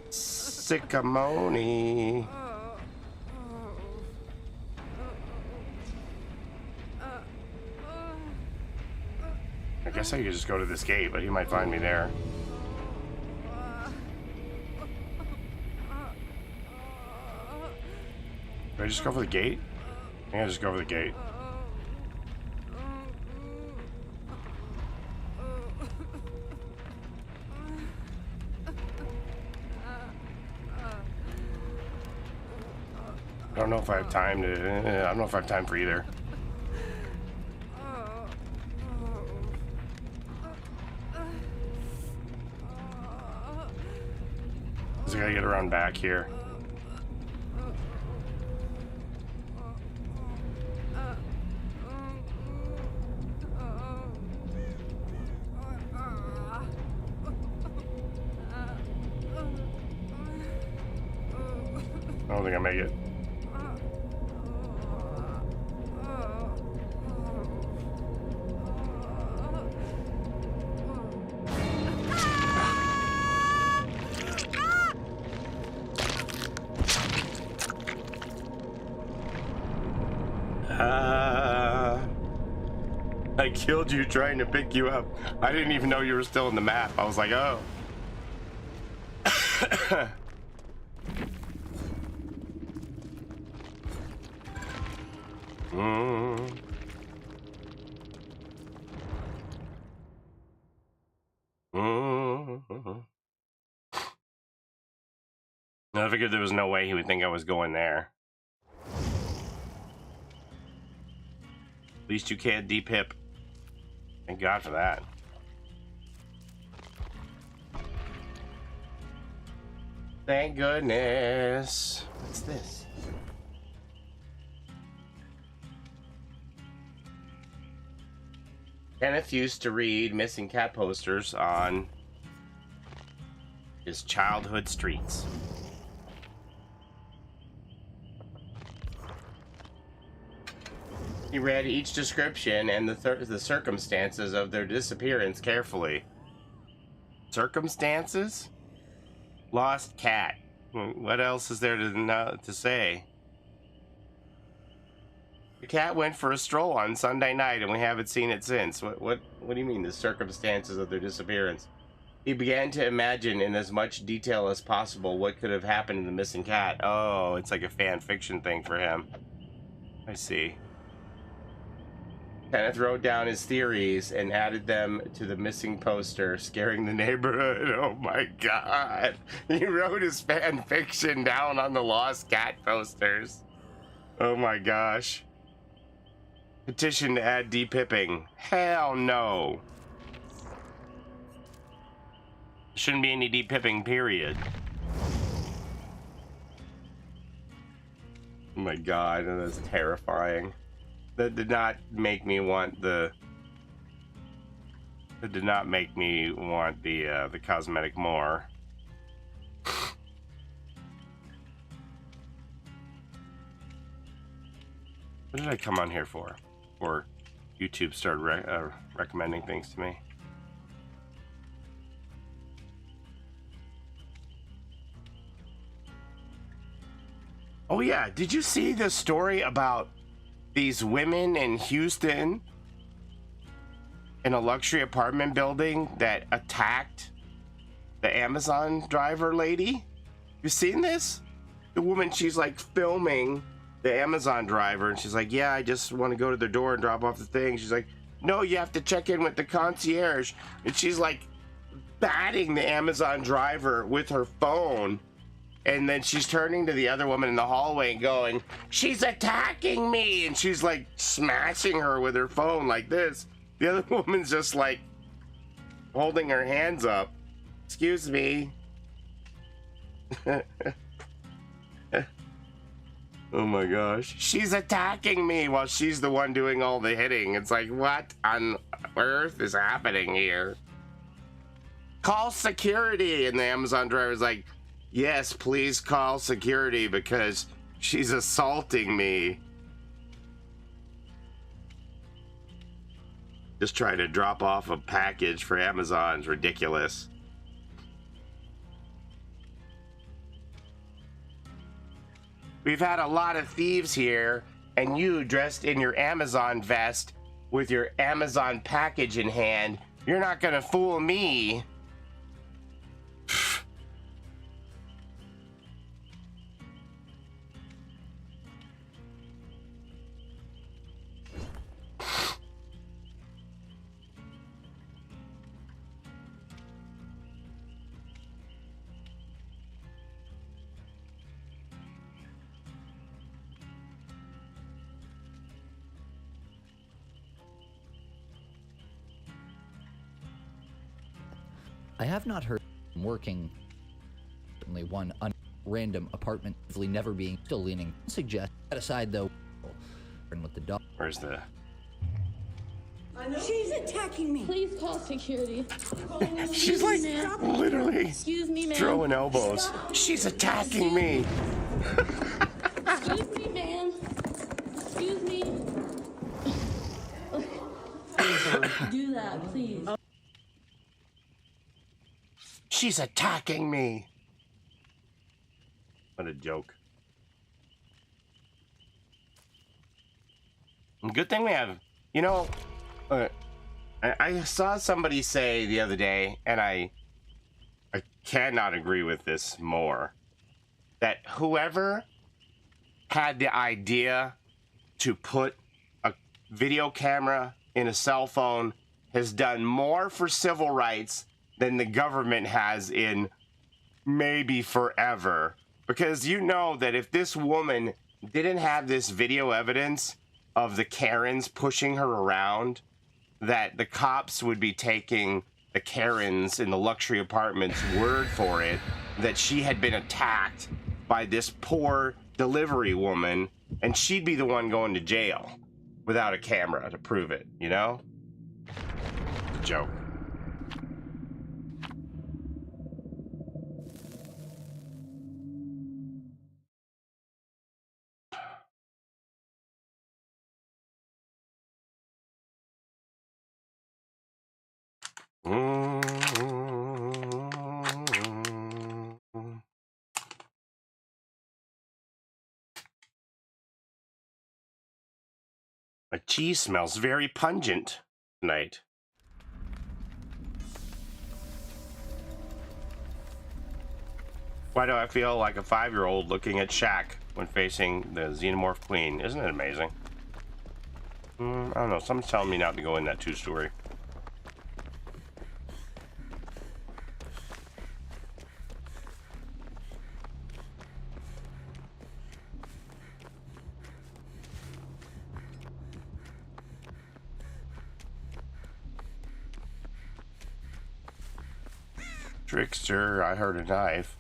Sycamore. I guess I could just go to this gate, but he might find me there. Do I just go for the gate? Yeah, just go over the gate. I don't know if I have time to. I don't know if I have time for either. I gotta get around back here. I don't think I make it. I killed you trying to pick you up. I didn't even know you were still in the map. I was like, oh. I figured there was no way he would think I was going there. At least you can't de-pip. Thank God for that. Thank goodness. What's this? Kenneth used to read missing cat posters on his childhood streets. He read each description and the circumstances of their disappearance carefully. Circumstances? Lost cat. What else is there to say? The cat went for a stroll on Sunday night and we haven't seen it since. What do you mean, the circumstances of their disappearance? He began to imagine in as much detail as possible what could have happened to the missing cat. Oh, it's like a fan fiction thing for him. I see. Kenneth wrote down his theories and added them to the missing poster, scaring the neighborhood. Oh my God. He wrote his fan fiction down on the lost cat posters. Oh my gosh. Petition to add de-pipping. Hell no. Shouldn't be any de-pipping, period. Oh my God, that's terrifying. That did not make me want the. It did not make me want the cosmetic more. What did I come on here for? Or YouTube started recommending things to me. Oh yeah, did you see the story about these women in Houston in a luxury apartment building that attacked the Amazon driver lady? You seen this? The woman, she's like filming the Amazon driver and she's like, yeah, I just want to go to the door and drop off the thing. She's like, no, you have to check in with the concierge. And she's like batting the Amazon driver with her phone. And then she's turning to the other woman in the hallway and going, she's attacking me. And she's like smashing her with her phone like this. The other woman's just like holding her hands up. Excuse me. Oh my gosh. She's attacking me while she's the one doing all the hitting. It's like, what on earth is happening here? Call security. And the Amazon driver's like, yes, please call security because she's assaulting me. Just trying to drop off a package for Amazon's ridiculous. We've had a lot of thieves here, and you dressed in your Amazon vest with your Amazon package in hand. You're not gonna fool me. I have not heard him working. Certainly one random apartment, never being still leaning. Suggest that aside though, and with the dog. Where's the? She's attacking me. Please call security. She's like literally Excuse me, ma'am. throwing elbows. She's attacking me. Excuse me, ma'am. Excuse me. Do that, please. She's attacking me. What a joke. Good thing we have, you know, I saw somebody say the other day, and I cannot agree with this more, that whoever had the idea to put a video camera in a cell phone has done more for civil rights than the government has in maybe forever. Because you know that if this woman didn't have this video evidence of the Karens pushing her around, that the cops would be taking the Karens in the luxury apartment's word for it, that she had been attacked by this poor delivery woman, and she'd be the one going to jail without a camera to prove it, you know? It's a joke. My cheese smells very pungent tonight. Why do I feel like a 5-year-old looking at Shaq when facing the Xenomorph Queen? Isn't it amazing? I don't know. Someone's telling me not to go in that 2-story. Trickster, I heard a knife.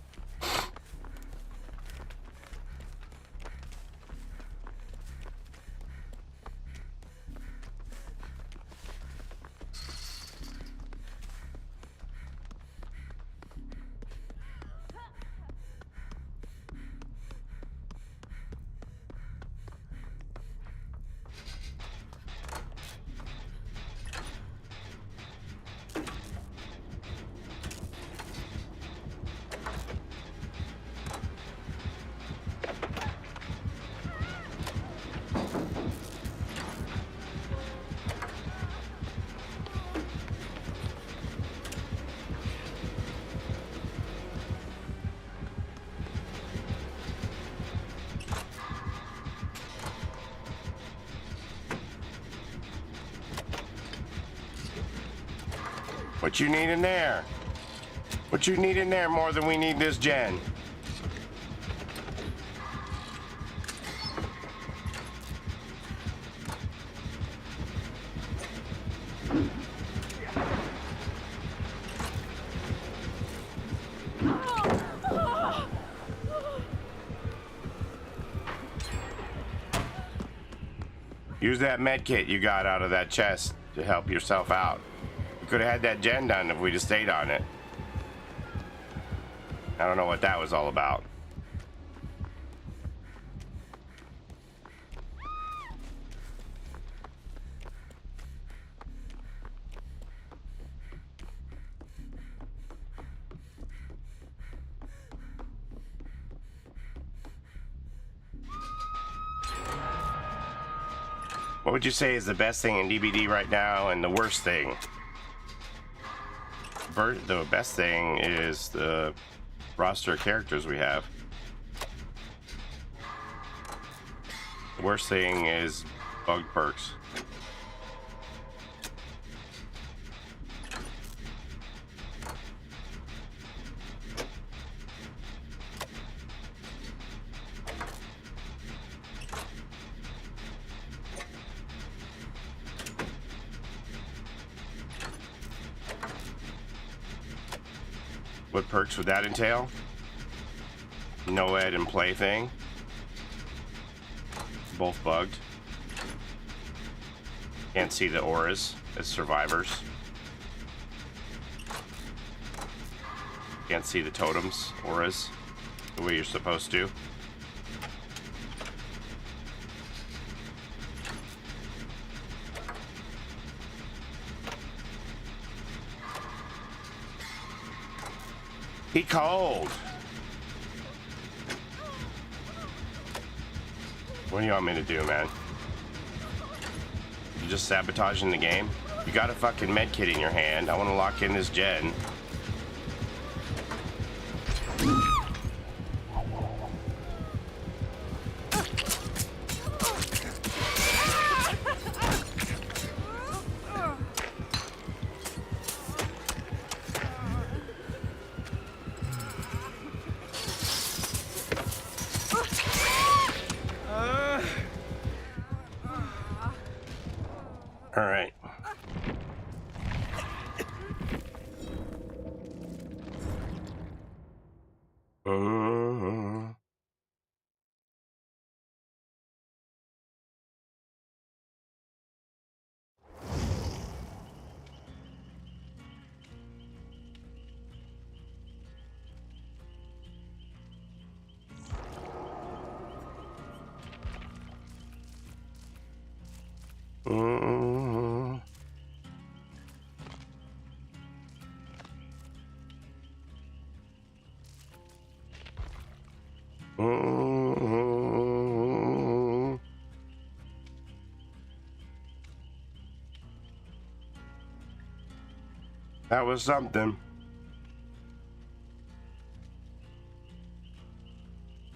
What you need in there? What you need in there more than we need this gen? Use that med kit you got out of that chest to help yourself out. We could have had that gen done if we just stayed on it. I don't know what that was all about. What would you say is the best thing in DBD right now and the worst thing? The best thing is the roster of characters we have. The worst thing is bug perks. What perks would that entail? No ed and plaything. Both bugged. Can't see the auras as survivors. Can't see the totems, auras, the way you're supposed to. He cold. What do you want me to do, man? You just sabotaging the game? You got a fucking med kit in your hand. I want to lock in this gen. All right. That was something.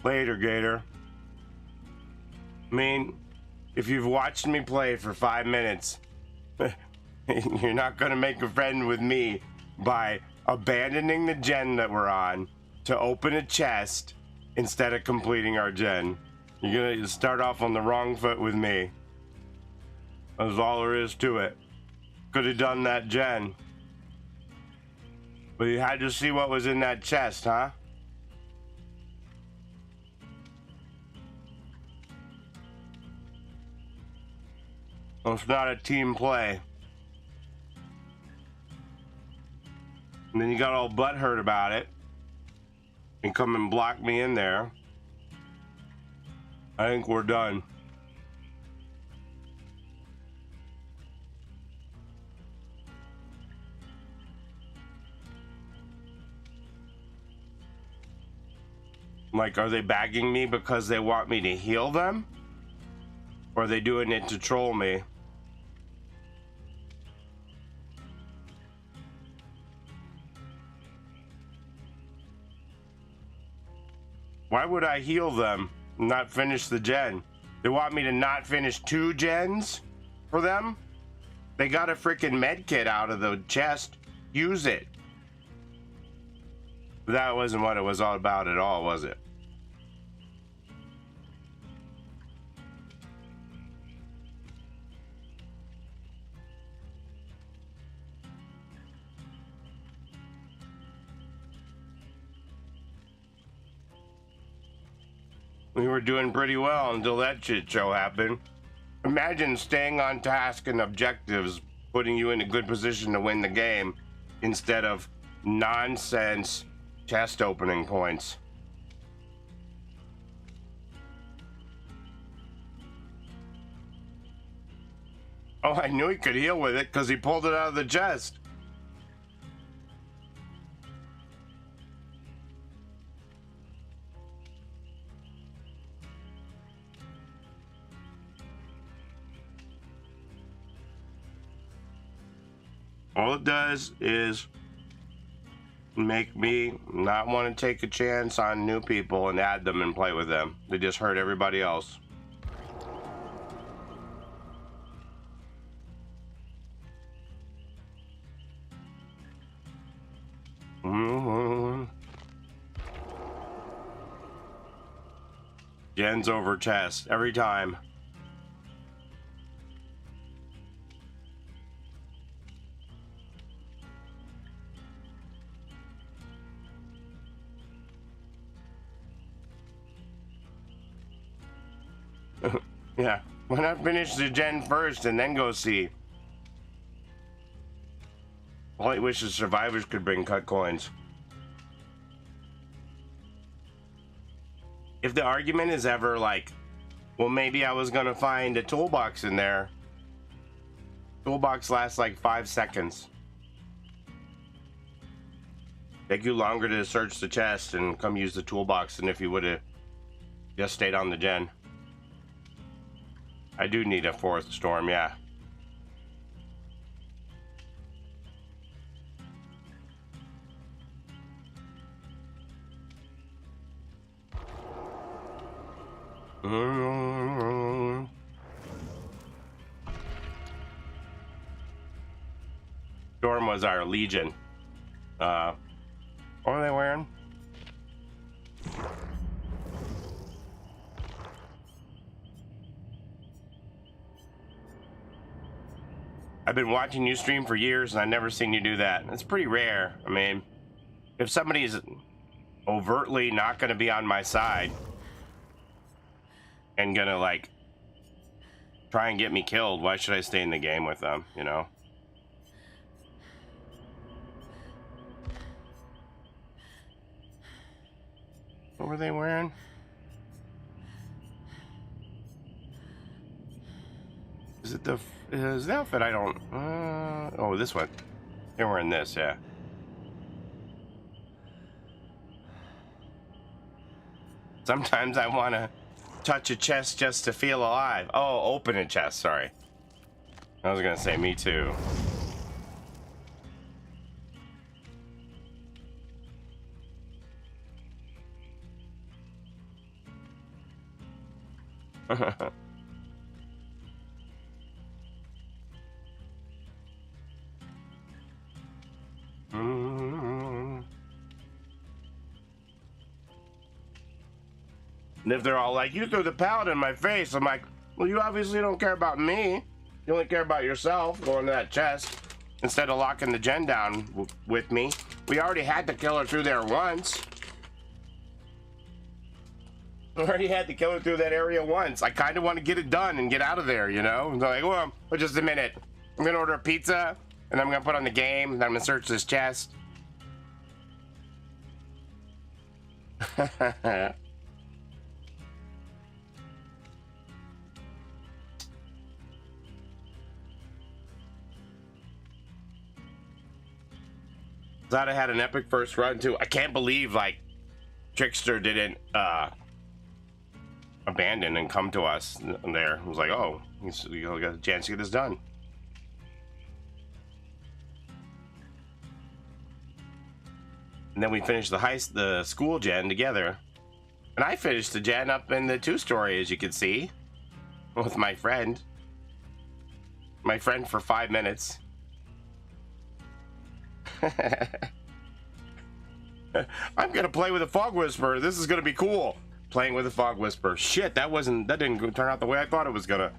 Later, Gator. I mean, if you've watched me play for 5 minutes, you're not gonna make a friend with me by abandoning the gen that we're on to open a chest instead of completing our gen. You're gonna start off on the wrong foot with me. That's all there is to it. Could have done that gen. But you had to see what was in that chest, huh? Well, it's not a team play. And then you got all butthurt about it and come and block me in there. I think we're done. Like, are they bagging me because they want me to heal them? Or are they doing it to troll me? Why would I heal them and not finish the gen? They want me to not finish 2 gens for them? They got a freaking med kit out of the chest. Use it. But that wasn't what it was all about at all, was it? We were doing pretty well until that shit show happened. Imagine staying on task and objectives putting you in a good position to win the game instead of nonsense chest opening points. Oh, I knew he could heal with it because he pulled it out of the chest. All it does is make me not want to take a chance on new people and add them and play with them. They just hurt everybody else. Gens over chest every time. Yeah. Why not finish the gen first and then go see? All I wish is survivors could bring cut coins. If the argument is ever like, well, maybe I was gonna find a toolbox in there. Toolbox lasts like 5 seconds. Take you longer to search the chest and come use the toolbox than if you would have just stayed on the gen. I do need a 4th storm, yeah. Storm was our legion. What are they wearing? I've been watching you stream for years and I've never seen you do that. It's pretty rare. I mean, if somebody's overtly not going to be on my side and gonna like try and get me killed, why should I stay in the game with them, you know? What were they wearing? Is it the outfit? I don't. Oh, this one. They're wearing this, yeah. Sometimes I want to touch a chest just to feel alive. Oh, open a chest. Sorry. I was gonna say me too. And if they're all like, you threw the pallet in my face, I'm like, well, you obviously don't care about me. You only care about yourself going to that chest instead of locking the gen down with me. We already had to kill her through there once. We already had to kill her through that area once. I kind of want to get it done and get out of there, you know? They're like, well, just a minute. I'm going to order a pizza, and I'm going to put on the game, and I'm going to search this chest. Thought I had an epic first run, too. I can't believe, like, Trickster didn't, abandon and come to us there. It was like, oh, you got a chance to get this done. And then we finished the school gen together. And I finished the gen up in the 2-story, as you can see, with my friend. My friend for 5 minutes. I'm gonna play with a fog whisperer. This is gonna be cool. Playing with a fog whisperer. Shit, that didn't turn out the way I thought it was gonna.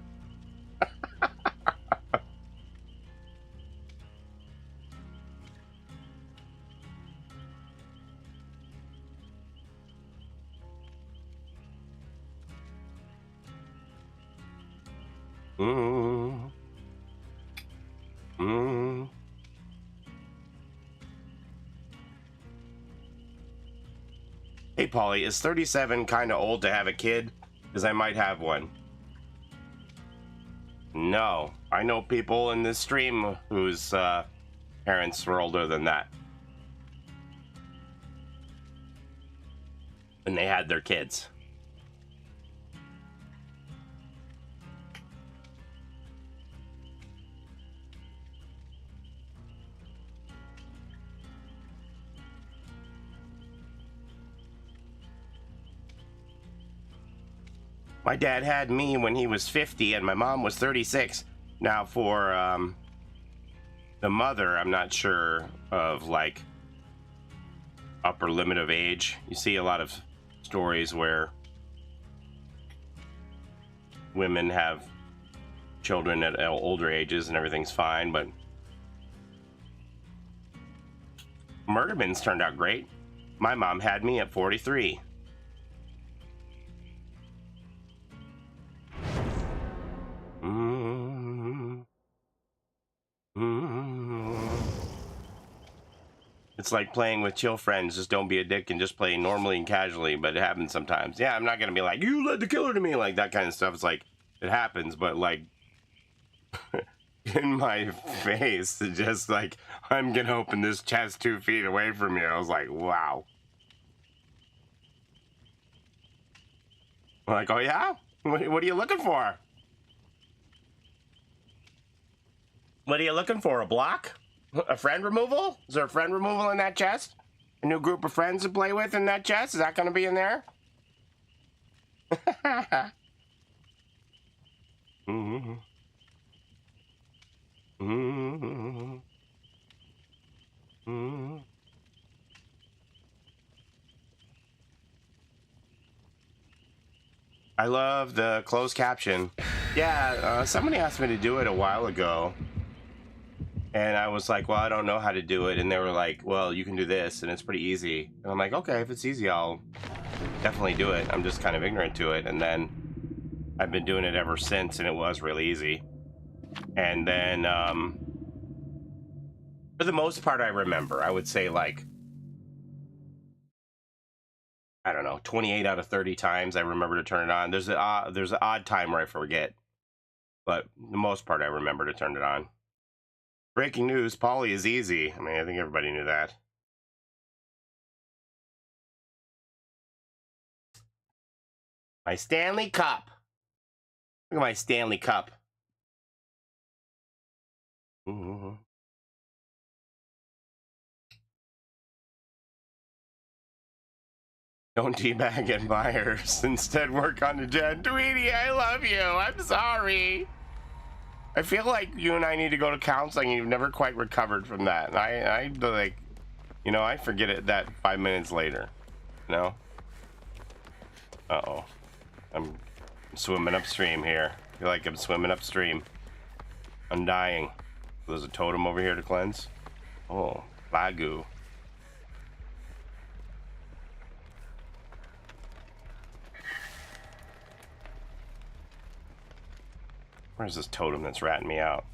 Hey, Paulie, is 37 kind of old to have a kid? Because I might have one. No. I know people in this stream whose parents were older than that. And they had their kids. My dad had me when he was 50 and my mom was 36. Now for the mother, I'm not sure of like upper limit of age. You see a lot of stories where women have children at older ages and everything's fine, but Murderbins turned out great. My mom had me at 43. It's like playing with chill friends. Just don't be a dick and just play normally and casually, but it happens sometimes. Yeah, I'm not gonna be like, you led the killer to me, like that kind of stuff. It's like, it happens, but like, in my face, it's just like, I'm gonna open this chest 2 feet away from you. I was like, wow. I'm like, oh yeah? What are you looking for? What are you looking for? A block? A friend removal? Is there a friend removal in that chest? A new group of friends to play with in that chest? Is that going to be in there? Mm-hmm. Mm-hmm. Mm-hmm. I love the closed caption. Yeah, somebody asked me to do it a while ago. And I was like, well, I don't know how to do it. And they were like, well, you can do this, and it's pretty easy. And I'm like, okay, if it's easy, I'll definitely do it. I'm just kind of ignorant to it. And then I've been doing it ever since, and it was really easy. And then, for the most part, I remember. I would say, like, I don't know, 28 out of 30 times I remember to turn it on. There's an odd time where I forget. But the most part, I remember to turn it on. Breaking news, Paulie is easy. I mean, I think everybody knew that. My Stanley Cup. Look at my Stanley Cup. Mm-hmm. Don't teabag and buyers. Instead, work on the jet. Tweety, I love you. I'm sorry. I feel like you and I need to go to counseling. You've never quite recovered from that. And I like, you know, I forget it that 5 minutes later. No? Uh-oh. I'm swimming upstream here. I feel like I'm swimming upstream. I'm dying. There's a totem over here to cleanse. Oh, Bagu. Where's this totem that's ratting me out?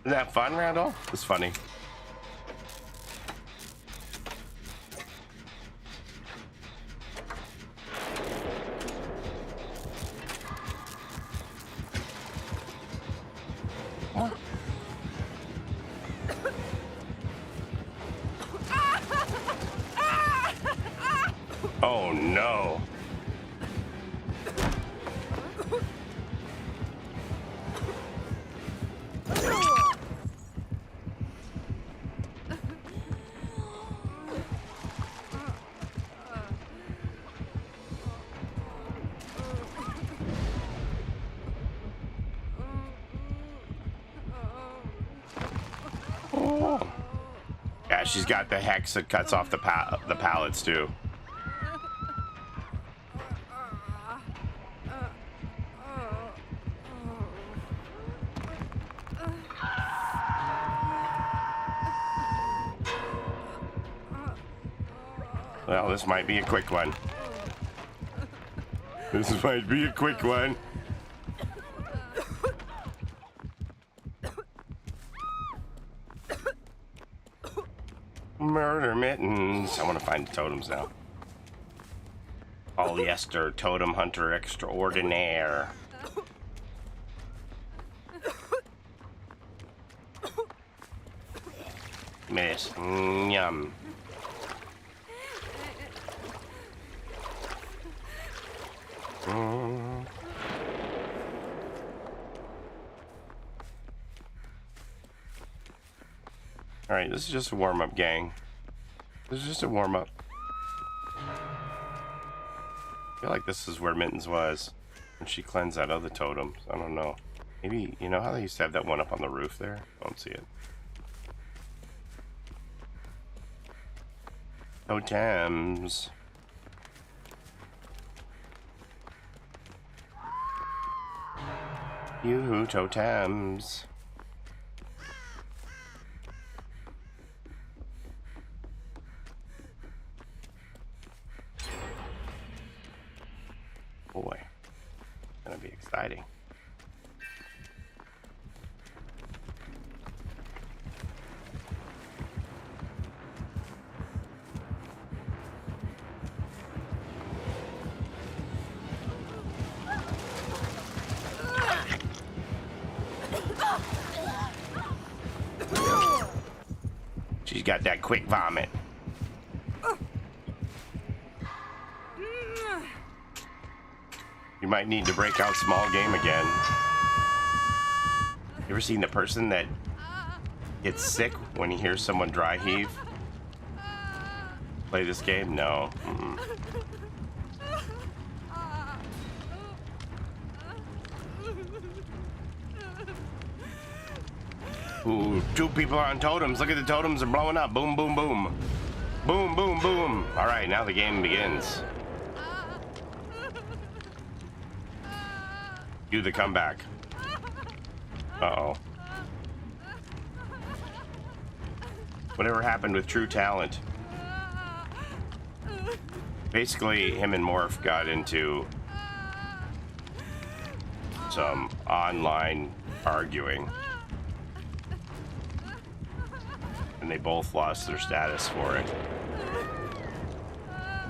Isn't that fun, Randall? It's funny. Oh no. Yeah, she's got the hex that cuts off the pallets too. Well, this might be a quick one. This might be a quick one. Murder mittens. I want to find the totems now. Paulie Esther, totem hunter extraordinaire. Miss. Yum. Alright, this is just a warm-up, gang. This is just a warm-up. I feel like this is where Mittens was when she cleansed that other totem. I don't know. Maybe, you know how they used to have that one up on the roof there? I don't see it. Totems. You totems. Boy. gonna be exciting. She's got that quick vomit. You might need to break out small game again. You ever seen the person that gets sick when he hears someone dry heave? Play this game? No. Mm-mm. Ooh, 2 people are on totems. Look at the totems are blowing up. Boom, boom, boom. Boom, boom, boom. All right, now the game begins. Do the comeback. Uh-oh. Whatever happened with True Talent? Basically, him and Morph got into some online arguing. And they both lost their status for it.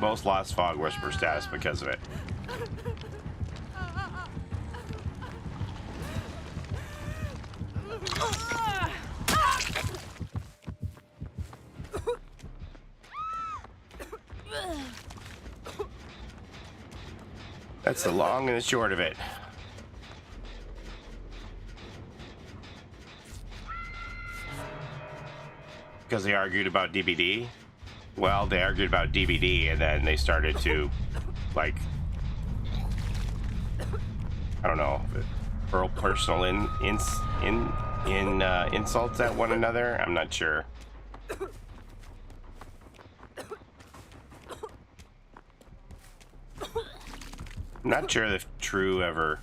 Both lost Fog Whisper status because of it. That's the long and the short of it. Because they argued about DBD? Well, they argued about DBD and then they started to, like, I don't know, hurl personal insults at one another. I'm not sure. I'm not sure if True ever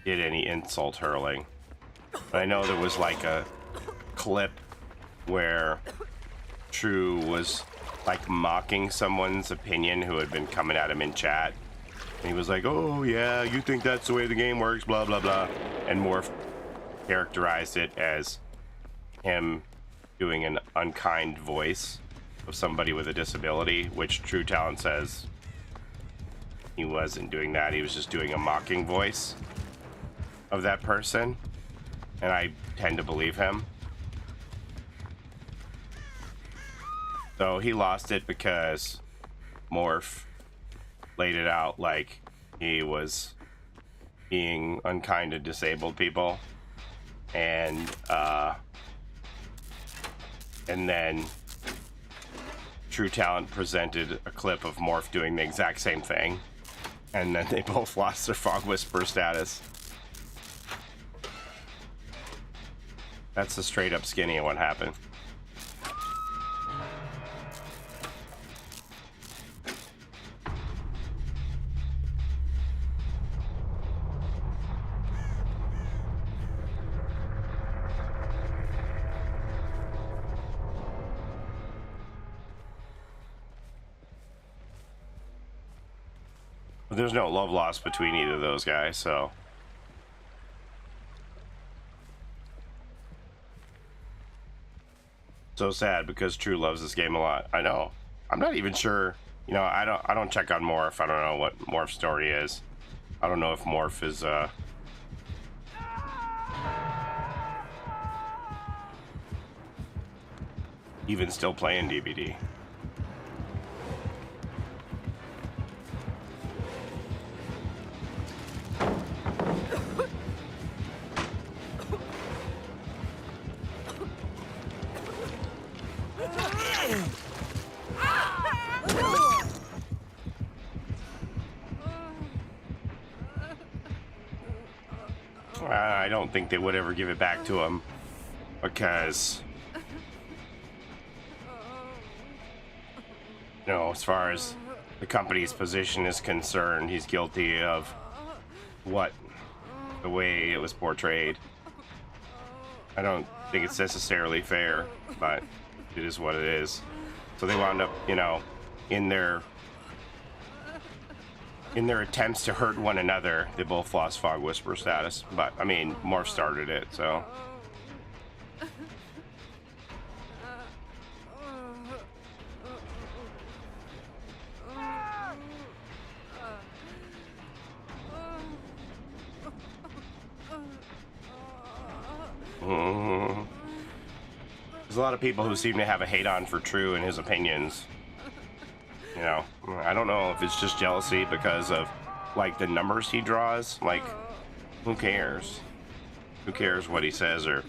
did any insult hurling. But I know there was like a clip where True was like mocking someone's opinion who had been coming at him in chat. And he was like, oh yeah, you think that's the way the game works, blah, blah, blah. And Morph characterized it as him doing an unkind voice of somebody with a disability, which True Talent says he wasn't doing that. He was just doing a mocking voice of that person. And I tend to believe him. So he lost it because Morph laid it out like he was being unkind to disabled people. And then True Talent presented a clip of Morph doing the exact same thing. And then they both lost their Fog Whisper status. That's the straight up skinny of what happened. There's no love lost between either of those guys, so. So sad because True loves this game a lot. I know. I'm not even sure. You know, I don't check on Morph. I don't know what Morph's story is. I don't know if Morph is even still playing DBD. I don't think they would ever give it back to him because, you know, as far as the company's position is concerned, he's guilty of what, the way it was portrayed. I don't think it's necessarily fair, but it is what it is. So they wound up, you know, in their in their attempts to hurt one another, they both lost Fog Whisperer status. But, I mean, Morph started it, so... There's a lot of people who seem to have a hate-on for True and his opinions. You know, I don't know if it's just jealousy because of, like, the numbers he draws. Like, who cares? Who cares what he says or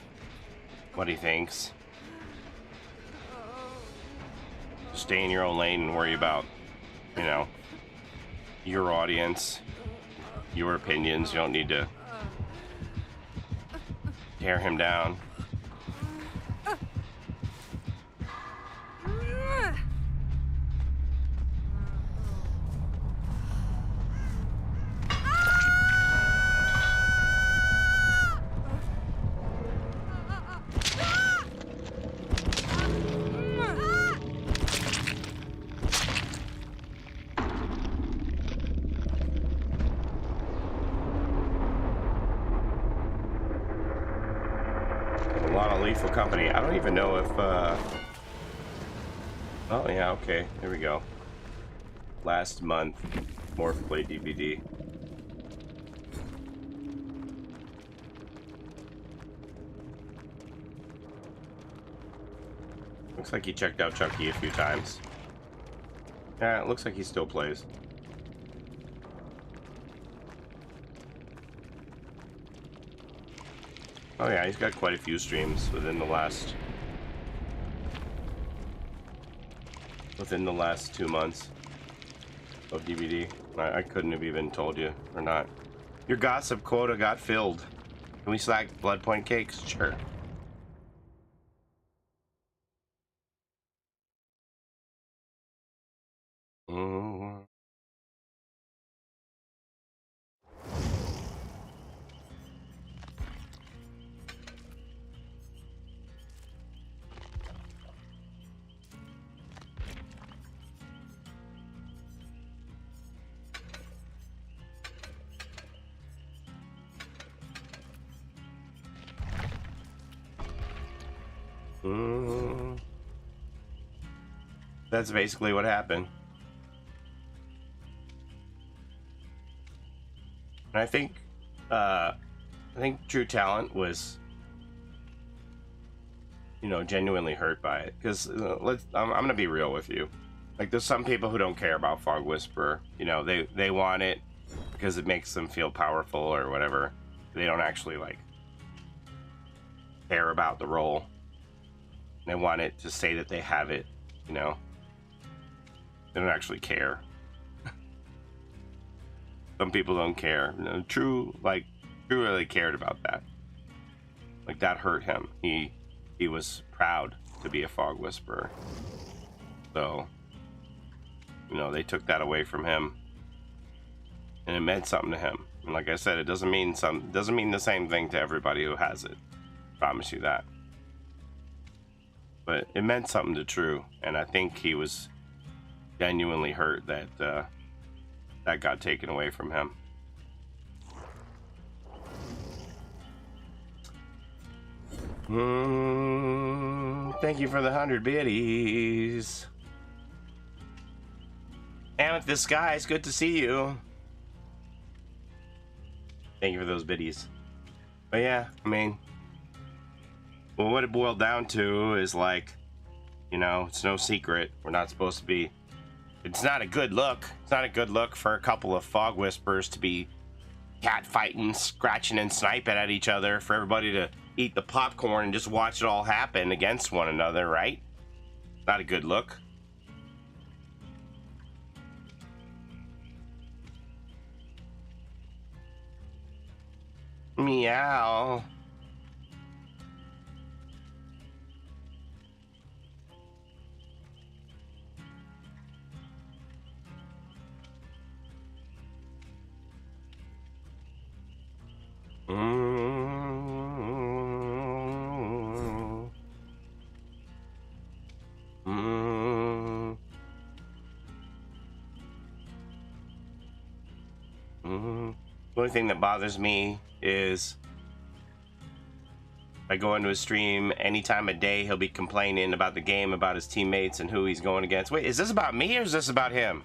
what he thinks? Just stay in your own lane and worry about, you know, your audience, your opinions. You don't need to tear him down. Company. I don't even know if oh yeah, okay, there we go. Last month Morph Play DVD. Looks like he checked out Chucky a few times. Yeah, it looks like he still plays. Oh yeah, he's got quite a few streams within the last 2 months of DVD. I couldn't have even told you or not. Your gossip quota got filled. Can we slack blood point cakes? Sure. That's basically what happened. And I think True Talent was, you know, genuinely hurt by it. Because I'm gonna be real with you. Like, there's some people who don't care about Fog Whisperer. You know, they want it because it makes them feel powerful or whatever. They don't actually like care about the role. They want it to say that they have it, you know. They don't actually care. Some people don't care. You know, True really cared about that. Like, that hurt him. He was proud to be a Fog Whisperer. So, you know, they took that away from him. And it meant something to him. And like I said, it doesn't mean the same thing to everybody who has it. Promise you that. But it meant something to True, and I think he was genuinely hurt that that got taken away from him. Thank you for the 100 biddies. Amethyst Skies, good to see you. Thank you for those biddies. But yeah, I mean, well, what it boiled down to is, like, you know, it's no secret. We're not supposed to be... It's not a good look. It's not a good look for a couple of Fog Whisperers to be cat fighting, scratching and sniping at each other, for everybody to eat the popcorn and just watch it all happen against one another, right? Not a good look. Meow. The only thing that bothers me is I go into a stream any time of day, he'll be complaining about the game, about his teammates, and who he's going against. Wait, is this about me or is this about him?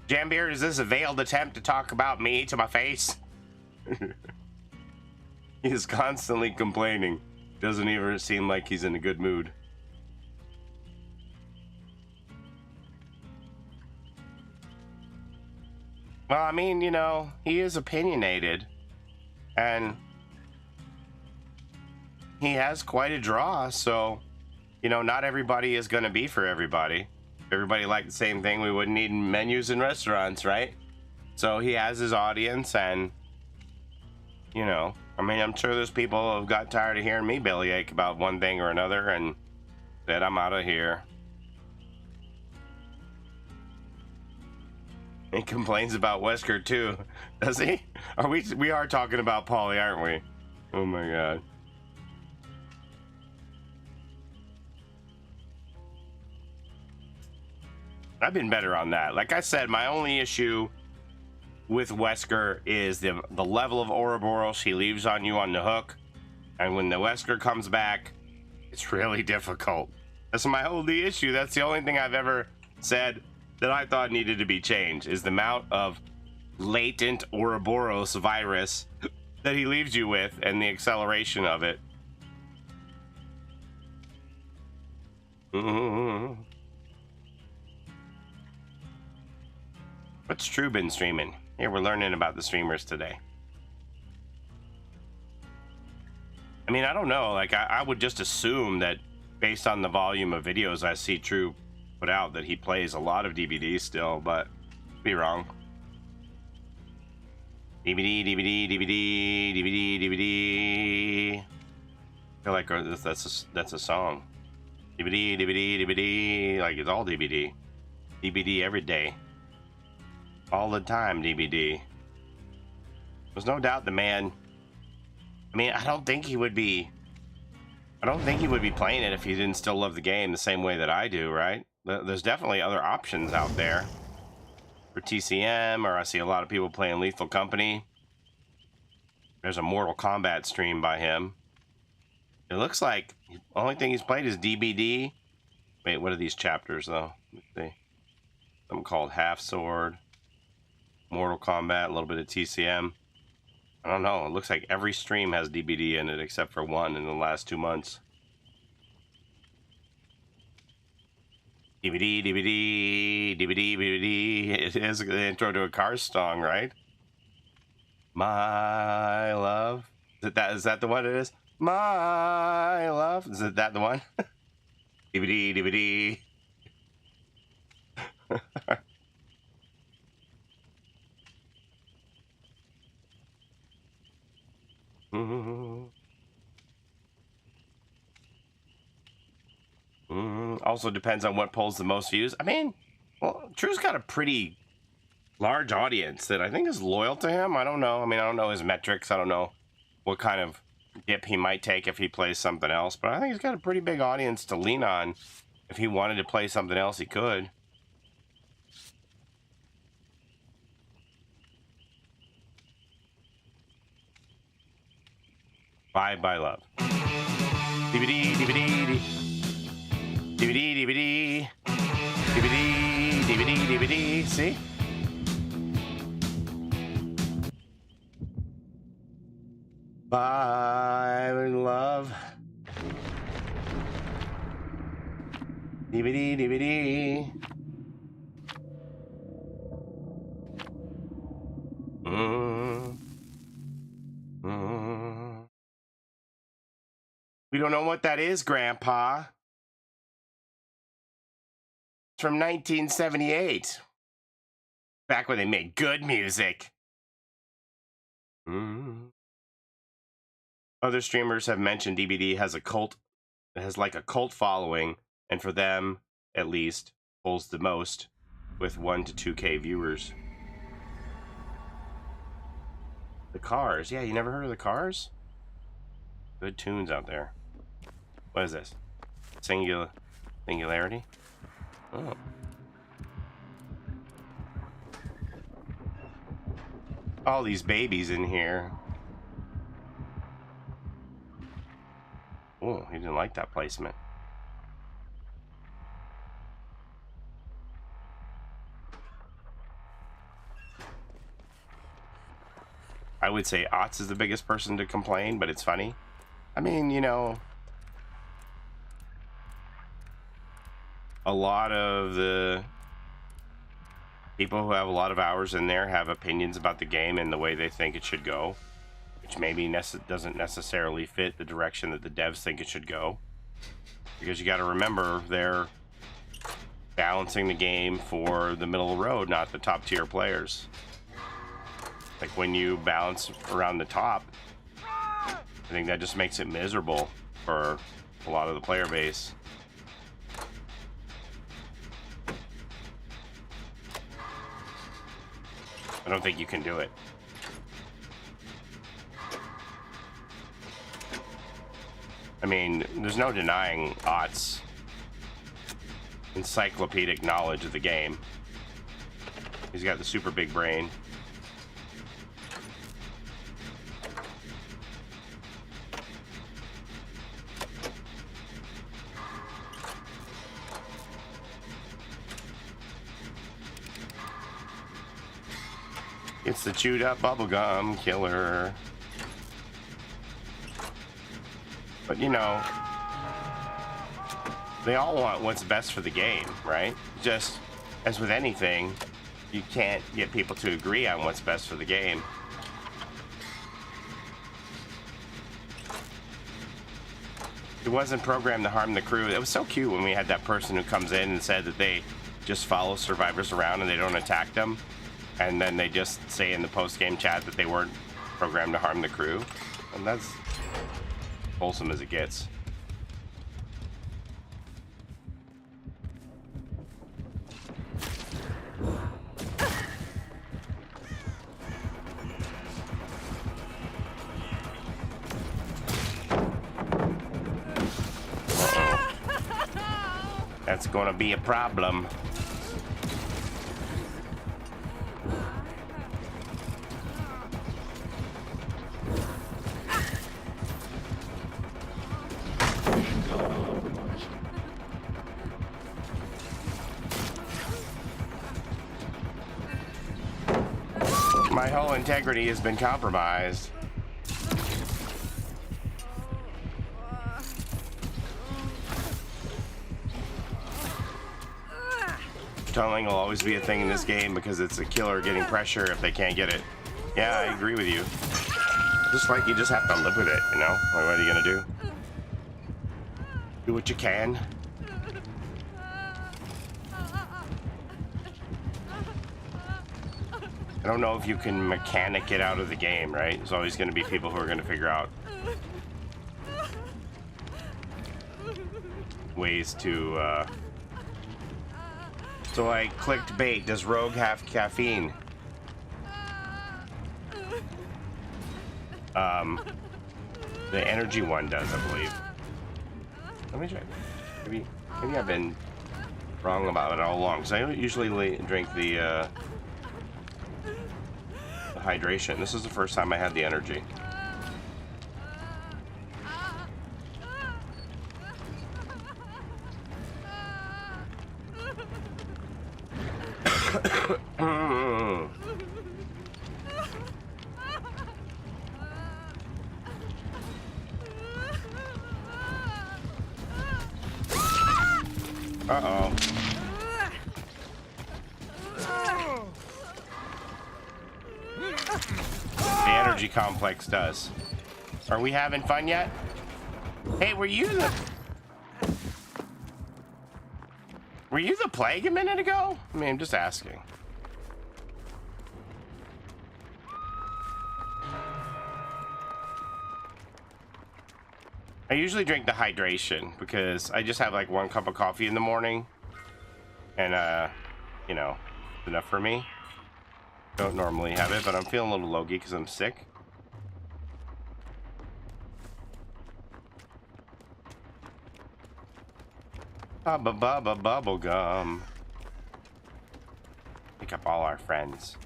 Jambeard, is this a veiled attempt to talk about me to my face? He is constantly complaining. Doesn't even seem like he's in a good mood. Well, I mean, you know, he is opinionated. And he has quite a draw, so, you know, not everybody is going to be for everybody. If everybody liked the same thing, we wouldn't need menus in restaurants, right? So he has his audience, and, you know, I mean, I'm sure there's people who have got tired of hearing me bellyache about one thing or another and said, I'm out of here. He complains about Wesker too, does he? We are talking about Paulie, aren't we? Oh my god. I've been better on that. Like I said, my only issue with Wesker is the level of Ouroboros he leaves on you on the hook, and when the Wesker comes back, it's really difficult. That's my only issue. That's the only thing I've ever said that I thought needed to be changed, is the amount of latent Ouroboros virus that he leaves you with and the acceleration of it. What's True been streaming? Here, we're learning about the streamers today. I mean, I don't know. Like, I would just assume that based on the volume of videos I see True put out, that he plays a lot of DVD still, but be wrong. DVD, DVD, DVD, DVD, DVD. I feel like that's a song. DVD, DVD, DVD. Like, it's all DVD. DVD every day. All the time, DVD. There's no doubt the man. I mean, I don't think he would be playing it if he didn't still love the game the same way that I do, right? There's definitely other options out there for TCM, or I see a lot of people playing Lethal Company. There's a Mortal Kombat stream by him. It looks like the only thing he's played is DBD. Wait, what are these chapters, though? Let's see. Something called Half Sword, Mortal Kombat, a little bit of TCM. I don't know. It looks like every stream has DBD in it except for one in the last 2 months. DVD, DVD, DVD, DVD. It is the intro to a Cars song, right? My love. Is that the one it is? My love. Is that the one? DVD, DVD. Also depends on what pulls the most views. I mean, well, True's got a pretty large audience that I think is loyal to him. I don't know. I mean, I don't know his metrics. I don't know what kind of dip he might take if he plays something else. But I think he's got a pretty big audience to lean on. If he wanted to play something else, he could. Bye Bye Love. DVD, DVD, DVD, DVD, DVD, DVD, DVD. See? Bye Love. DVD, DVD. We don't know what that is, Grandpa. It's from 1978. Back when they made good music. Other streamers have mentioned DBD has a cult. It has like a cult following, and for them, at least, pulls the most with 1 to 2K viewers. The Cars. Yeah, you never heard of the Cars? Good tunes out there. What is this? Singularity? Oh. All these babies in here. Oh, he didn't like that placement. I would say Otz is the biggest person to complain, but it's funny. I mean, you know, a lot of the people who have a lot of hours in there have opinions about the game and the way they think it should go, which maybe doesn't necessarily fit the direction that the devs think it should go. Because you got to remember, they're balancing the game for the middle of the road, not the top tier players. Like when you balance around the top, I think that just makes it miserable for a lot of the player base. I don't think you can do it. I mean, there's no denying Ott's encyclopedic knowledge of the game. He's got the super big brain. It's the chewed up bubblegum killer. But you know, they all want what's best for the game, right? Just as with anything, you can't get people to agree on what's best for the game. It wasn't programmed to harm the crew. It was so cute when we had that person who comes in and said that they just follow survivors around and they don't attack them. And then they just say in the post-game chat that they weren't programmed to harm the crew. And that's wholesome as it gets. That's gonna be a problem. My whole integrity has been compromised. Tunneling will always be a thing in this game because it's a killer getting pressure if they can't get it. Yeah, I agree with you. Just like you just have to live with it, you know? Like, what are you gonna do? Do what you can. I don't know if you can mechanic it out of the game, right? There's always going to be people who are going to figure out ways to, So I clicked bait. Does Rogue have caffeine? The energy one does, I believe. Let me check. Maybe I've been wrong about it all along. Because I usually drink the hydration. This is the first time I had the energy. Uh-oh. The energy complex does. Are we having fun yet? Hey, were you the plague a minute ago? I mean, I'm just asking. I usually drink the hydration because I just have like 1 cup of coffee in the morning and you know, enough for me. Don't normally have it, but I'm feeling a little logy because I'm sick. Bubble gum. Pick up all our friends.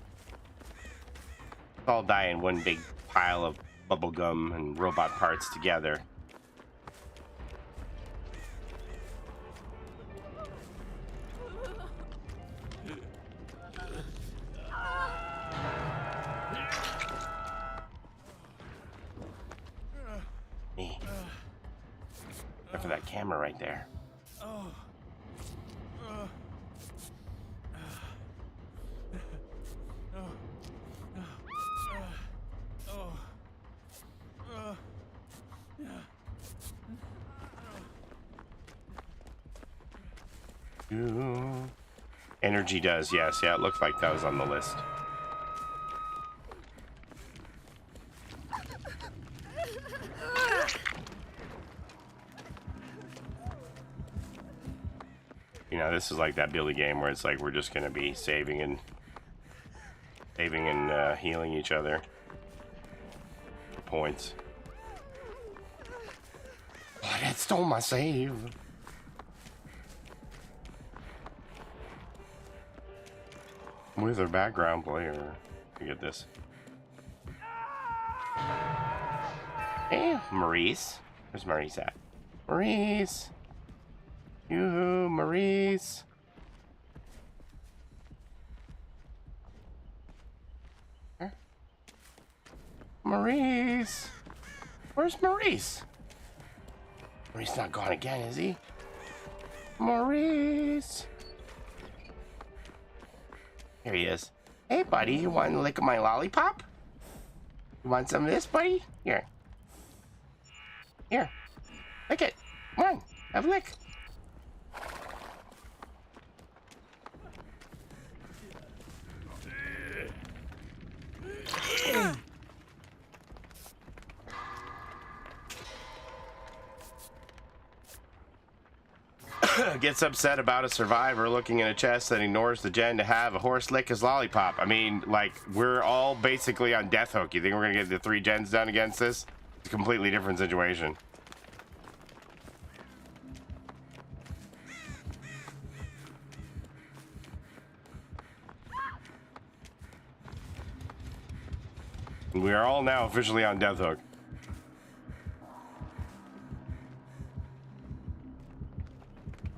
all die in one big pile of bubblegum and robot parts together. Me. Look for that camera right there. Energy does, yes. Yeah, it looked like that was on the list. You know, this is like that Billy game where it's like we're just gonna be saving and healing each other for points. Oh, that stole my save. With our background player. You get this. Hey, Maurice. Where's Maurice at? Maurice. Yoo-hoo, Maurice. Here. Maurice. Where's Maurice? Maurice not gone again, is he? Maurice. Here he is. Hey, buddy, you want to lick my lollipop? You want some of this, buddy? Here. Here. Lick it. Come on, have a lick. Gets upset about a survivor looking in a chest that ignores the gen to have a horse lick his lollipop. I mean, like, we're all basically on death hook. You think we're gonna get the 3 gens done against this? It's a completely different situation. We are all now officially on death hook.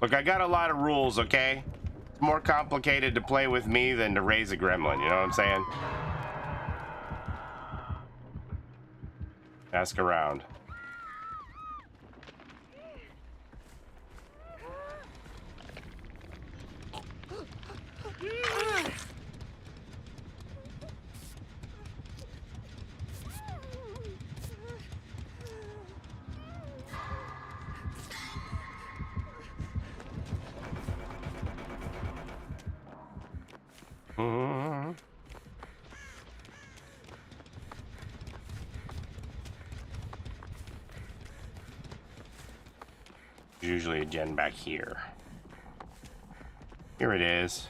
Look, I got a lot of rules, okay? It's more complicated to play with me than to raise a gremlin, you know what I'm saying? Ask around. Usually a gen back here. Here it is.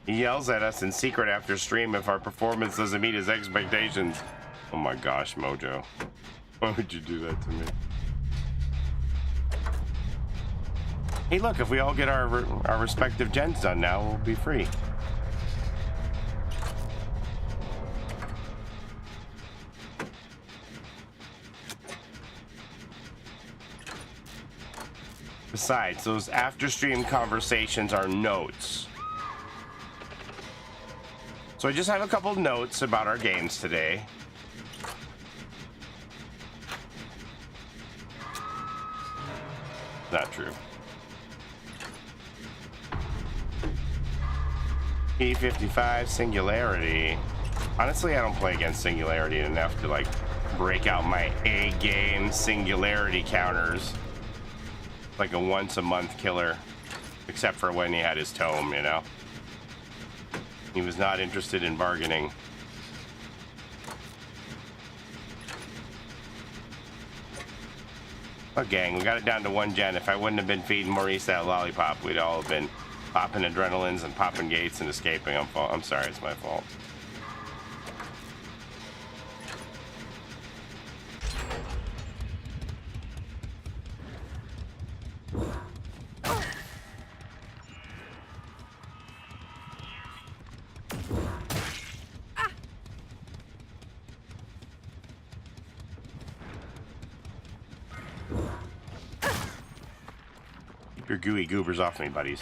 He yells at us in secret after stream if our performance doesn't meet his expectations. Oh my gosh, Mojo. Why would you do that to me? Hey, look, if we all get our respective gens done now, we'll be free. Besides, those after-stream conversations are notes. So I just have a couple of notes about our games today. Not true. P55 Singularity. Honestly, I don't play against Singularity enough to like break out my A-game Singularity counters. Like a once-a-month killer, except for when he had his tome, you know. He was not interested in bargaining. Oh, gang, we got it down to 1 gen. If I wouldn't have been feeding Maurice that lollipop, we'd all have been popping adrenalines and popping gates and escaping. I'm sorry, it's my fault. Keep your gooey goobers off me, buddies.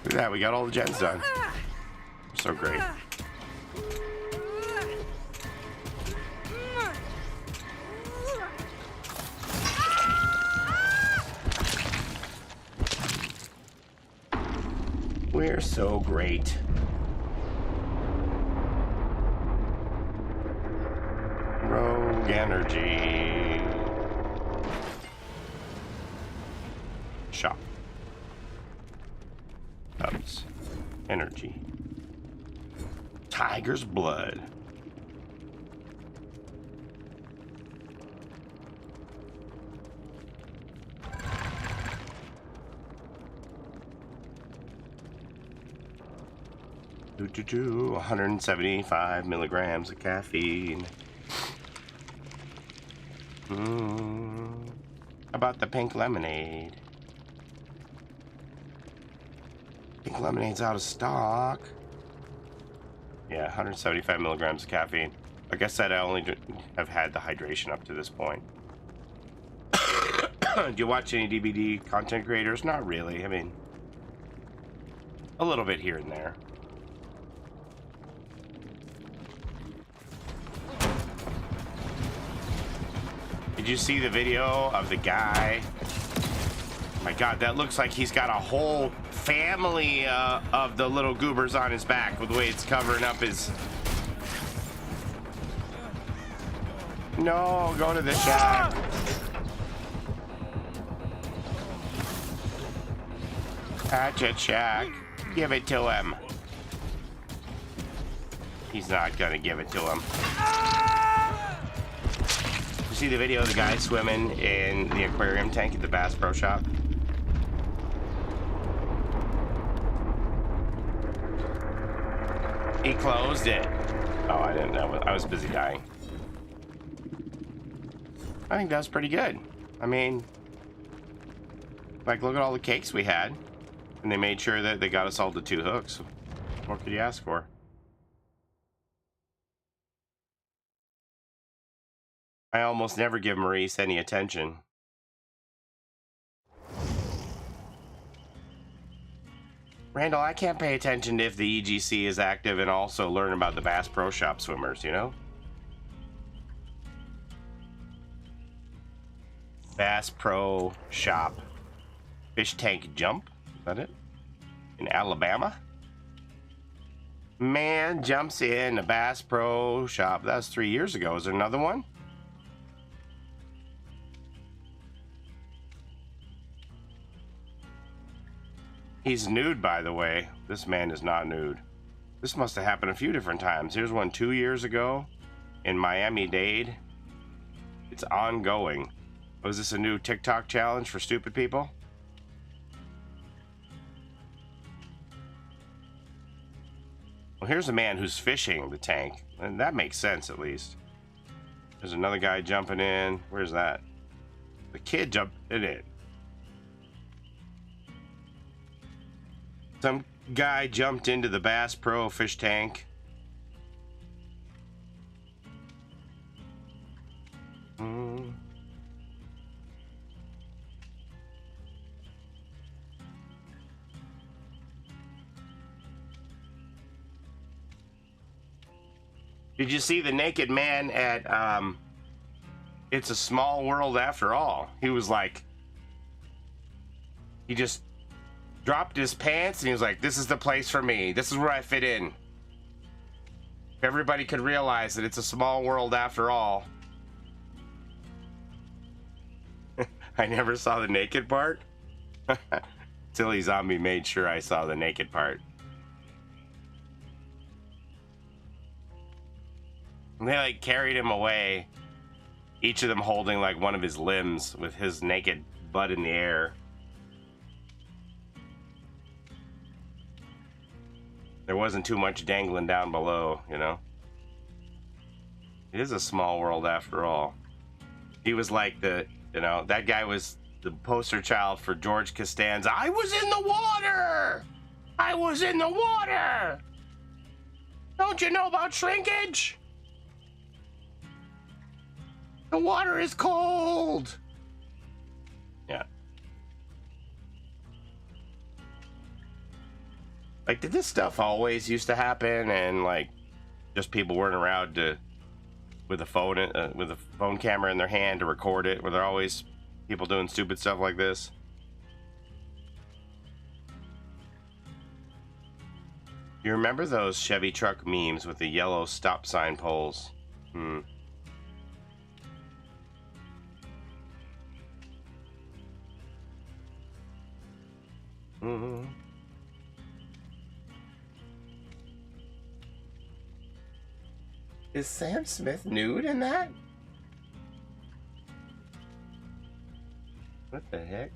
Look at that, we got all the gens done. So great. We're so great. Rogue energy. Shop. Ups. Energy. Tiger's blood. Do 175 milligrams of caffeine. How about the pink lemonade? Pink lemonade's out of stock. Yeah, 175 milligrams of caffeine. Like I said, I only have had the hydration up to this point. Do you watch any DVD content creators? Not really. I mean, a little bit here and there. Did you see the video of the guy? My God, that looks like he's got a whole family of the little goobers on his back with the way it's covering up his... No, go to the shack. Hatchet shack. Give it to him. He's not gonna give it to him. You see the video of the guy swimming in the aquarium tank at the Bass Pro Shop? He closed it. Oh, I didn't know. I was busy dying. I think that was pretty good. I mean, like, look at all the cakes we had. And they made sure that they got us all to 2 hooks. What could you ask for? I almost never give Maurice any attention. Randall, I can't pay attention if the EGC is active and also learn about the Bass Pro Shop swimmers, you know? Bass Pro Shop. Fish tank jump? Is that it? In Alabama? Man jumps in the Bass Pro Shop. That was 3 years ago. Is there another one? He's nude, by the way. This man is not nude. This must have happened a few different times. Here's one 2 years ago in Miami-Dade. It's ongoing. Was this a new TikTok challenge for stupid people? Well, here's a man who's fishing the tank, and that makes sense at least. There's another guy jumping in. Where's that? The kid jumped in it. Some guy jumped into the Bass Pro fish tank. Did you see the naked man at It's a Small World After All? He was like, he just dropped his pants and he was like, this is the place for me. This is where I fit in. If everybody could realize that it's a small world after all. I never saw the naked part. Silly zombie made sure I saw the naked part. And they like carried him away, each of them holding like one of his limbs with his naked butt in the air. There wasn't too much dangling down below, you know. It is a small world after all. He was like the, you know, that guy was the poster child for George Costanza. I was in the water! I was in the water! Don't you know about shrinkage? The water is cold! Yeah. Like, did this stuff always used to happen and, like, just people weren't around to, with a phone camera in their hand to record it? Were there always people doing stupid stuff like this? You remember those Chevy truck memes with the yellow stop sign poles? Is Sam Smith nude in that? What the heck?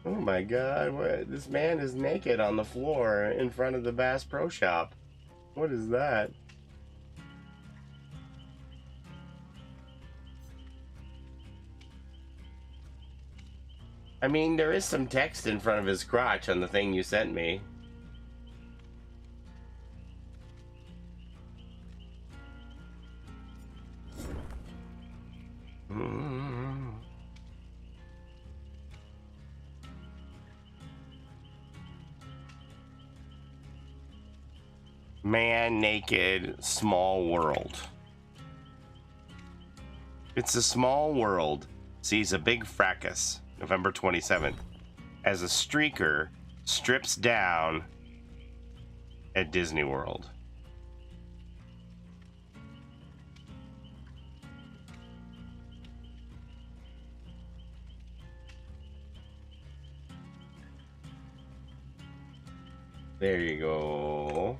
Oh my god, what? This man is naked on the floor in front of the Bass Pro Shop. What is that? I mean, there is some text in front of his crotch on the thing you sent me. Man naked, small world. It's a Small World sees a big fracas, November 27th, as a streaker strips down at Disney World. There you go.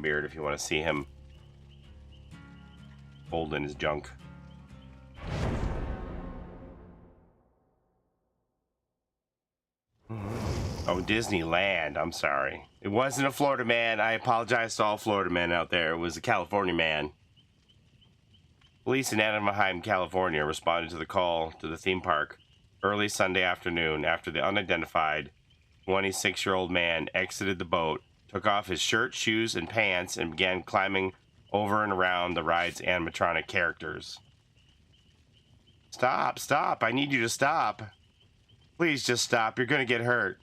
Beard, if you want to see him holding his junk. Oh, Disneyland. I'm sorry. It wasn't a Florida man. I apologize to all Florida men out there. It was a California man. Police in Anaheim, California responded to the call to the theme park early Sunday afternoon after the unidentified 26-year-old man exited the boat, took off his shirt, shoes, and pants, and began climbing over and around the ride's animatronic characters. Stop, stop. I need you to stop. Please just stop. You're going to get hurt.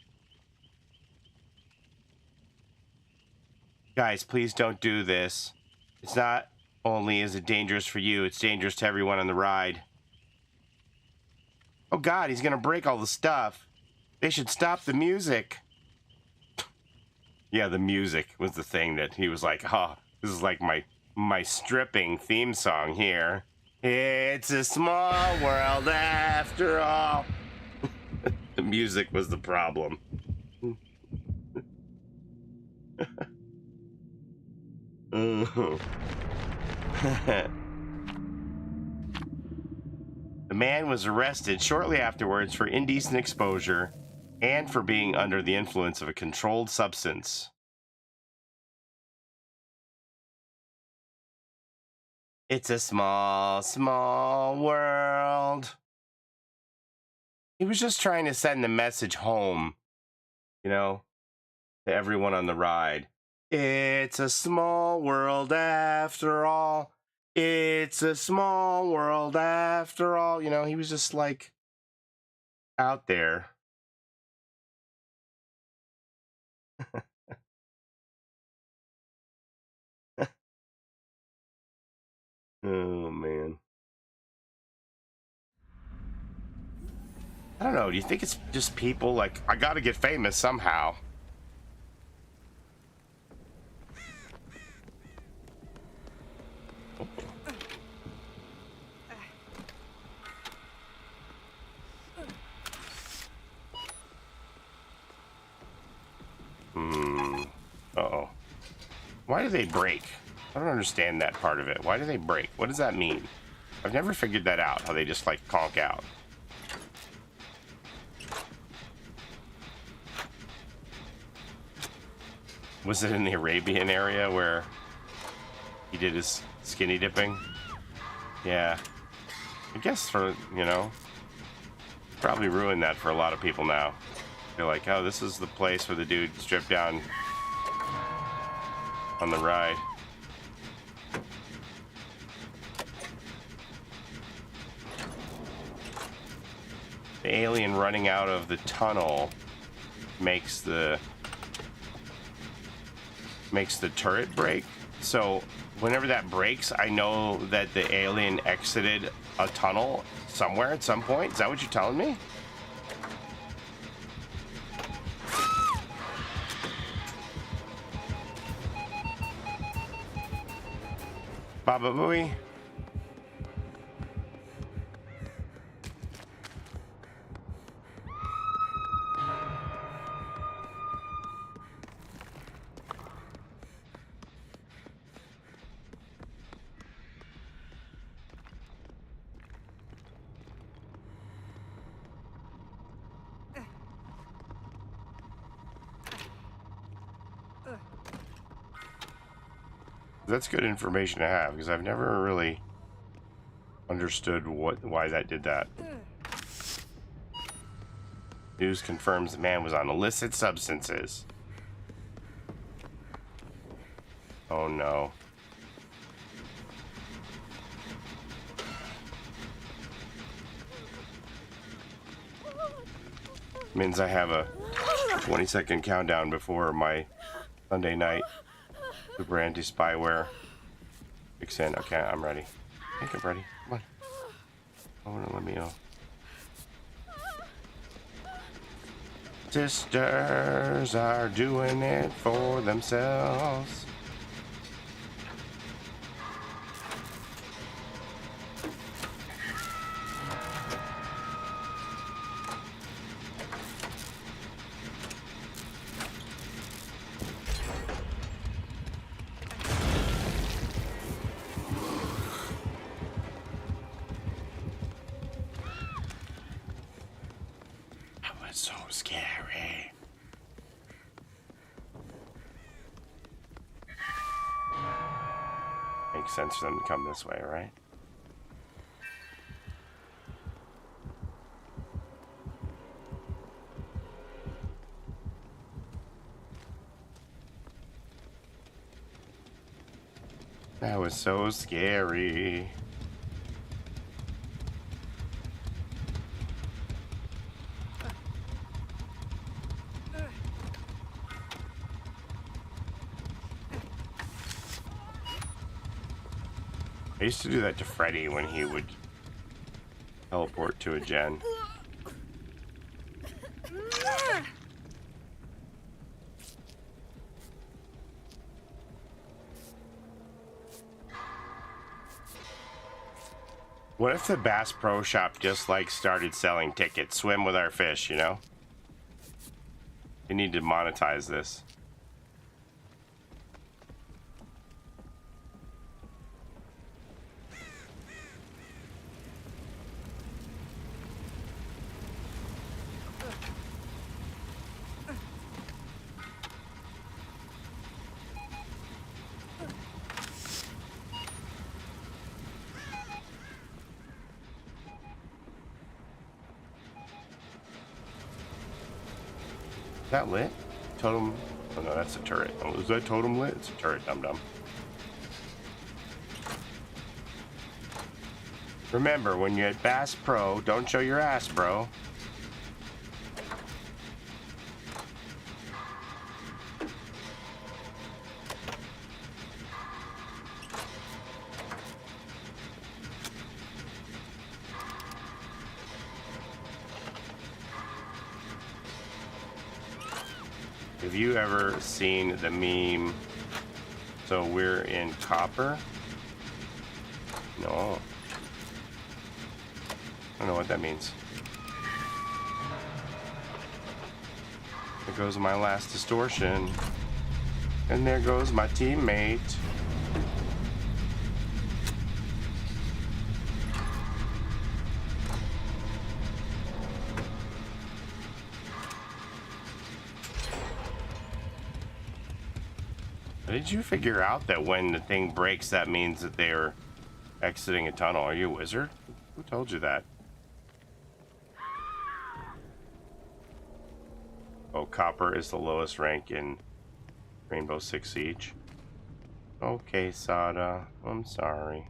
Guys, please don't do this. It's not only is it dangerous for you, it's dangerous to everyone on the ride. Oh God, he's going to break all the stuff. They should stop the music. Yeah, the music was the thing that he was like, oh, this is like my stripping theme song here. It's a small world after all. The music was the problem. The man was arrested shortly afterwards for indecent exposure and for being under the influence of a controlled substance. It's a small, small world. He was just trying to send the message home, you know, to everyone on the ride. It's a small world after all. It's a small world after all. You know, he was just like out there. Oh, man. I don't know. Do you think it's just people like, I gotta get famous somehow? Why do they break? I don't understand that part of it. Why do they break? What does that mean? I've never figured that out, how they just like conk out. Was it in the Arabian area where he did his skinny dipping? Yeah. I guess for, you know, probably ruined that for a lot of people now. They're like, oh, this is the place where the dude stripped down on the ride. The alien running out of the tunnel makes the turret break. So whenever that breaks, I know that the alien exited a tunnel somewhere at some point. Is that what you're telling me? Baba Booey. That's good information to have, because I've never really understood why that did that. News confirms the man was on illicit substances. Oh no. Means I have a 20-second countdown before my Sunday night super anti-spyware kicks in. Okay, I'm ready. I think I'm ready. Come on. Oh, let me know. Sisters are doing it for themselves. So scary. Makes sense for them to come this way, right? That was so scary. I used to do that to Freddy when he would teleport to a gen. What if the Bass Pro Shop just like started selling tickets? Swim with our fish, you know? They need to monetize this. Is that lit? Totem? Oh no, that's a turret. Oh, is that totem lit? It's a turret, dum-dum. Remember, when you're at Bass Pro, don't show your ass, bro. Have you ever seen the meme, so we're in copper? No. I don't know what that means. There goes my last distortion. And there goes my teammate. Did you figure out that when the thing breaks, that means that they're exiting a tunnel? Are you a wizard? Who told you that? Oh, copper is the lowest rank in Rainbow Six Siege. Okay, Sada. I'm sorry.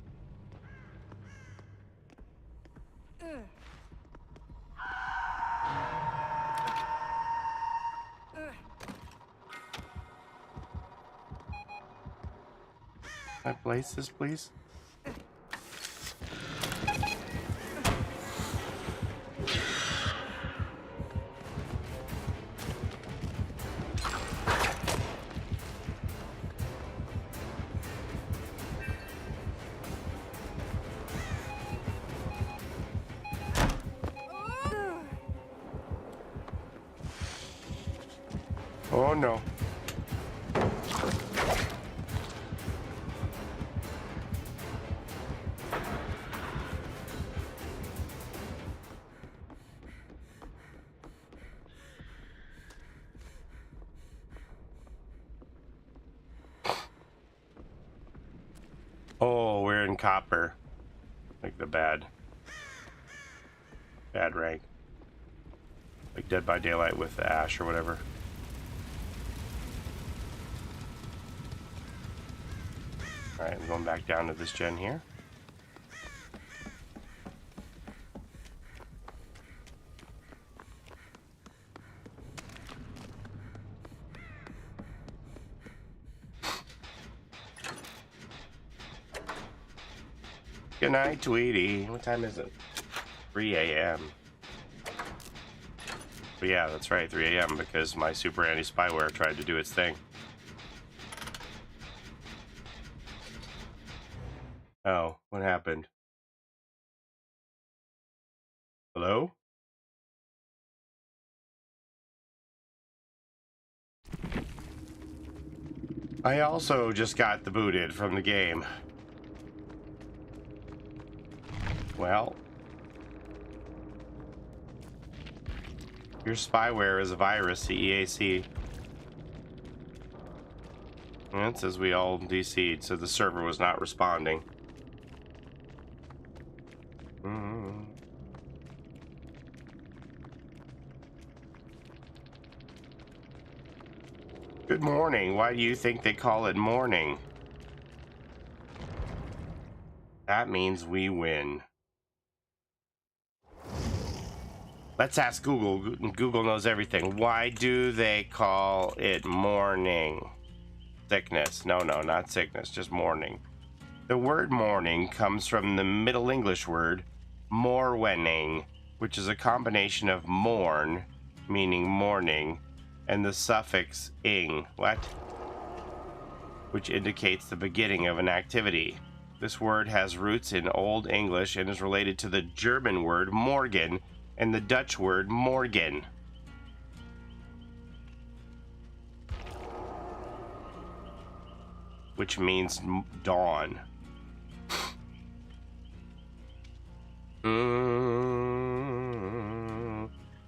Can I place this, please? Oh no. Oh, we're in copper. Like the bad rank. Like Dead by Daylight with the ash or whatever. Alright, I'm going back down to this gen here. Good night, Tweety. What time is it? 3 a.m. But yeah, that's right, 3 a.m. because my super anti-spyware tried to do its thing. Oh, what happened? Hello? I also just got the booted from the game. Well, your spyware is a virus, CEAC. And it says we all DC'd, so the server was not responding. Good morning. Why do you think they call it morning? That means we win. Let's ask Google. Google knows everything. Why do they call it morning? Sickness. No, not sickness, just morning. The word morning comes from the Middle English word morwening, which is a combination of morn, meaning morning, and the suffix ing, which indicates the beginning of an activity. This word has roots in Old English and is related to the German word morgen and the Dutch word morgen. Which means dawn.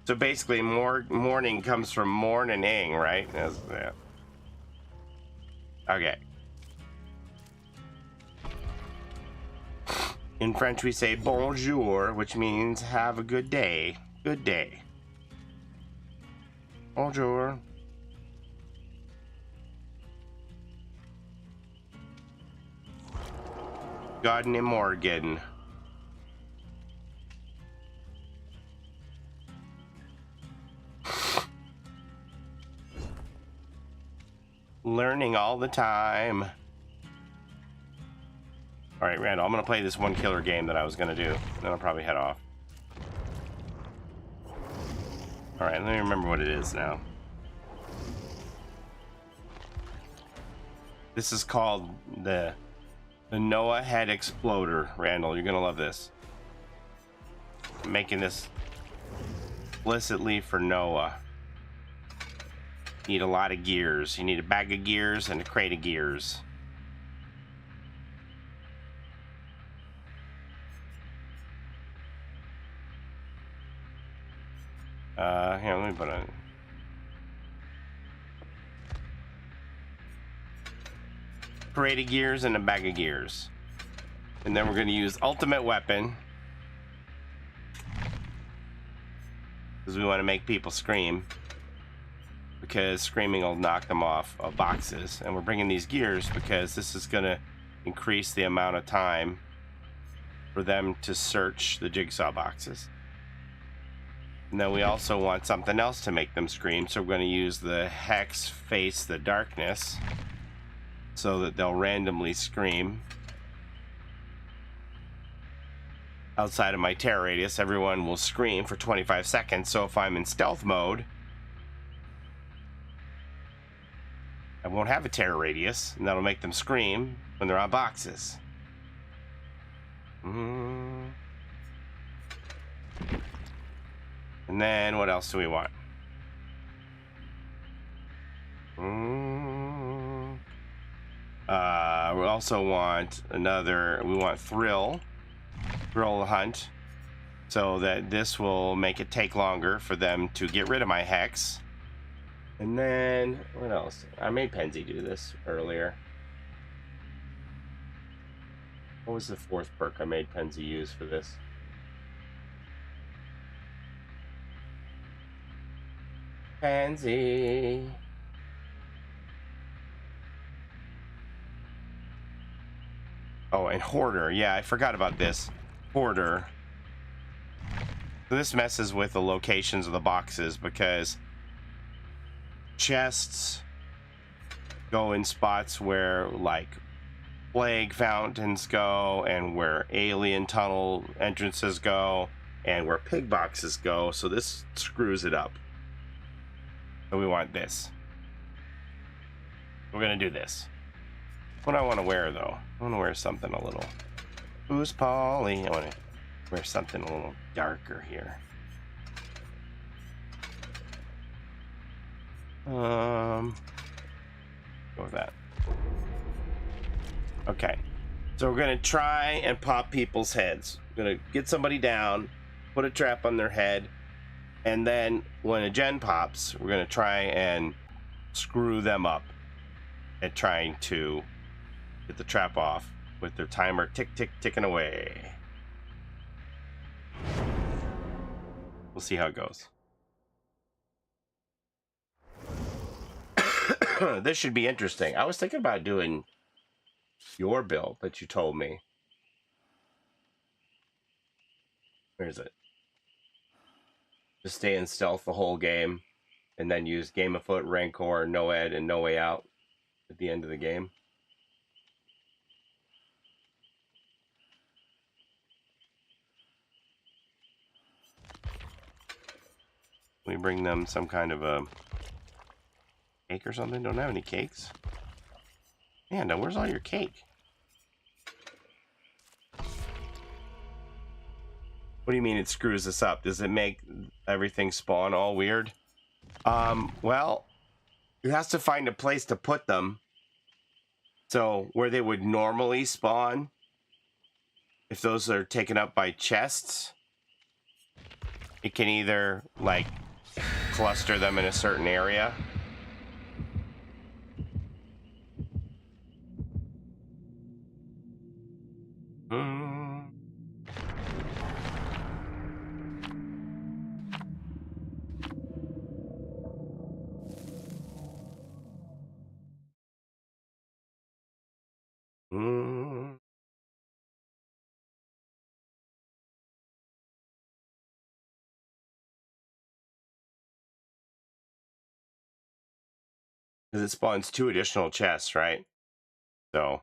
So basically, morning comes from morn and ing, right? Yeah. Okay. In French, we say bonjour, which means have a good day. Good day. Bonjour. Godne Morgan. Learning all the time. Alright, Randall, I'm going to play this one killer game that I was going to do. Then I'll probably head off. Alright, let me remember what it is now. This is called the Noah Head Exploder. Randall, you're going to love this. I'm making this explicitly for Noah. need a lot of gears. You need a bag of gears and a crate of gears. Here, let me put on. Crate of gears and a bag of gears. And then we're going to use ultimate weapon. Because we want to make people scream. Because screaming will knock them off of boxes. And we're bringing these gears because this is going to increase the amount of time for them to search the jigsaw boxes. And then we also want something else to make them scream. So we're going to use the hex face the darkness. So that they'll randomly scream. Outside of my terror radius, everyone will scream for 25 seconds. So if I'm in stealth mode, I won't have a terror radius, and that'll make them scream when they're on boxes. And then what else do we want? We also want we want thrill hunt, so that this will make it take longer for them to get rid of my hex. And then what else? I made Penzi do this earlier. What was the fourth perk I made Penzi use for this? Penzi. Oh, and Hoarder. Yeah, I forgot about this. Hoarder. So this messes with the locations of the boxes because chests go in spots where, like, plague fountains go, and where alien tunnel entrances go, and where pig boxes go. So this screws it up. So we want this. We're gonna do this. What do I want to wear, though? I want to wear something a little... Who's Paulie? I want to wear something a little darker here. Go with that. Okay. So we're going to try and pop people's heads. We're going to get somebody down, put a trap on their head, and then when a gen pops, we're going to try and screw them up at trying to get the trap off with their timer ticking away. We'll see how it goes. This should be interesting. I was thinking about doing your build that you told me. Where is it? Just stay in stealth the whole game and then use Game of Foot, Rancor, No Ed, and No Way Out at the end of the game. We bring them some kind of a cake or something. Don't have any cakes. Man, now where's all your cake? What do you mean it screws us up? Does it make everything spawn all weird? Well, it has to find a place to put them. So where they would normally spawn, if those are taken up by chests, it can either like cluster them in a certain area. Because it spawns 2 additional chests, right? So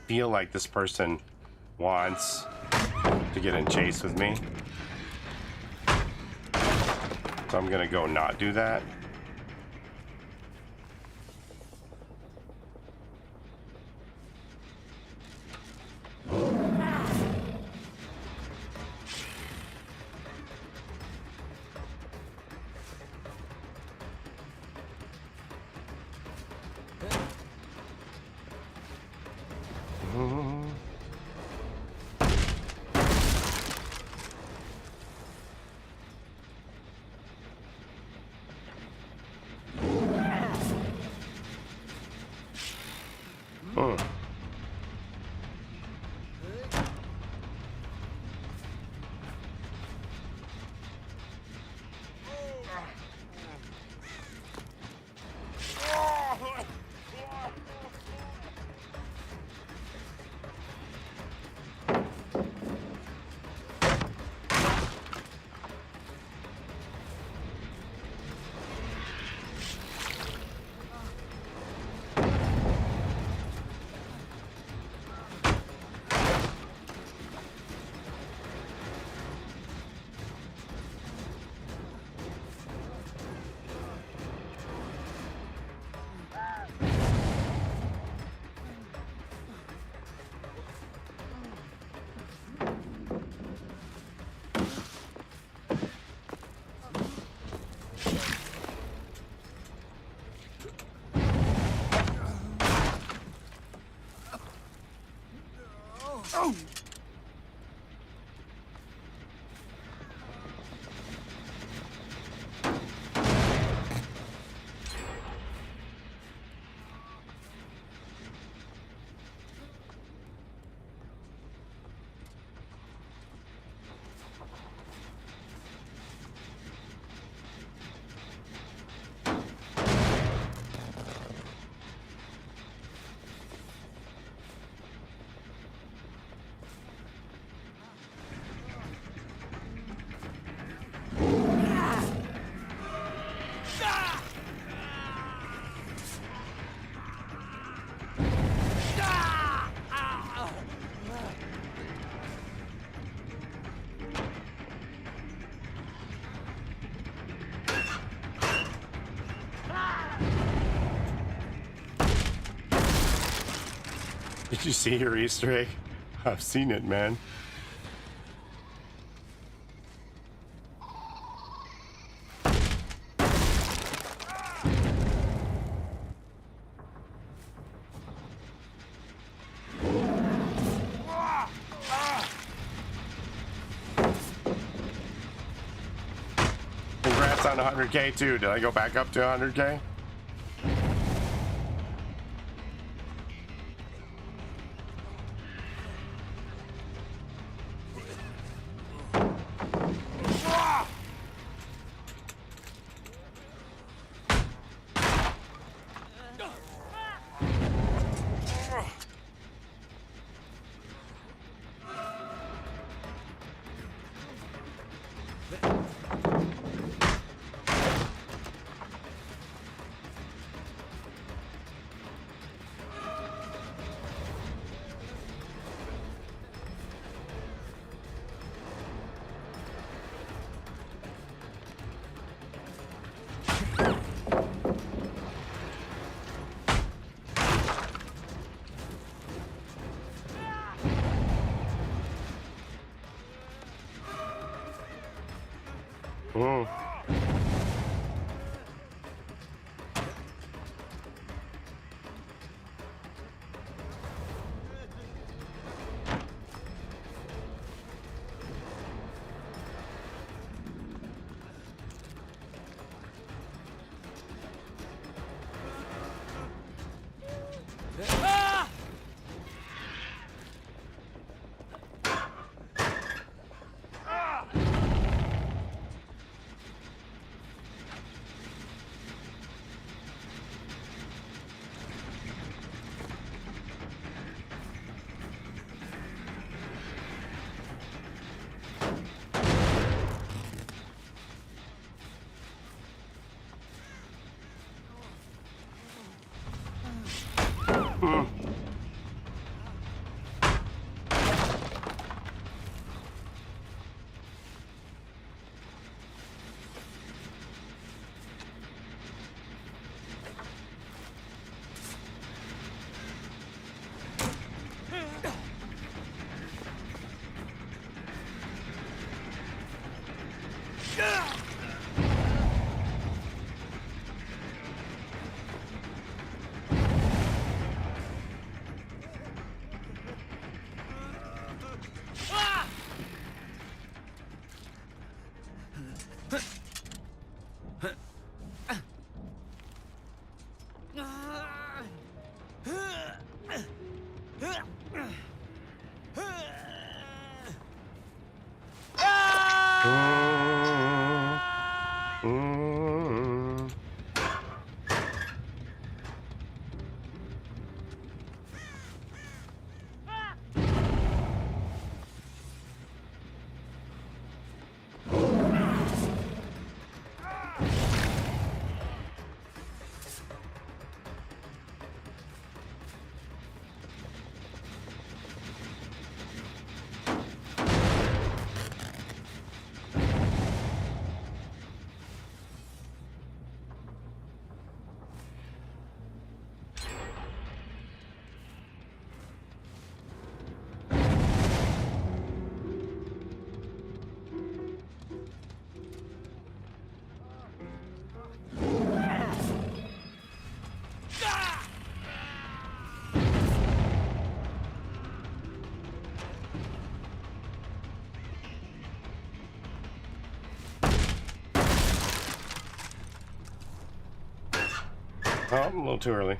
feel like this person wants to get in chase with me. So I'm gonna go not do that. Did you see your Easter egg? I've seen it, man. Congrats on 100K too. Did I go back up to 100K? Mm. Oh, I'm a little too early.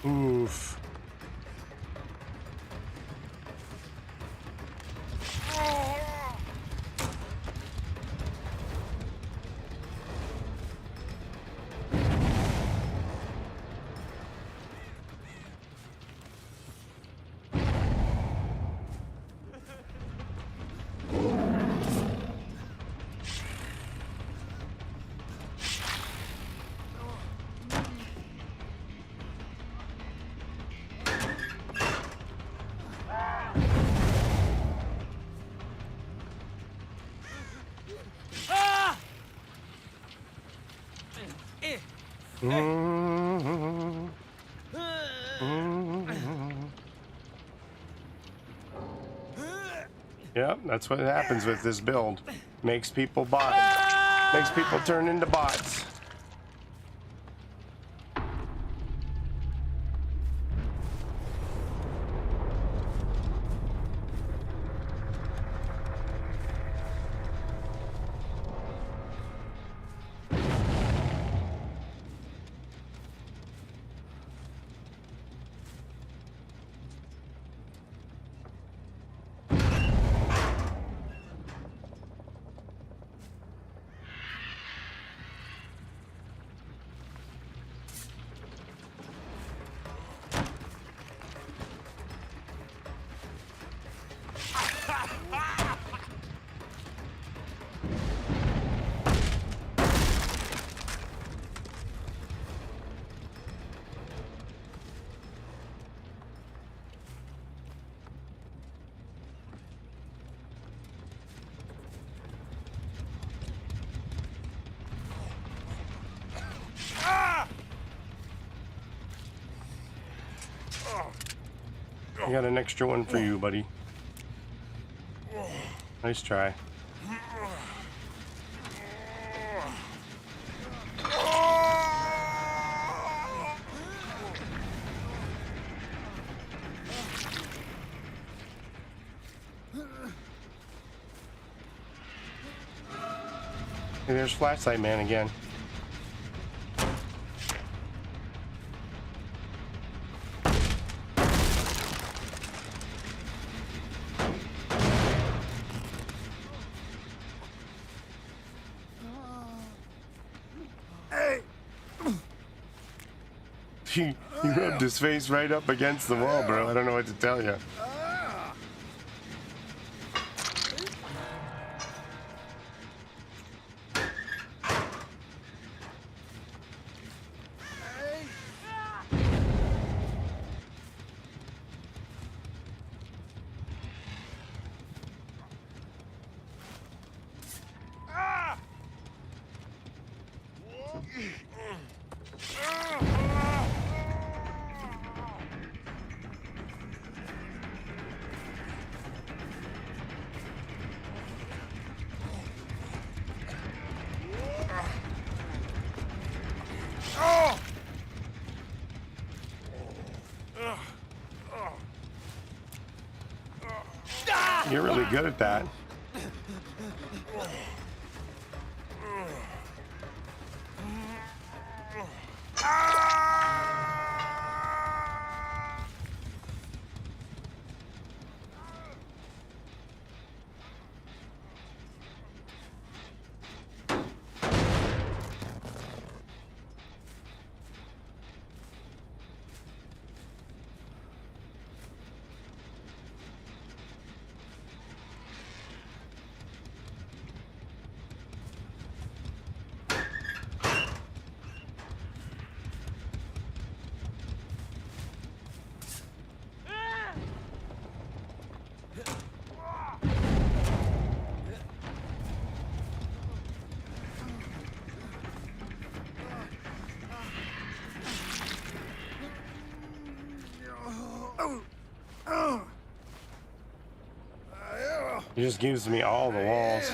Oof. Yep, that's what happens with this build. Makes people makes people turn into bots. I got an extra one for you, buddy. Nice try. Hey, there's Flashlight Man again. He rubbed his face right up against the wall, bro. I don't know what to tell you. You're really good at that. He just gives me all the walls.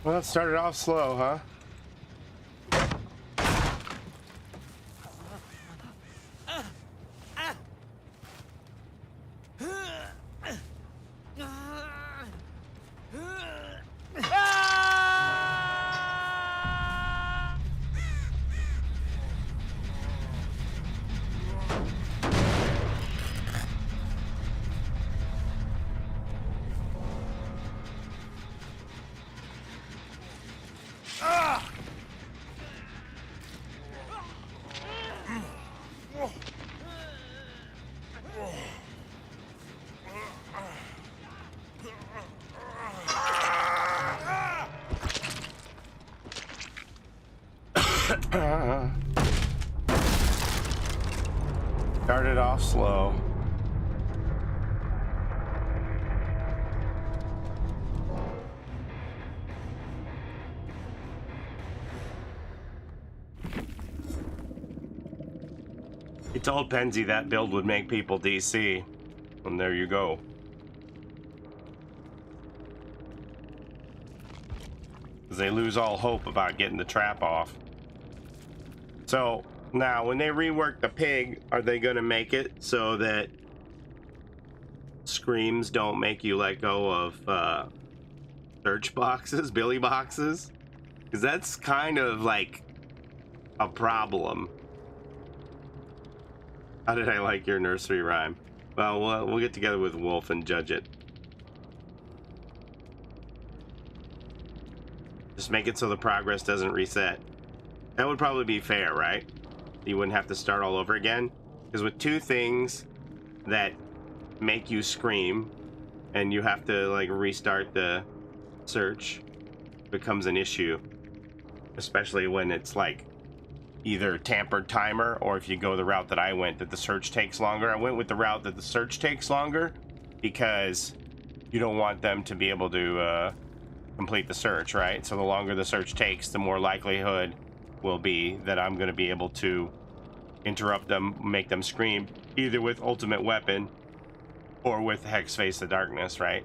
Well, it started off slow, huh? Started off slow. He told Penzi that build would make people DC, and there you go. Because they lose all hope about getting the trap off. So now, when they rework the pig, are they going to make it so that screams don't make you let go of search boxes, billy boxes? Because that's kind of like a problem. How did I like your nursery rhyme? Well, we'll get together with Wolf and judge it. Just make it so the progress doesn't reset. That would probably be fair, right? You wouldn't have to start all over again. Because with two things that make you scream and you have to like restart the search, becomes an issue. Especially when it's like either tampered timer, or if you go the route that I went, that the search takes longer. I went with the route that the search takes longer because you don't want them to be able to complete the search, right? So the longer the search takes, the more likelihood will be that I'm going to be able to interrupt them, make them scream, either with ultimate weapon or with Hex Face of Darkness, right?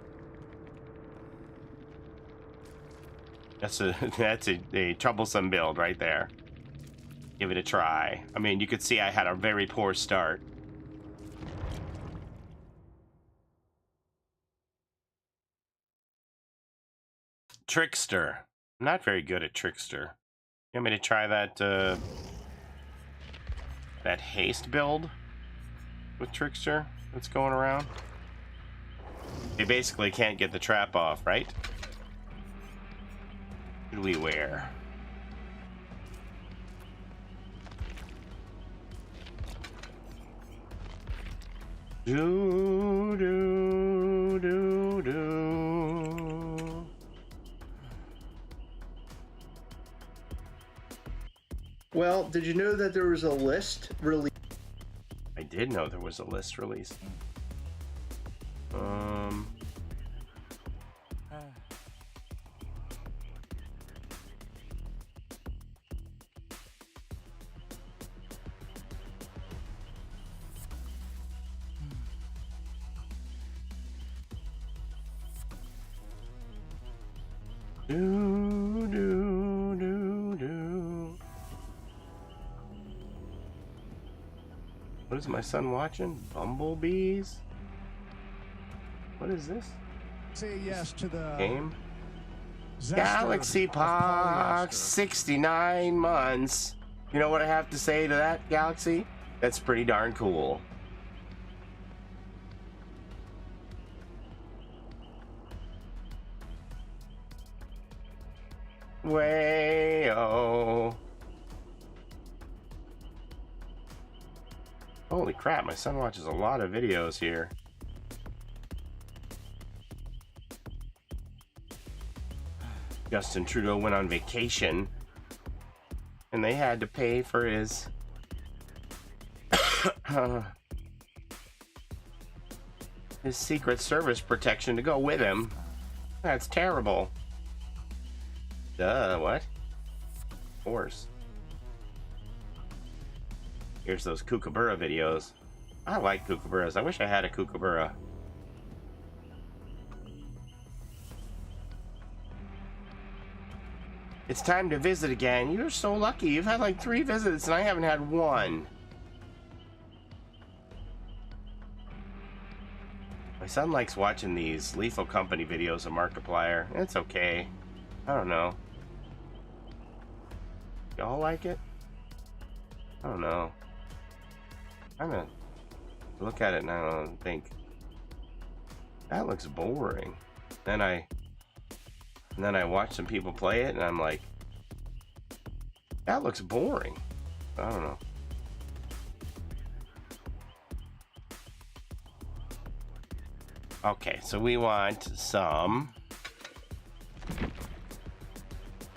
That's a troublesome build right there. Give it a try. I mean, you could see I had a very poor start. Trickster. I'm not very good at Trickster. You want me to try that that haste build with Trickster that's going around? They basically can't get the trap off, right? What do we wear? Do do do do. Well, did you know that there was a list released? I did know there was a list released. Do, do, do, do. What is my son watching? Bumblebees? What is this? Say yes to the Game? Zester Galaxy of Paulie Pox, Esther. 69 months. You know what I have to say to that, Galaxy? That's pretty darn cool. Way-oh. Holy crap, my son watches a lot of videos here. Justin Trudeau went on vacation and they had to pay for his his Secret Service protection to go with him. That's terrible. What? Of course. Here's those kookaburra videos. I like kookaburras. I wish I had a kookaburra. It's time to visit again. You're so lucky. You've had like 3 visits and I haven't had 1. My son likes watching these Lethal Company videos of Markiplier. It's okay. I don't know. Y'all like it? I don't know. I'm gonna look at it now and think that looks boring. Then I watch some people play it and I'm like, that looks boring. I don't know. Okay, so we want some.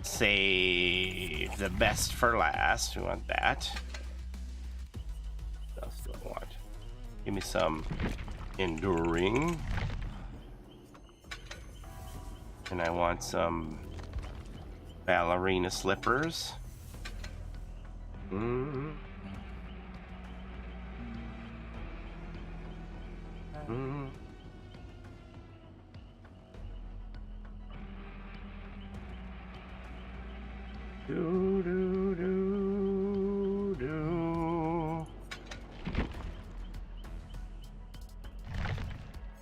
Save the best for last. We want that. What else do I want? Give me some enduring. And I want some ballerina slippers. Mm-hmm. Mm-hmm. Do, do, do, do.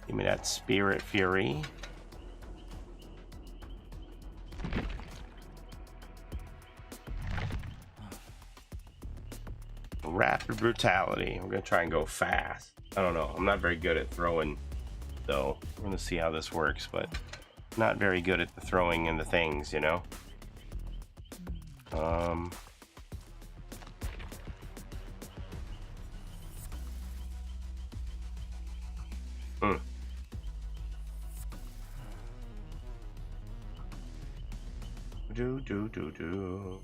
Give me that Spirit Fury. Rapid Brutality. We're gonna try and go fast. I don't know. I'm not very good at throwing, though. We're gonna see how this works, but not very good at the throwing and the things, you know? Do.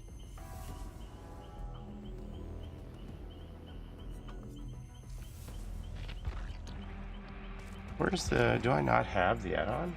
Where's the... Do I not have the add-on?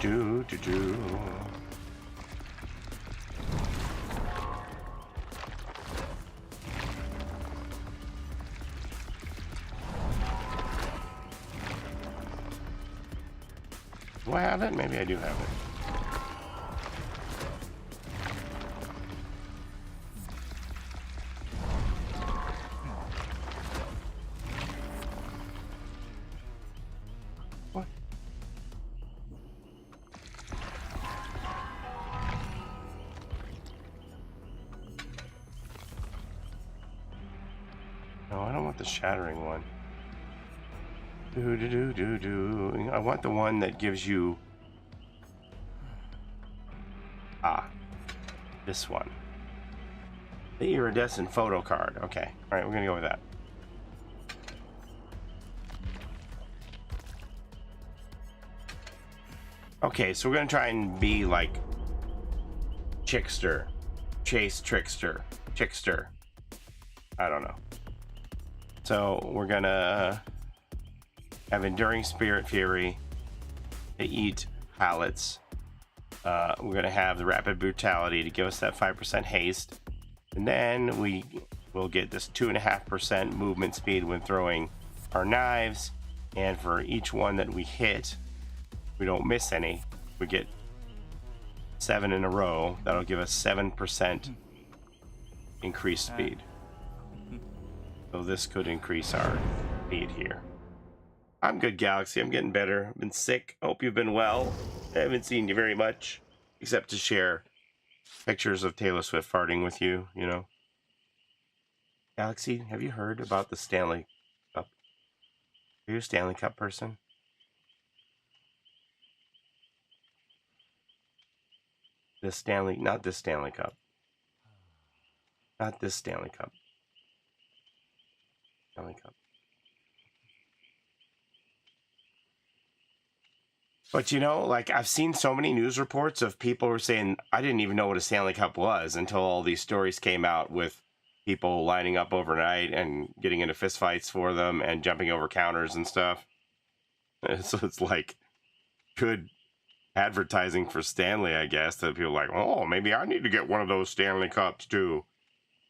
Do. Do I have it? Maybe I do have it. What? No, I don't want the shattering one. Do. I want the one that gives you... this one. The iridescent photo card. Okay. Alright, we're gonna go with that. Okay, so we're gonna try and be like Chickster. Chase Trickster. Chickster. I don't know. So we're gonna have Enduring Spirit Fury to eat pallets. We're gonna have the Rapid Brutality to give us that 5% haste, and then we will get this 2.5% movement speed when throwing our knives. And for each one that we hit, we don't miss any. We get 7 in a row. That'll give us 7% increased speed. So this could increase our speed here. I'm good, Galaxy. I'm getting better. I've been sick. I hope you've been well. I haven't seen you very much, except to share pictures of Taylor Swift farting with you, you know. Galaxy, have you heard about the Stanley Cup? Are you a Stanley Cup person? This Stanley, not this Stanley Cup. Not this Stanley Cup. Stanley Cup. But you know, like I've seen so many news reports of people who are saying, I didn't even know what a Stanley Cup was until all these stories came out with people lining up overnight and getting into fistfights for them and jumping over counters and stuff. So it's like good advertising for Stanley, I guess, that people are like, oh, maybe I need to get one of those Stanley Cups too.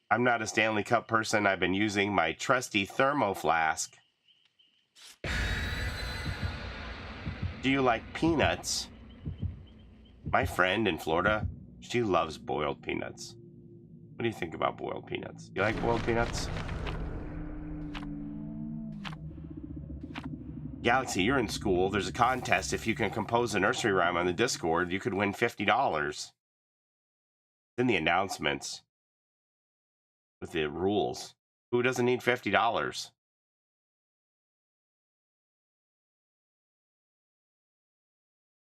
I'm not a Stanley Cup person. I've been using my trusty thermo flask. Do you like peanuts? My friend in Florida, she loves boiled peanuts. What do you think about boiled peanuts? You like boiled peanuts? Galaxy, you're in school. There's a contest. If you can compose a nursery rhyme on the Discord, you could win $50. In the announcements with the rules. Who doesn't need $50?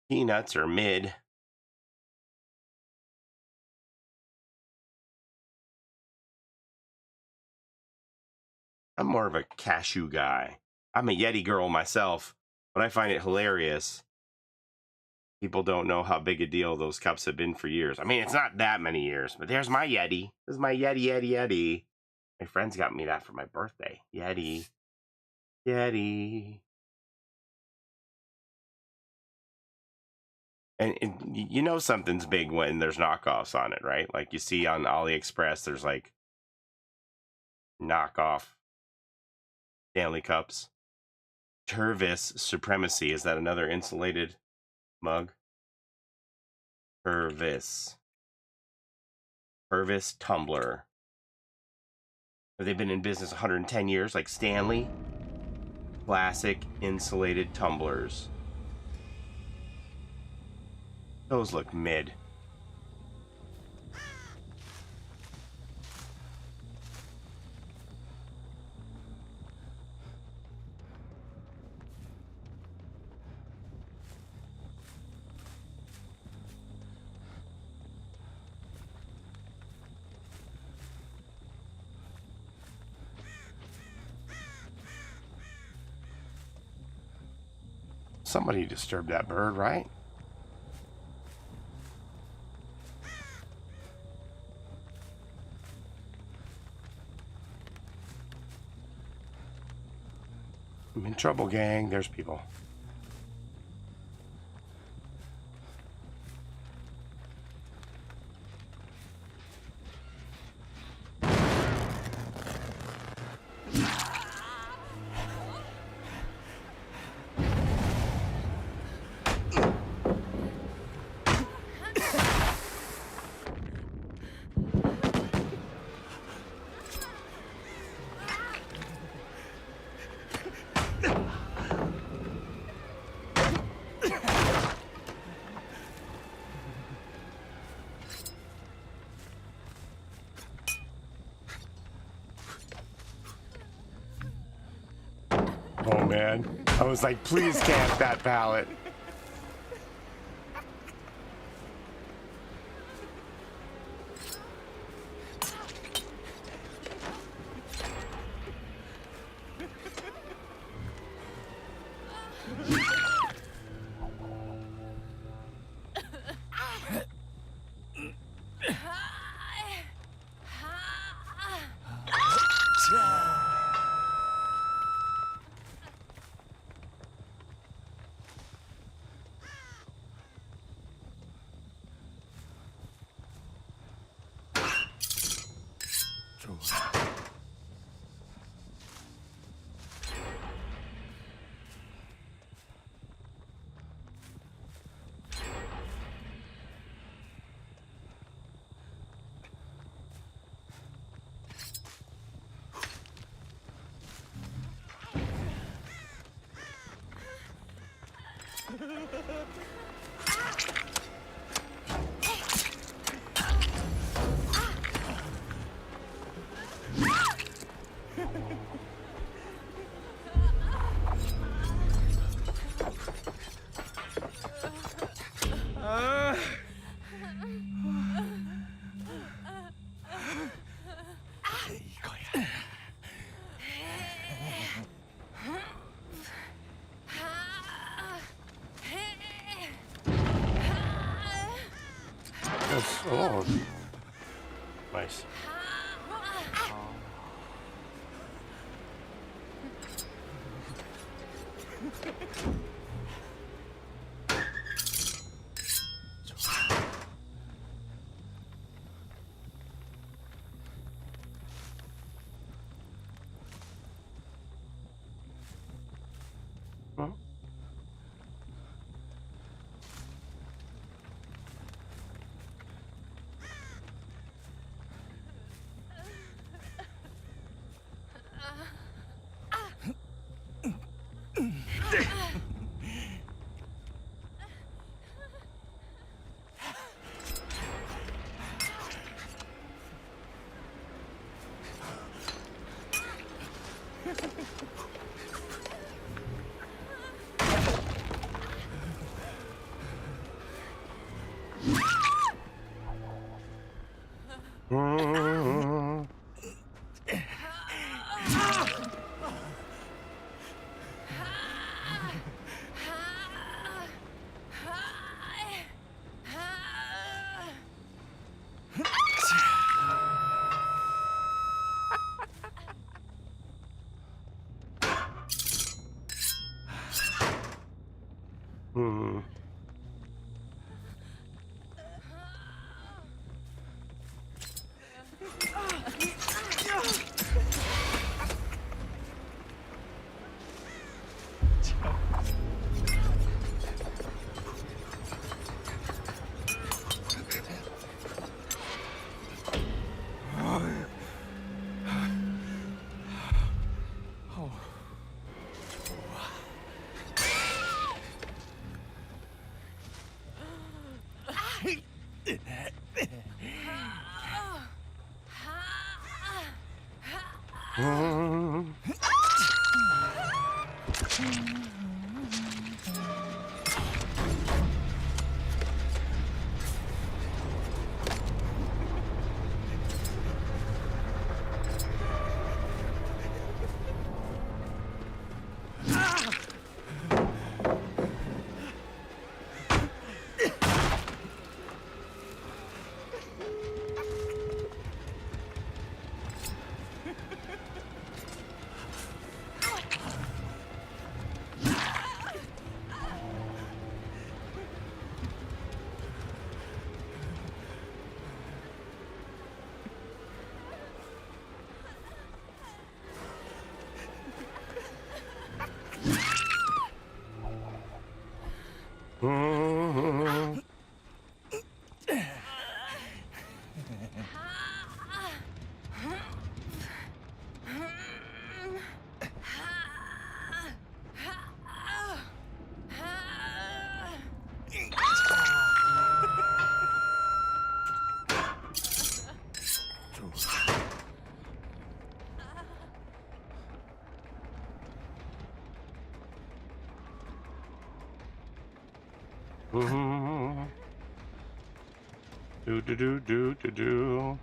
Peanuts are mid. I'm more of a cashew guy. I'm a Yeti girl myself, but I find it hilarious. People don't know how big a deal those cups have been for years. I mean, it's not that many years, but there's my Yeti. This is my Yeti. My friends got me that for my birthday. Yeti. And you know something's big when there's knockoffs on it, right? Like you see on AliExpress, there's like knockoff Stanley Cups. Tervis Supremacy. Is that another insulated mug? Tervis tumbler. Have they been in business 110 years like Stanley? Classic insulated tumblers. Those look mid. Somebody disturbed that bird, right? I'm in trouble, gang. There's people. Oh man, I was like, please camp that pallet. Oh, nice. Huh? Mhm. Mhm. Do do do do do do.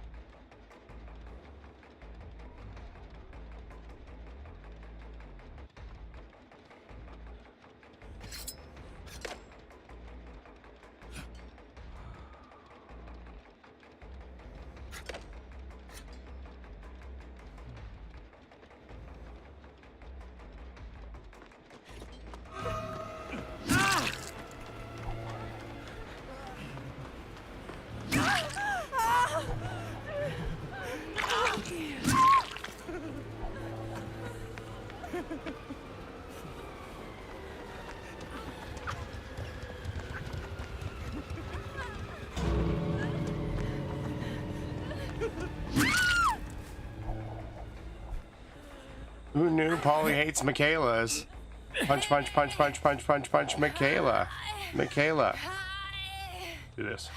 Who knew Paulie hates Michaela's? Punch, punch, punch, punch, punch, punch, punch, Michaela. Michaela. Do this.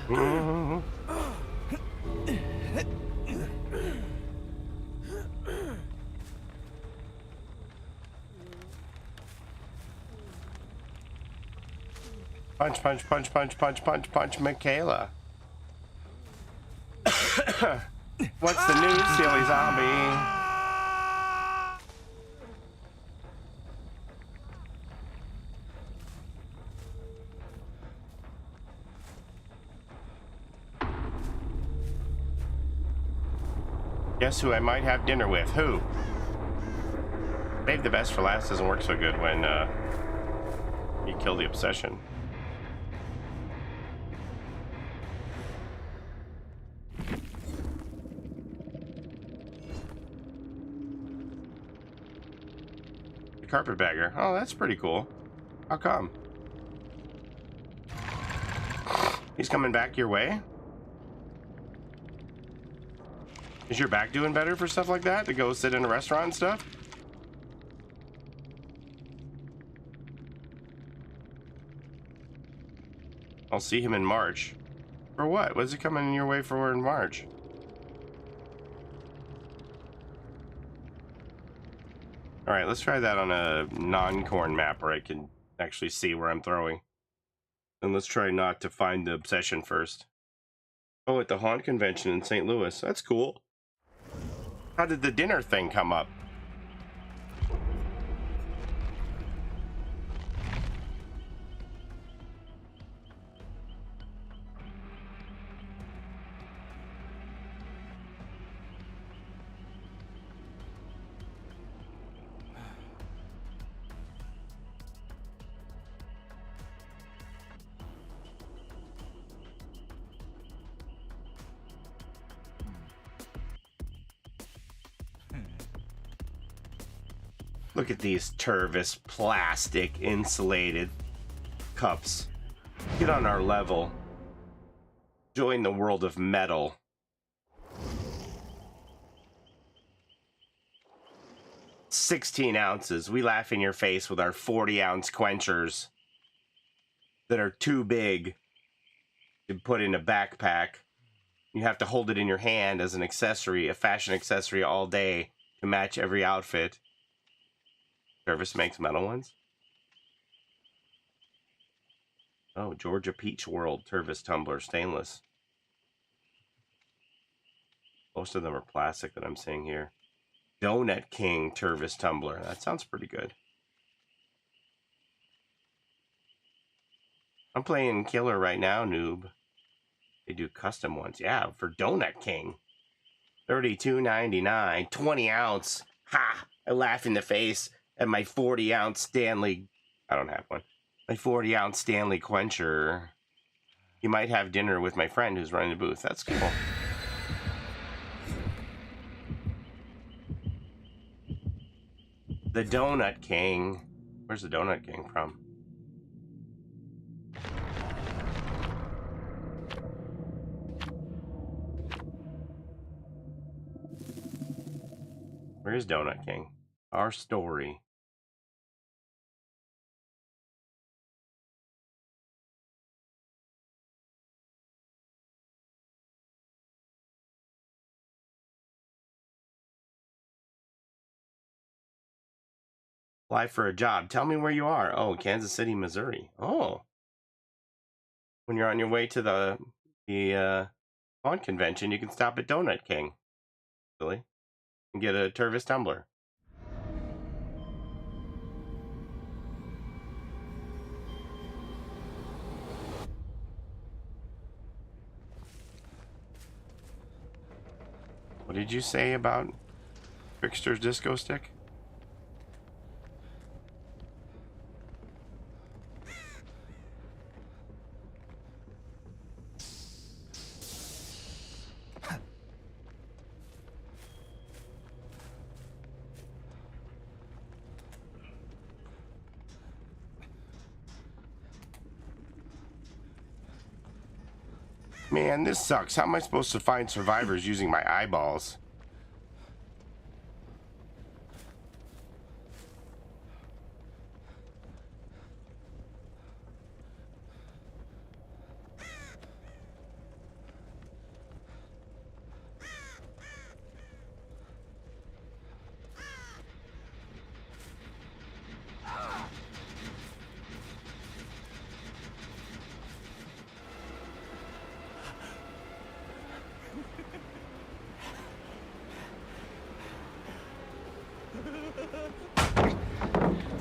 Mhm. Punch, punch, punch, punch, punch, punch, punch, Michaela. What's the news, silly zombie? Guess who I might have dinner with? Who? Save the best for last doesn't work so good when you kill the obsession. The carpetbagger. Oh, that's pretty cool. How come? He's coming back your way? Is your back doing better for stuff like that? To go sit in a restaurant and stuff? I'll see him in March. For what? What's he coming your way for in March? Alright, let's try that on a non-corn map where I can actually see where I'm throwing. And let's try not to find the obsession first. Oh, at the Haunt Convention in St. Louis. That's cool. How did the dinner thing come up? Look at these Tervis plastic insulated cups. Get on our level. Join the world of metal. $16 ounces. We laugh in your face with our 40-ounce quenchers that are too big to put in a backpack. You have to hold it in your hand as an accessory, a fashion accessory all day to match every outfit. Tervis makes metal ones. Oh, Georgia Peach World Tervis tumbler, stainless. Most of them are plastic that I'm seeing here. Donut King Tervis tumbler. That sounds pretty good. I'm playing Killer right now, noob. They do custom ones. Yeah, for Donut King. $32.99. 20 ounce. Ha! I laugh in the face at my 40-ounce Stanley. I don't have one. My 40-ounce Stanley quencher. You might have dinner with my friend who's running the booth. That's cool. The Donut King. Where's the Donut King from? Where is Donut King? Our story. Apply for a job. Tell me where you are. Oh, Kansas City, Missouri. Oh. When you're on your way to the Con convention, you can stop at Donut King. Really? And get a Tervis tumbler. What did you say about Trickster's disco stick? Man, this sucks. How am I supposed to find survivors using my eyeballs?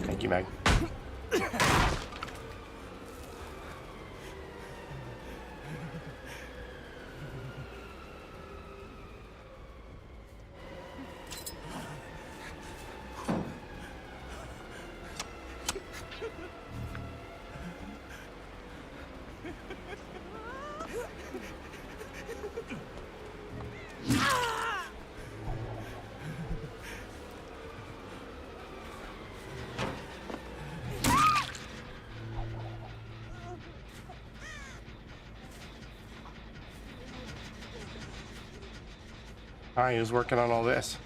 Thank you, Meg. He was working on all this.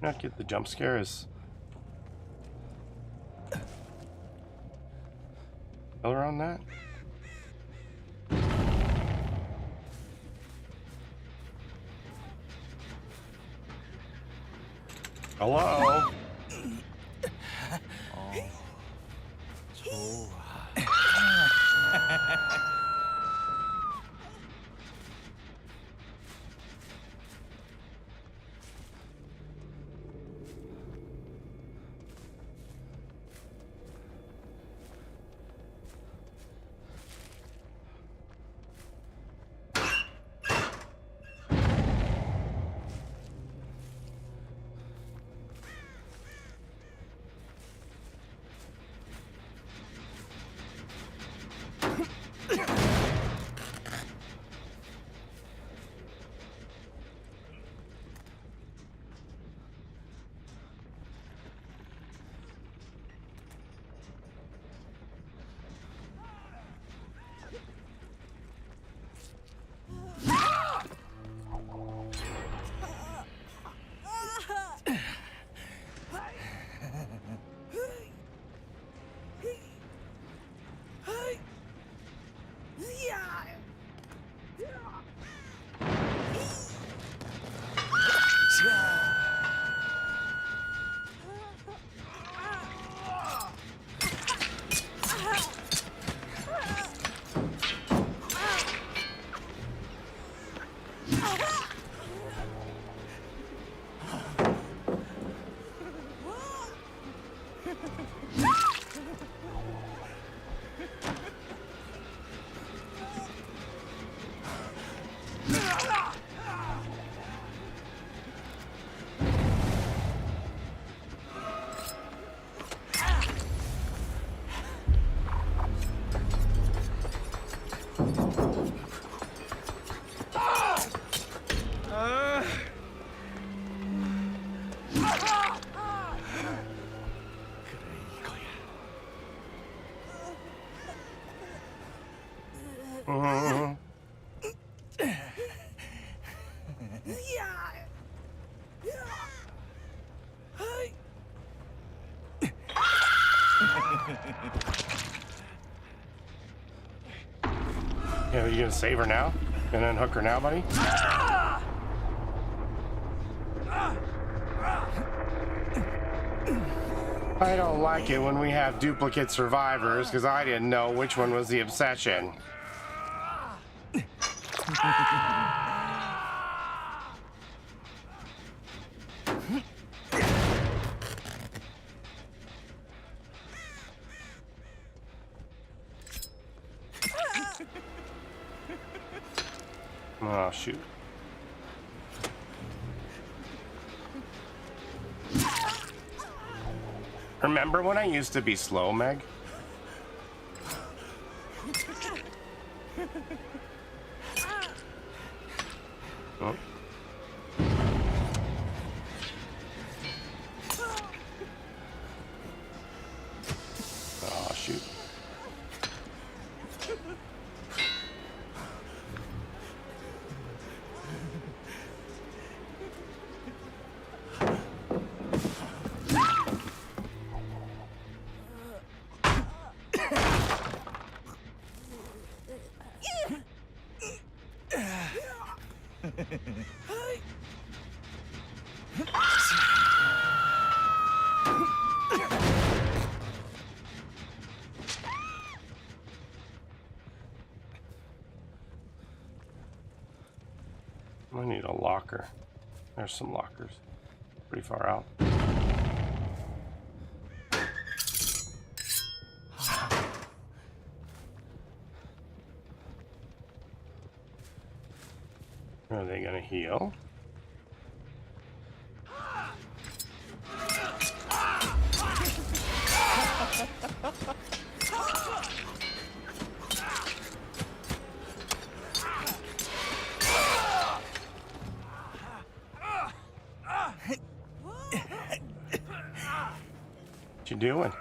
Not get the jump scares. Color on that? Hello? Yeah, you gonna save her now? Gonna unhook her now, buddy? I don't like it when we have duplicate survivors because I didn't know which one was the obsession. Oh, shoot. Remember when I used to be slow, Meg? Oh. Oh, shoot. I need a locker. There's some lockers. Pretty far out. Are they gonna heal? What you doing?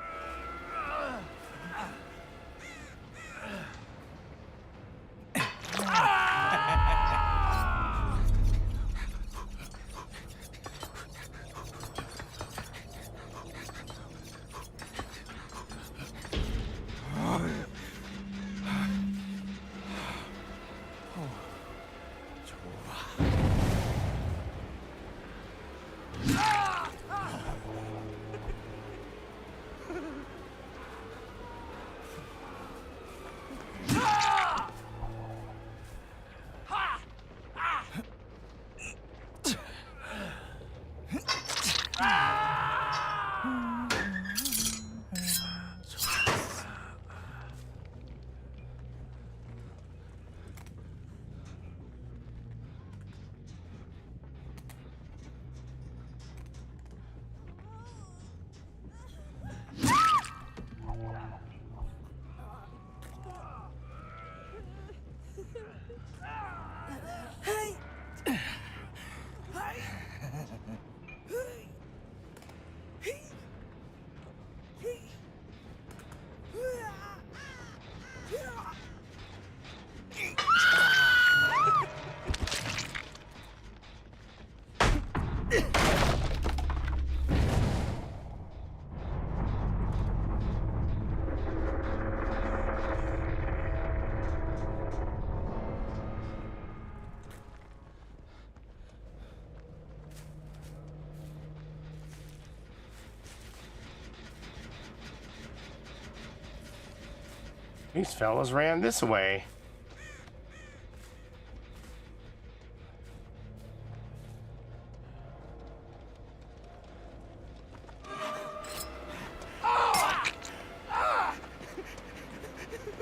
These fellas ran this way.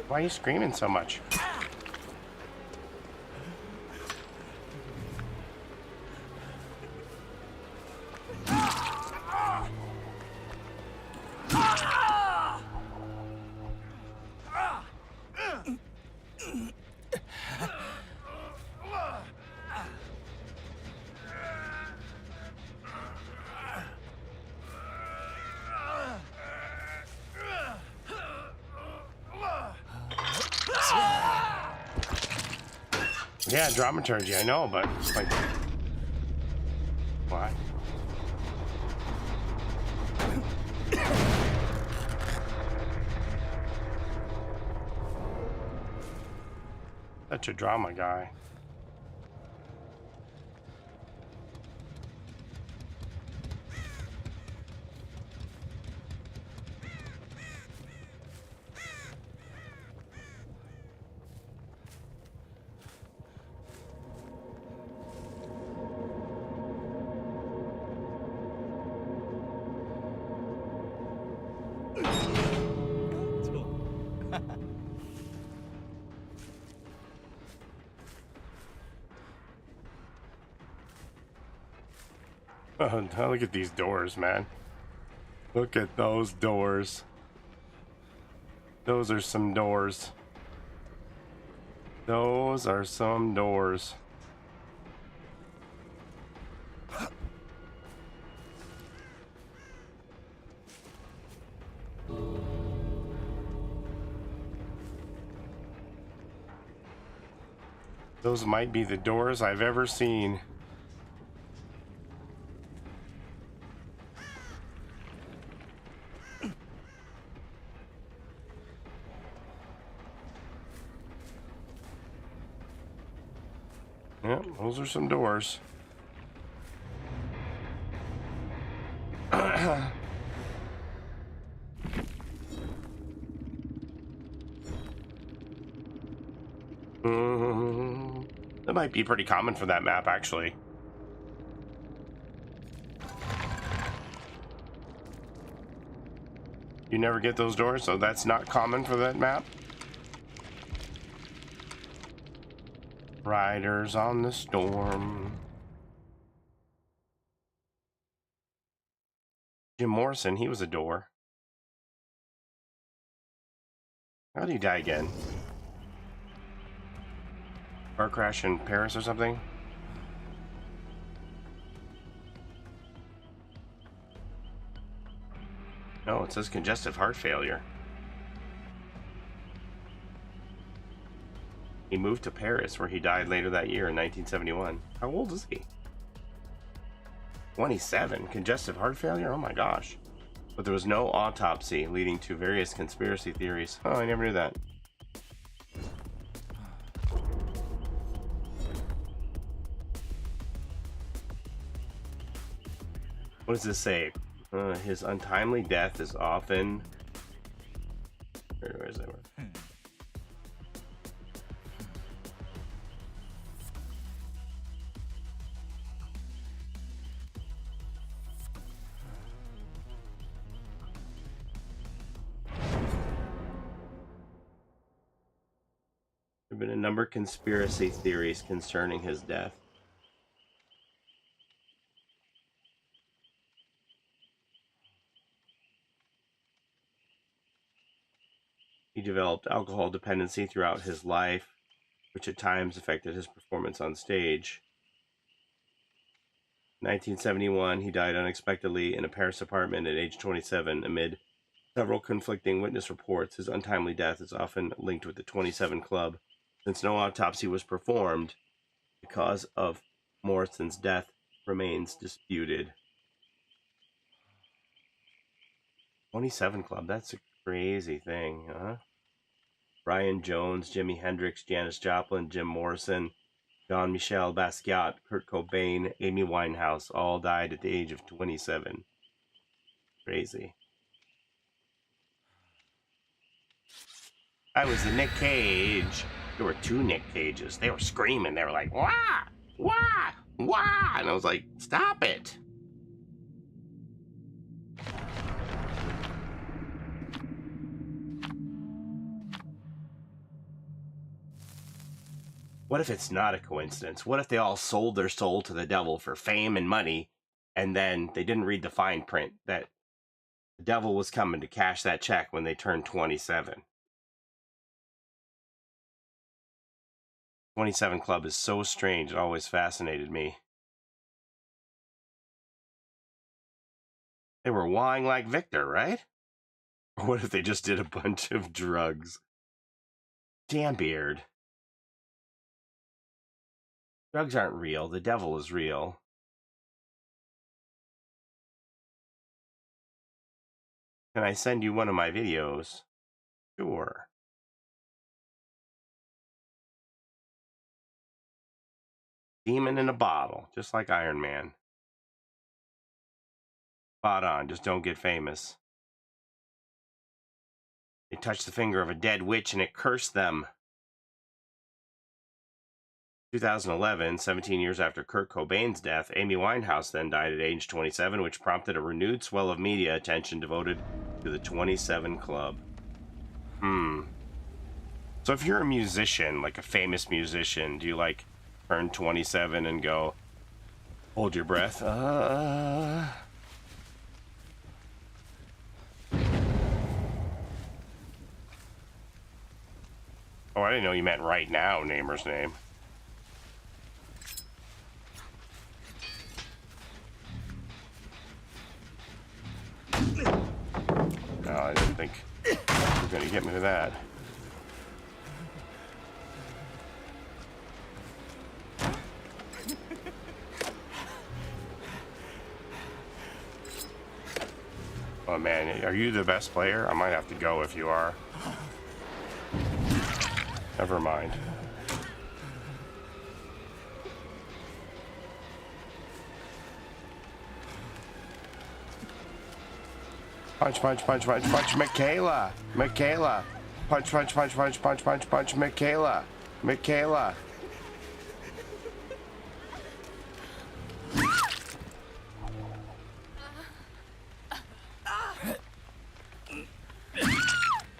Why are you screaming so much? Yeah, dramaturgy, I know, but like, why? Such a drama guy. Oh, look at these doors, man. Look at those doors. Those are some doors. Those are some doors. Those might be the doors I've ever seen. Yep, those are some doors. That might be pretty common for that map, actually. You never get those doors, so that's not common for that map. Riders on the storm. Jim Morrison, he was a door. How did he die again? Car crash in Paris or something? No, it says congestive heart failure. He moved to Paris, where he died later that year in 1971. How old is he? 27. Congestive heart failure? Oh my gosh. But there was no autopsy, leading to various conspiracy theories. Oh, I never knew that. What does this say? His untimely death is often... Where is that word? There have been a number of conspiracy theories concerning his death. He developed alcohol dependency throughout his life, which at times affected his performance on stage. In 1971, he died unexpectedly in a Paris apartment at age 27 amid several conflicting witness reports. His untimely death is often linked with the 27 Club. Since no autopsy was performed, the cause of Morrison's death remains disputed. 27 Club, that's a crazy thing, huh? Brian Jones, Jimi Hendrix, Janis Joplin, Jim Morrison, Jean-Michel Basquiat, Kurt Cobain, Amy Winehouse all died at the age of 27. Crazy. I was the Nick Cage. There were two Nick Cages. They were screaming. They were like, wah, wah, wah. And I was like, stop it. What if it's not a coincidence? What if they all sold their soul to the devil for fame and money, and then they didn't read the fine print that the devil was coming to cash that check when they turned 27? 27 Club is so strange. It always fascinated me. They were wahing like Victor, right? Or what if they just did a bunch of drugs? Damn beard. Drugs aren't real. The devil is real. Can I send you one of my videos? Sure. Demon in a bottle, just like Iron Man. Spot on, just don't get famous. They touched the finger of a dead witch and it cursed them. 2011, 17 years after Kurt Cobain's death, Amy Winehouse then died at age 27, which prompted a renewed swell of media attention devoted to the 27 Club. So if you're a musician, like a famous musician, do you like turn 27 and go, hold your breath? Oh, I didn't know you meant right now, Namer's name. No, I didn't think you were going to get me to that. Oh man, are you the best player? I might have to go if you are. Never mind. Punch, punch, punch, punch, punch, Michaela! Michaela! Punch, punch, punch, punch, punch, punch, punch, Michaela! Michaela!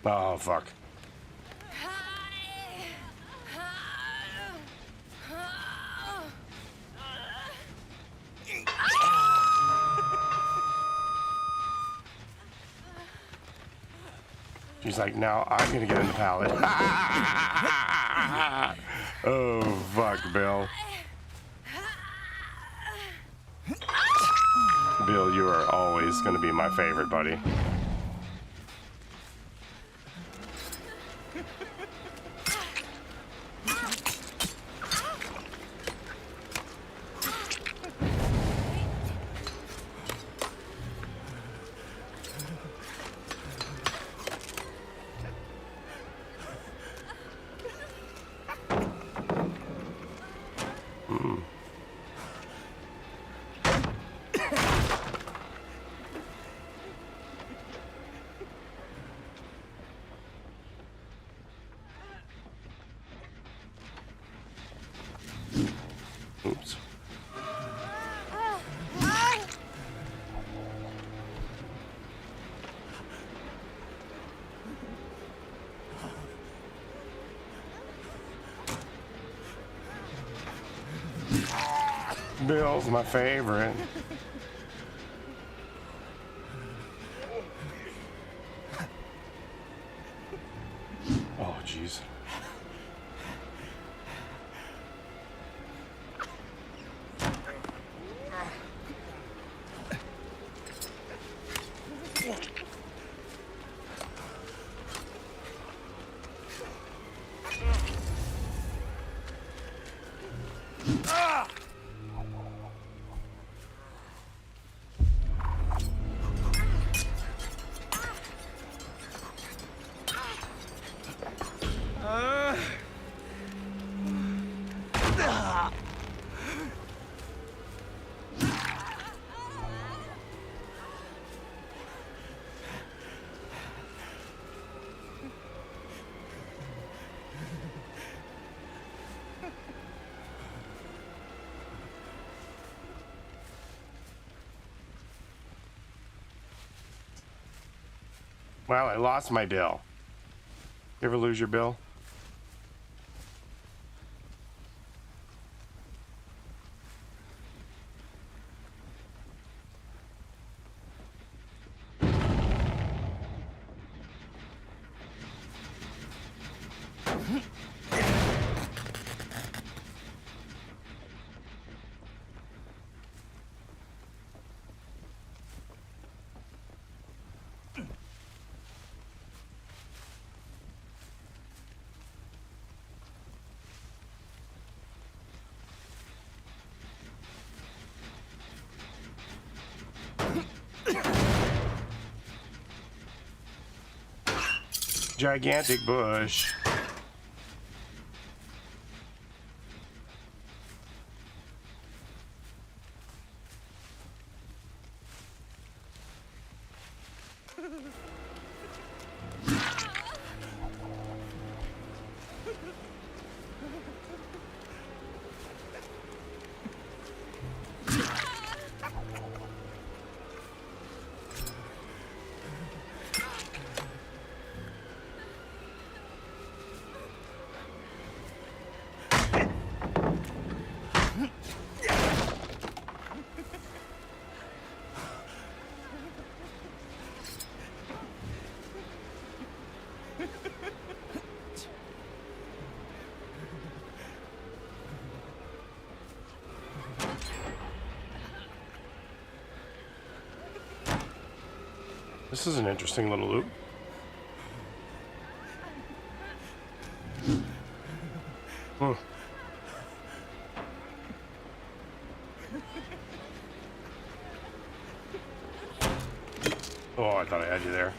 Oh, fuck. She's like, now I'm gonna get in the pallet. Oh, fuck, Bill. Bill, you are always gonna be my favorite, buddy. Oops. Bill's my favorite. Oh, jeez. Well, I lost my bill. You ever lose your bill? Gigantic bush. This is an interesting little loop. Hmm. Oh, I thought I had you there.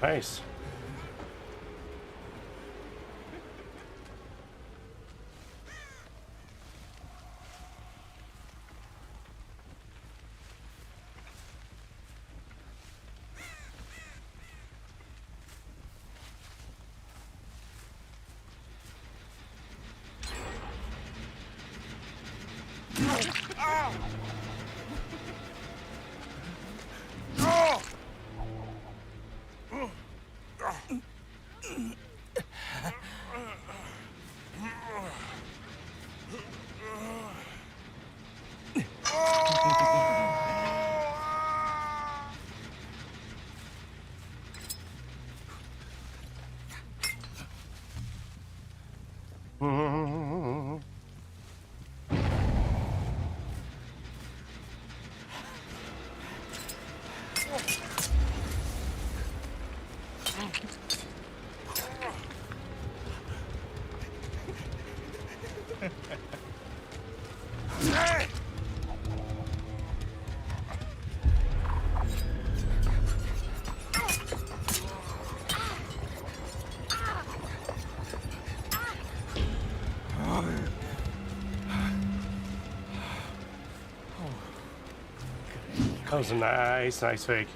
Nice. That was a nice fake.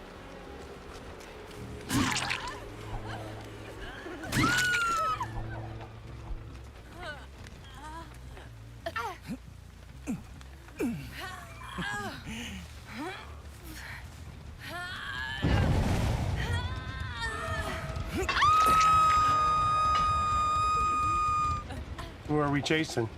Who are we chasing?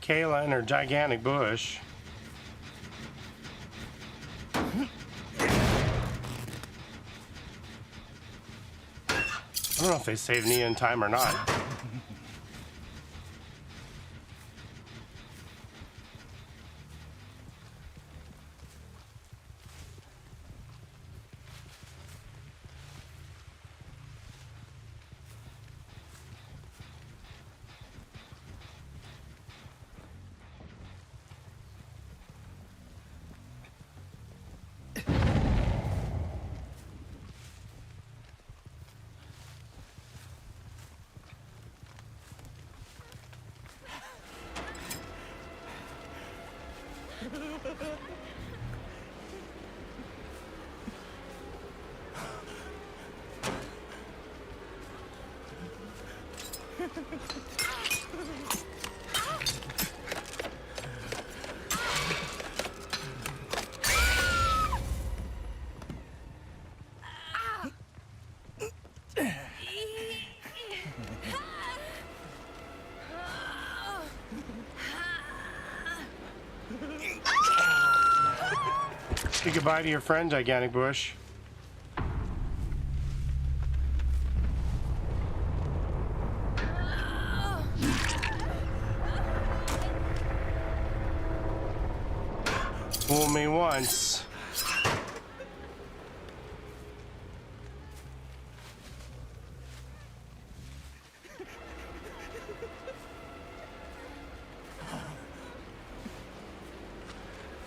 Kayla and her gigantic bush. I don't know if they saved Nia in time or not. Say goodbye to your friend, gigantic bush. Fool me once.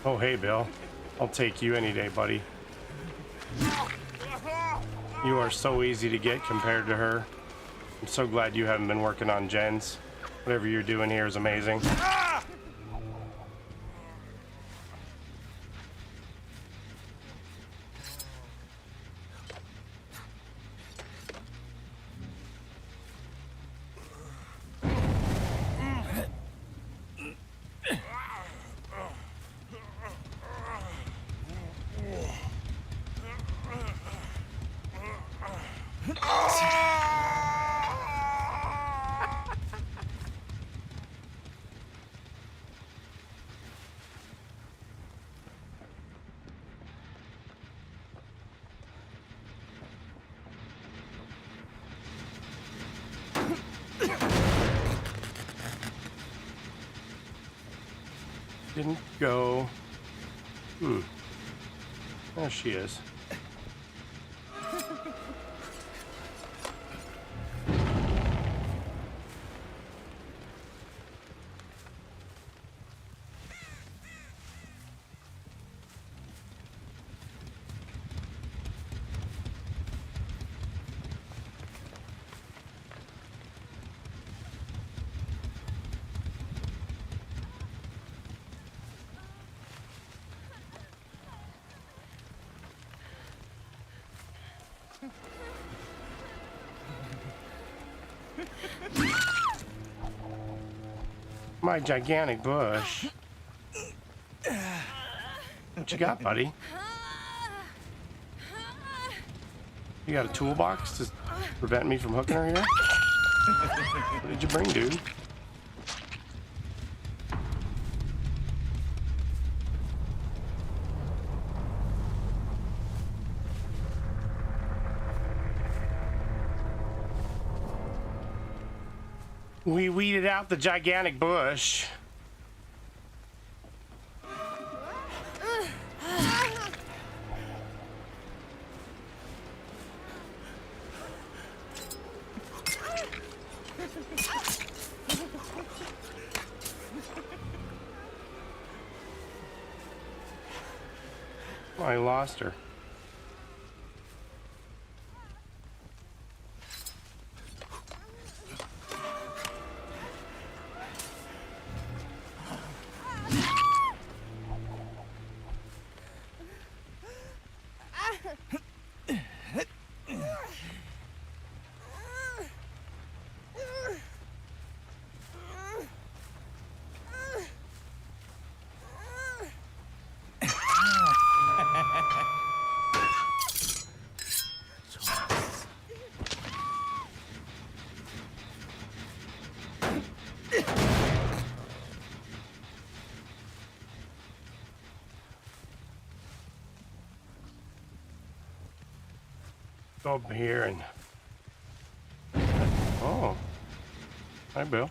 Oh, hey, Bill. I'll take you any day, buddy. You are so easy to get compared to her. I'm so glad you haven't been working on gens. Whatever you're doing here is amazing. Didn't go. There she is. My gigantic bush. What you got, buddy? You got a toolbox to prevent me from hooking her here? What did you bring, dude? We weeded out the gigantic bush. Oh, I lost her. Go up here and... Oh. Hi, Bill.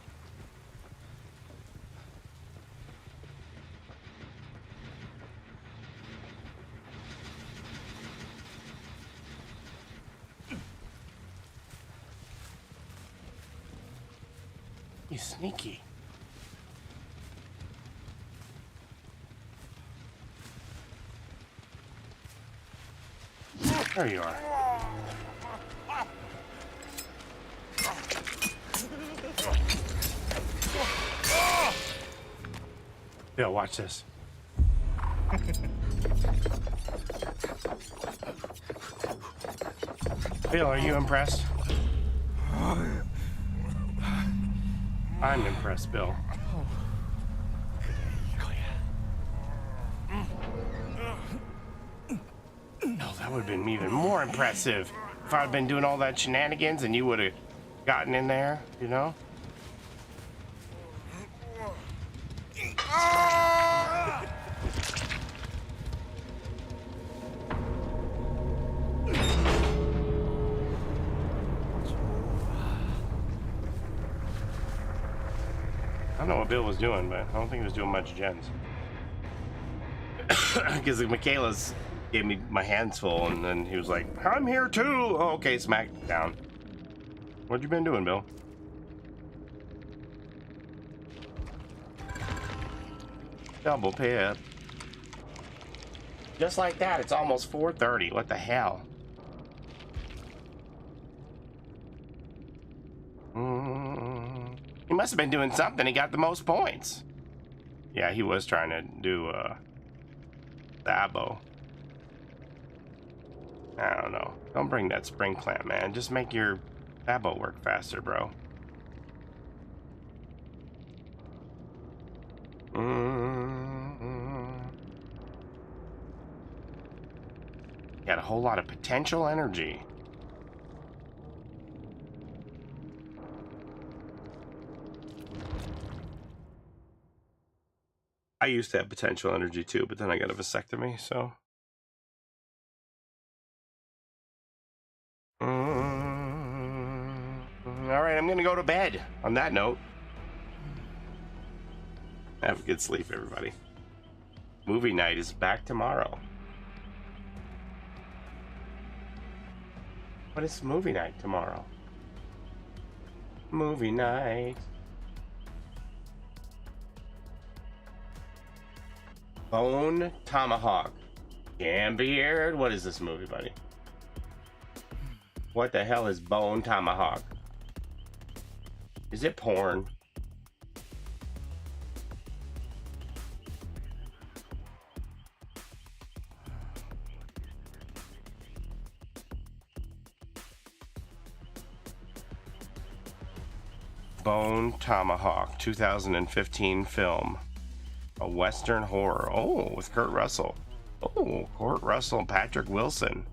He's sneaky. There you are. Bill, watch this. Bill, are you impressed? I'm impressed, Bill. No, that would have been even more impressive if I'd been doing all that shenanigans and you would have gotten in there, you know? I don't know what Bill was doing, but I don't think he was doing much gens. Because Michaela's gave me my hands full, and then he was like, I'm here too! Oh, okay, smack down. What you been doing, Bill? Double pip. Just like that, it's almost 4:30. What the hell? He must have been doing something. He got the most points. Yeah, he was trying to do the abo. I don't know. Don't bring that spring clamp, man. Just make your abo work faster, bro. Got a whole lot of potential energy. I used to have potential energy too, but then I got a vasectomy, so. All right, I'm gonna go to bed on that note. Have a good sleep, everybody. Movie night is back tomorrow. What is movie night tomorrow? Movie night. Bone Tomahawk. Gambeard. What is this movie, buddy? What the hell is Bone Tomahawk? Is it porn? Bone Tomahawk, 2015 film. A Western horror. Oh, with Kurt Russell. Oh, Kurt Russell, Patrick Wilson,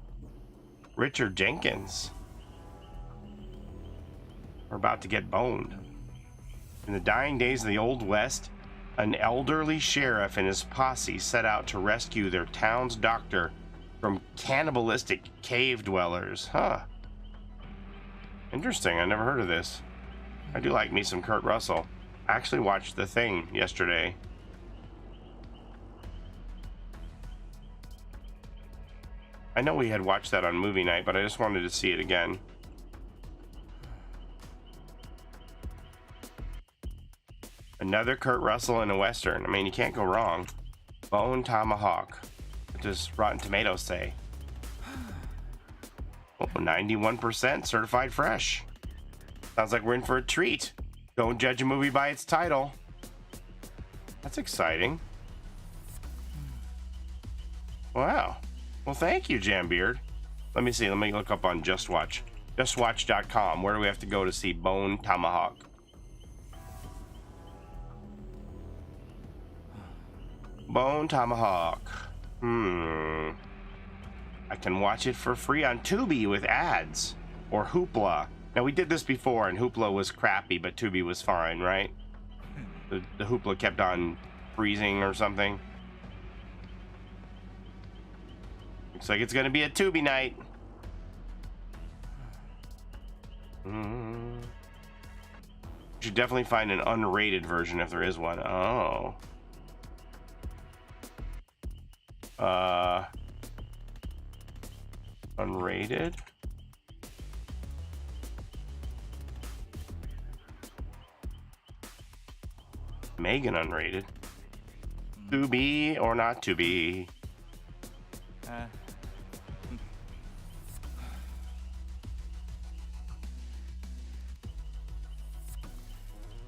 Richard Jenkins. We're about to get boned. In the dying days of the Old West, an elderly sheriff and his posse set out to rescue their town's doctor from cannibalistic cave dwellers. Huh. Interesting. I never heard of this. I do like me some Kurt Russell. I actually watched The Thing yesterday. I know we had watched that on movie night, but I just wanted to see it again. Another Kurt Russell in a Western. I mean, you can't go wrong. Bone Tomahawk. What does Rotten Tomatoes say? Oh, 91% certified fresh. Sounds like we're in for a treat. Don't judge a movie by its title. That's exciting. Wow. Well, thank you, Jambeard. Let me see. Let me look up on Just Watch. JustWatch.com. Where do we have to go to see Bone Tomahawk? Bone Tomahawk. I can watch it for free on Tubi with ads. Or Hoopla. Now, we did this before, and Hoopla was crappy, but Tubi was fine, right? The Hoopla kept on freezing or something. Looks like it's gonna be a Tubi night. Should definitely find an unrated version if there is one. Oh. Unrated? Megan unrated. To be or not to be?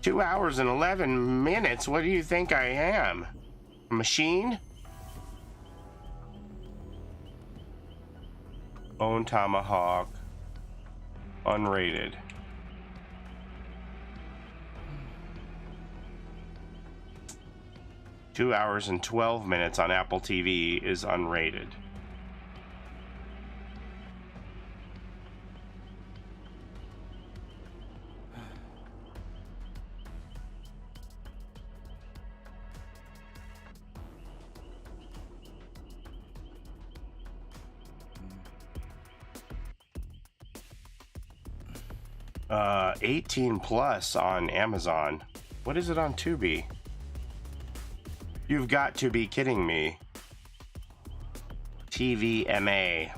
2 hours and 11 minutes. What do you think I am? A machine? Bone tomahawk. Unrated. Two hours and 12 minutes on Apple TV is unrated. Uh, 18 plus on Amazon. What is it on Tubi? You've got to be kidding me. TVMA.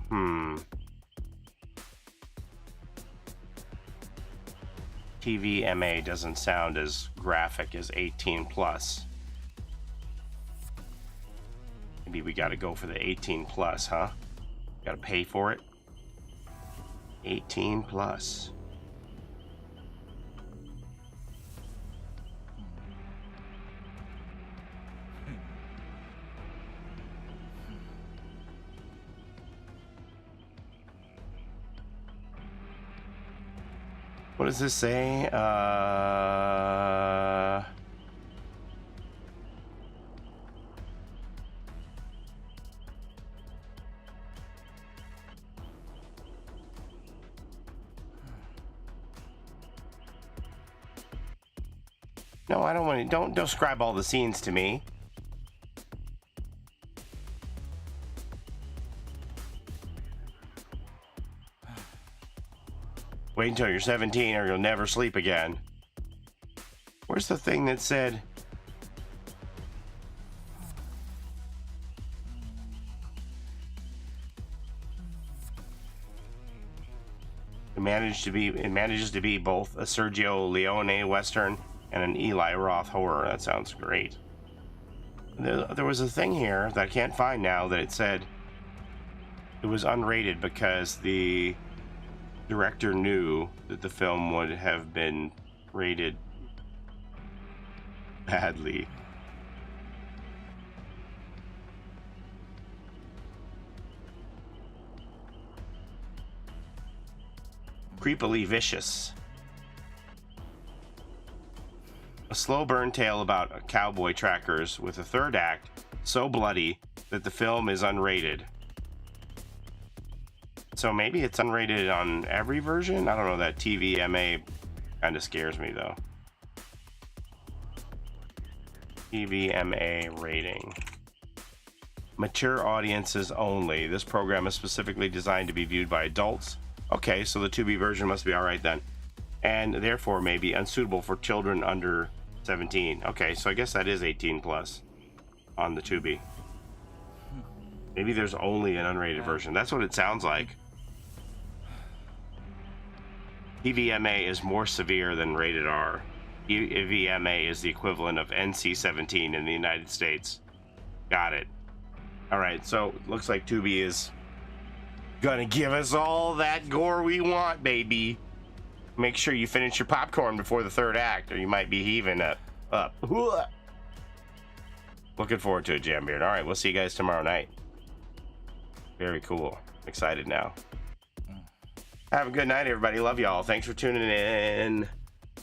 TVMA doesn't sound as graphic as 18 plus. Maybe we gotta go for the 18 plus, huh? Gotta pay for it. 18 plus. What does this say? No, I don't want to. Don't describe all the scenes to me. Wait until you're 17 or you'll never sleep again. Where's the thing that said... It manages to be both a Sergio Leone Western and an Eli Roth horror. That sounds great. There was a thing here that I can't find now that it said it was unrated because the director knew that the film would have been rated badly. Creepily vicious. A slow burn tale about cowboy trackers with a third act so bloody that the film is unrated. So maybe it's unrated on every version? I don't know, that TVMA kind of scares me though. TVMA rating. Mature audiences only. This program is specifically designed to be viewed by adults. Okay, so the Tubi version must be alright then. And therefore may be unsuitable for children under 17. Okay, so I guess that is 18 plus on the Tubi. Maybe there's only an unrated version. That's what it sounds like. TVMA is more severe than rated R. TVMA is the equivalent of NC-17 in the United States. Got it. Alright, so looks like Tubi is gonna give us all that gore we want, baby. Make sure you finish your popcorn before the third act, or you might be heaving up. Looking forward to it, Jambeard. Alright, we'll see you guys tomorrow night. Very cool. Excited now. Have a good night, everybody. Love y'all. Thanks for tuning in.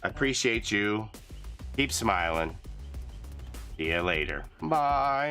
I appreciate you. Keep smiling. See you later. Bye.